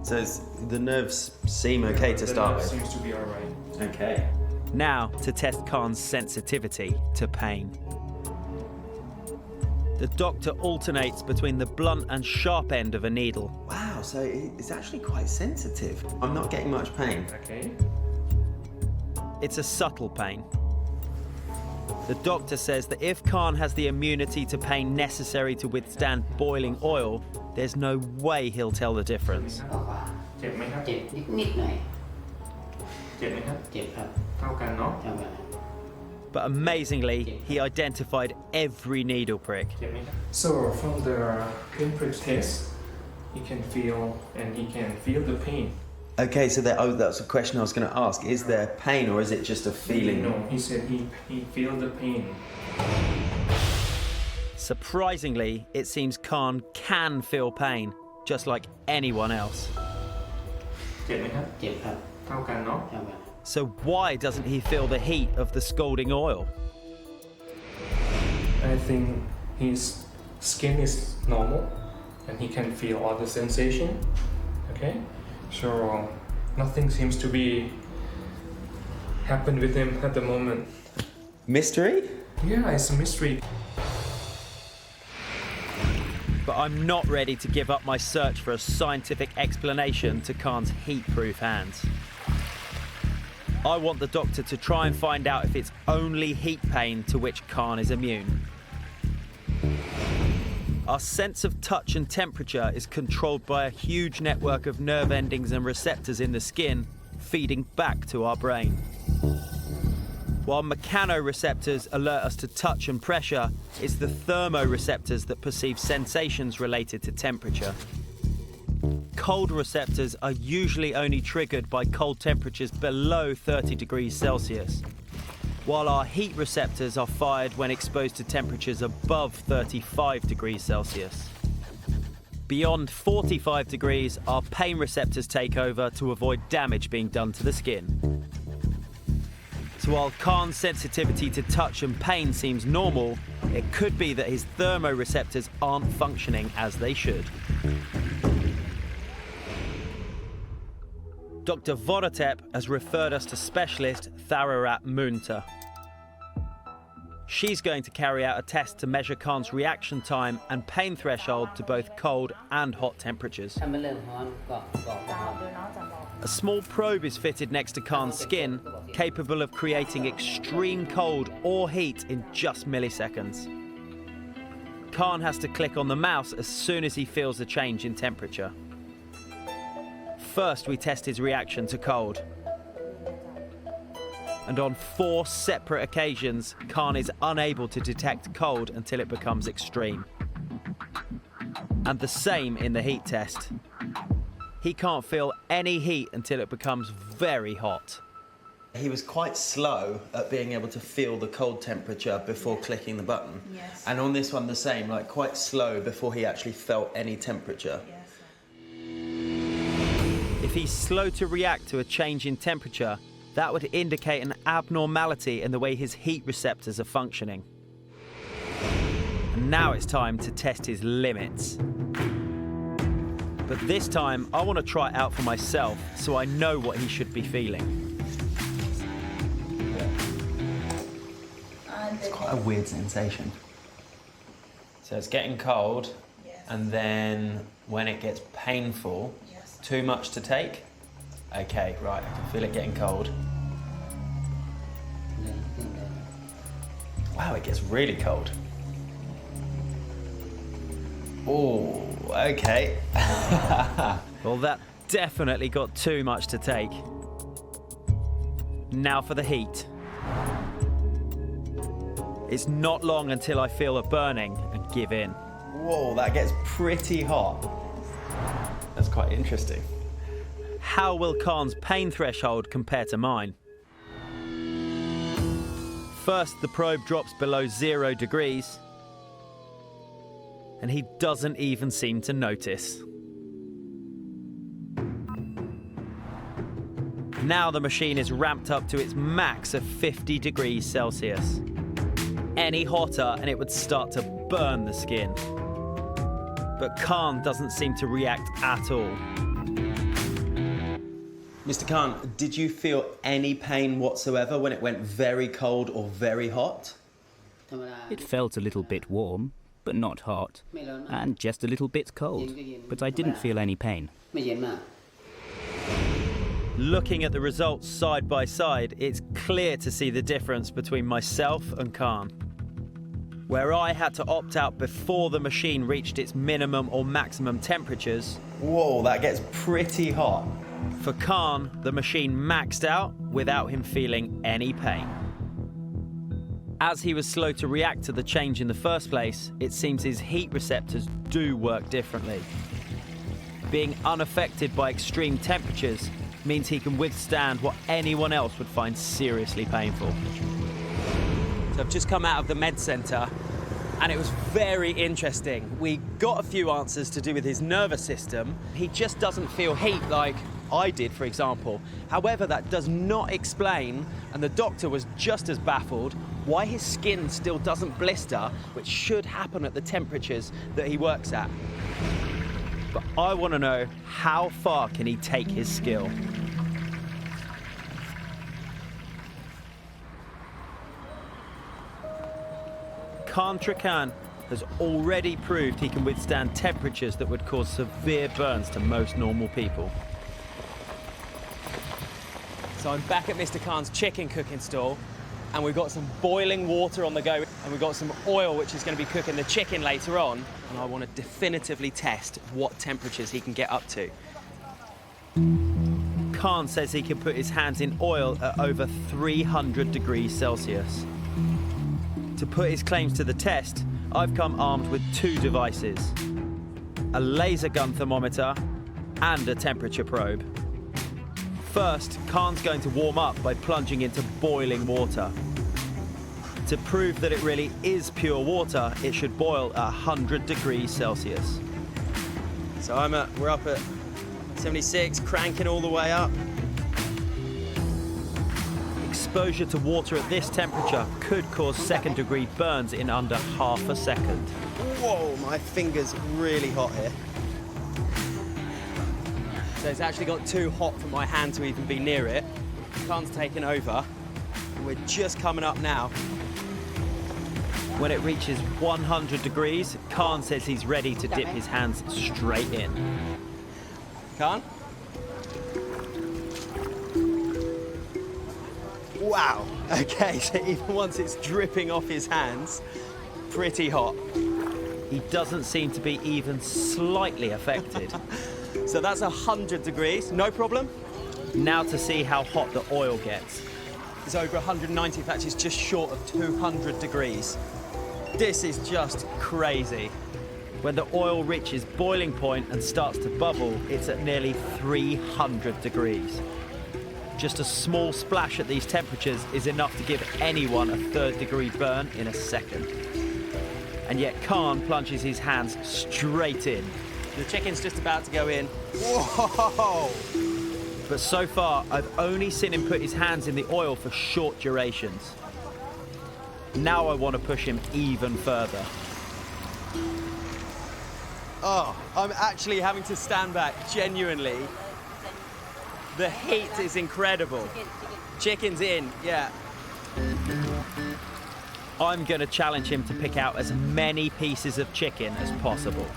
So the nerves seem okay to start with? Seems to be all right. Okay. Now to test Khan's sensitivity to pain. The doctor alternates between the blunt and sharp end of a needle. Wow, so it's actually quite sensitive. I'm not getting much pain. Okay. It's a subtle pain. The doctor says that if Khan has the immunity to pain necessary to withstand boiling oil, there's no way he'll tell the difference. But amazingly, he identified every needle prick. So from the pinprick test, he can feel the pain. Okay, so that's a question I was going to ask. Is there pain or is it just a feeling? No, he said he feels the pain. Surprisingly, it seems Khan can feel pain, just like anyone else. So why doesn't he feel the heat of the scalding oil? I think his skin is normal and he can feel all the sensation. Okay, so nothing seems to be happened with him at the moment. Mystery? Yeah, it's a mystery. But I'm not ready to give up my search for a scientific explanation to Khan's heat-proof hands. I want the doctor to try and find out if it's only heat pain to which Khan is immune. Our sense of touch and temperature is controlled by a huge network of nerve endings and receptors in the skin, feeding back to our brain. While mechanoreceptors alert us to touch and pressure, it's the thermoreceptors that perceive sensations related to temperature. Cold receptors are usually only triggered by cold temperatures below 30 degrees Celsius, while our heat receptors are fired when exposed to temperatures above 35 degrees Celsius. Beyond 45 degrees, our pain receptors take over to avoid damage being done to the skin. So while Khan's sensitivity to touch and pain seems normal, it could be that his thermoreceptors aren't functioning as they should. Dr. Vodotep has referred us to specialist Thararat Munta. She's going to carry out a test to measure Khan's reaction time and pain threshold to both cold and hot temperatures. A small probe is fitted next to Khan's skin, capable of creating extreme cold or heat in just milliseconds. Khan has to click on the mouse as soon as he feels a change in temperature. First, we test his reaction to cold. And on 4 separate occasions, Khan is unable to detect cold until it becomes extreme. And the same in the heat test. He can't feel any heat until it becomes very hot. He was quite slow at being able to feel the cold temperature before clicking the button. Yes. And on this one the same, like quite slow before he actually felt any temperature. If he's slow to react to a change in temperature, that would indicate an abnormality in the way his heat receptors are functioning. And now it's time to test his limits. But this time, I want to try it out for myself so I know what he should be feeling. It's quite a weird sensation. So it's getting cold, and then when it gets painful, too much to take? Okay, right, I can feel it getting cold. Wow, it gets really cold. Oh, okay. Well, that definitely got too much to take. Now for the heat. It's not long until I feel a burning and give in. Whoa, that gets pretty hot. That's quite interesting. How will Khan's pain threshold compare to mine? First, the probe drops below 0 degrees, and he doesn't even seem to notice. Now the machine is ramped up to its max of 50 degrees Celsius. Any hotter and it would start to burn the skin. But Khan doesn't seem to react at all. Mr. Khan, did you feel any pain whatsoever when it went very cold or very hot? It felt a little bit warm, but not hot, and just a little bit cold, but I didn't feel any pain. Looking at the results side by side, it's clear to see the difference between myself and Khan. Where I had to opt out before the machine reached its minimum or maximum temperatures. Whoa, that gets pretty hot. For Khan, the machine maxed out without him feeling any pain. As he was slow to react to the change in the first place, it seems his heat receptors do work differently. Being unaffected by extreme temperatures, means he can withstand what anyone else would find seriously painful. So I've just come out of the med centre and it was very interesting. We got a few answers to do with his nervous system. He just doesn't feel heat like I did, for example. However, that does not explain, and the doctor was just as baffled, why his skin still doesn't blister, which should happen at the temperatures that he works at. But I want to know, how far can he take his skill? Khan Trakan has already proved he can withstand temperatures that would cause severe burns to most normal people. So I'm back at Mr. Khan's chicken cooking stall, and we've got some boiling water on the go, and we've got some oil which is going to be cooking the chicken later on, and I want to definitively test what temperatures he can get up to. Khan says he can put his hands in oil at over 300 degrees Celsius. To put his claims to the test, I've come armed with 2 devices: a laser gun thermometer and a temperature probe. First, Khan's going to warm up by plunging into boiling water. To prove that it really is pure water, it should boil at 100 degrees Celsius. So we're up at 76, cranking all the way up. Exposure to water at this temperature could cause second-degree burns in under half a second. Whoa, my finger's really hot here. So it's actually got too hot for my hand to even be near it. Khan's taken over, and we're just coming up now. When it reaches 100 degrees, Khan says he's ready to dip his hands straight in. Khan? Wow. Okay, so even once it's dripping off his hands, pretty hot. He doesn't seem to be even slightly affected. So that's 100 degrees, no problem. Now to see how hot the oil gets. It's over 190, in fact it's just short of 200 degrees. This is just crazy. When the oil reaches boiling point and starts to bubble, it's at nearly 300 degrees. Just a small splash at these temperatures is enough to give anyone a 3rd-degree burn in a second. And yet Khan plunges his hands straight in. The chicken's just about to go in. Whoa! But so far, I've only seen him put his hands in the oil for short durations. Now I want to push him even further. Oh, I'm actually having to stand back, genuinely. The heat is incredible. Chicken's in, yeah. I'm going to challenge him to pick out as many pieces of chicken as possible.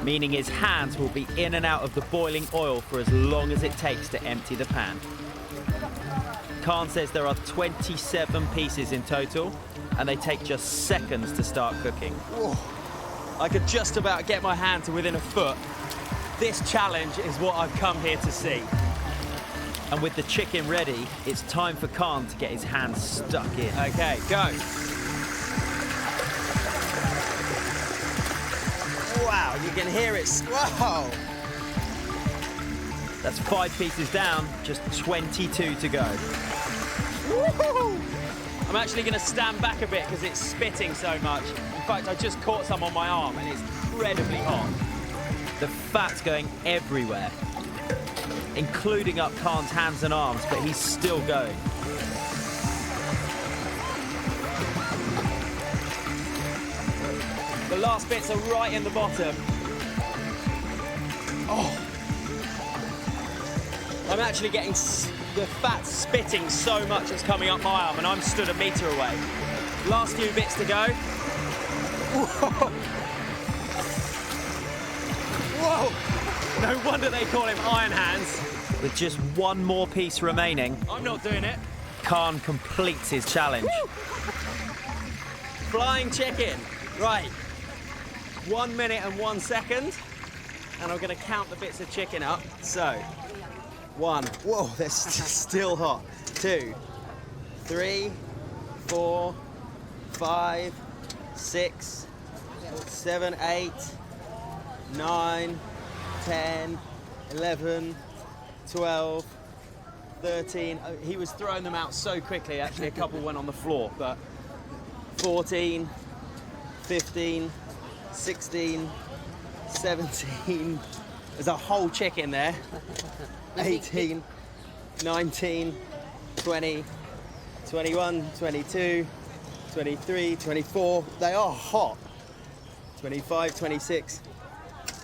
Meaning his hands will be in and out of the boiling oil for as long as it takes to empty the pan. Khan says there are 27 pieces in total, and they take just seconds to start cooking. Whoa. I could just about get my hand to within a foot. This challenge is what I've come here to see. And with the chicken ready, it's time for Khan to get his hands stuck in. Okay, go. Wow, you can hear it. Whoa! That's 5 pieces down, just 22 to go. Woo-hoo! I'm actually going to stand back a bit because it's spitting so much. In fact, I just caught some on my arm and it's incredibly hot. The fat's going everywhere, including up Khan's hands and arms, but he's still going. The last bits are right in the bottom. Oh! I'm actually getting the fat spitting so much it's coming up my arm, and I'm stood a metre away. Last few bits to go. Whoa! Whoa! No wonder they call him Iron Hands. With just one more piece remaining, I'm not doing it. Khan completes his challenge. Woo! Flying chicken. Right. 1 minute and 1 second. And I'm going to count the bits of chicken up. So, 1. Whoa, they're still hot. 2, 3, 4, 5, 6, 7, 8, 9, 10, 11, 12, 13. He was throwing them out so quickly, actually a couple went on the floor, but 14, 15, 16, 17. There's a whole chicken there. 18, 19, 20, 21, 22, 23, 24. They are hot. 25, 26,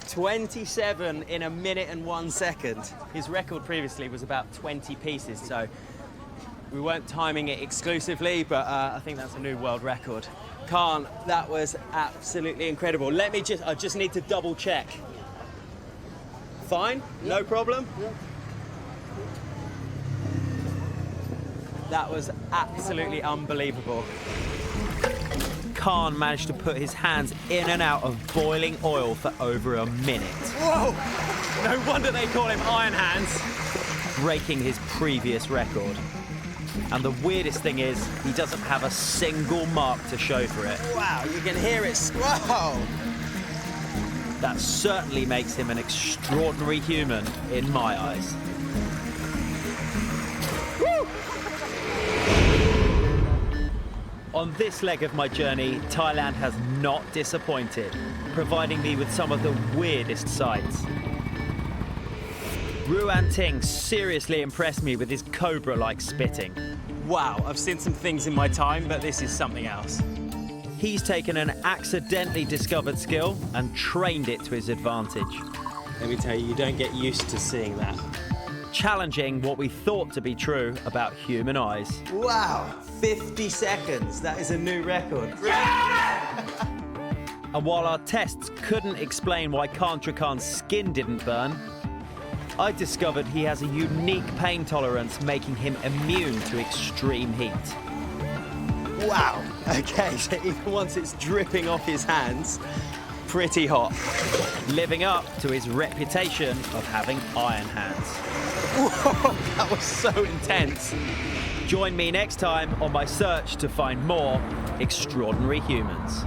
27 in a minute and 1 second. His record previously was about 20 pieces, so we weren't timing it exclusively, but I think that's a new world record. Khan, that was absolutely incredible. I just need to double check. Fine? Yeah. No problem? Yeah. That was absolutely unbelievable. Khan managed to put his hands in and out of boiling oil for over a minute. Whoa! No wonder they call him Iron Hands. Breaking his previous record. And the weirdest thing is, he doesn't have a single mark to show for it. Wow, you can hear it. Whoa! That certainly makes him an extraordinary human in my eyes. Woo! On this leg of my journey, Thailand has not disappointed, providing me with some of the weirdest sights. Ruan Ting seriously impressed me with his cobra-like spitting. Wow, I've seen some things in my time, but this is something else. He's taken an accidentally discovered skill and trained it to his advantage. Let me tell you, you don't get used to seeing that. Challenging what we thought to be true about human eyes. Wow, 50 seconds. That is a new record. And while our tests couldn't explain why Kantra Khan's skin didn't burn, I discovered he has a unique pain tolerance, making him immune to extreme heat. Wow. Okay, so even once it's dripping off his hands, pretty hot. Living up to his reputation of having iron hands. Whoa, that was so intense. Join me next time on my search to find more extraordinary humans.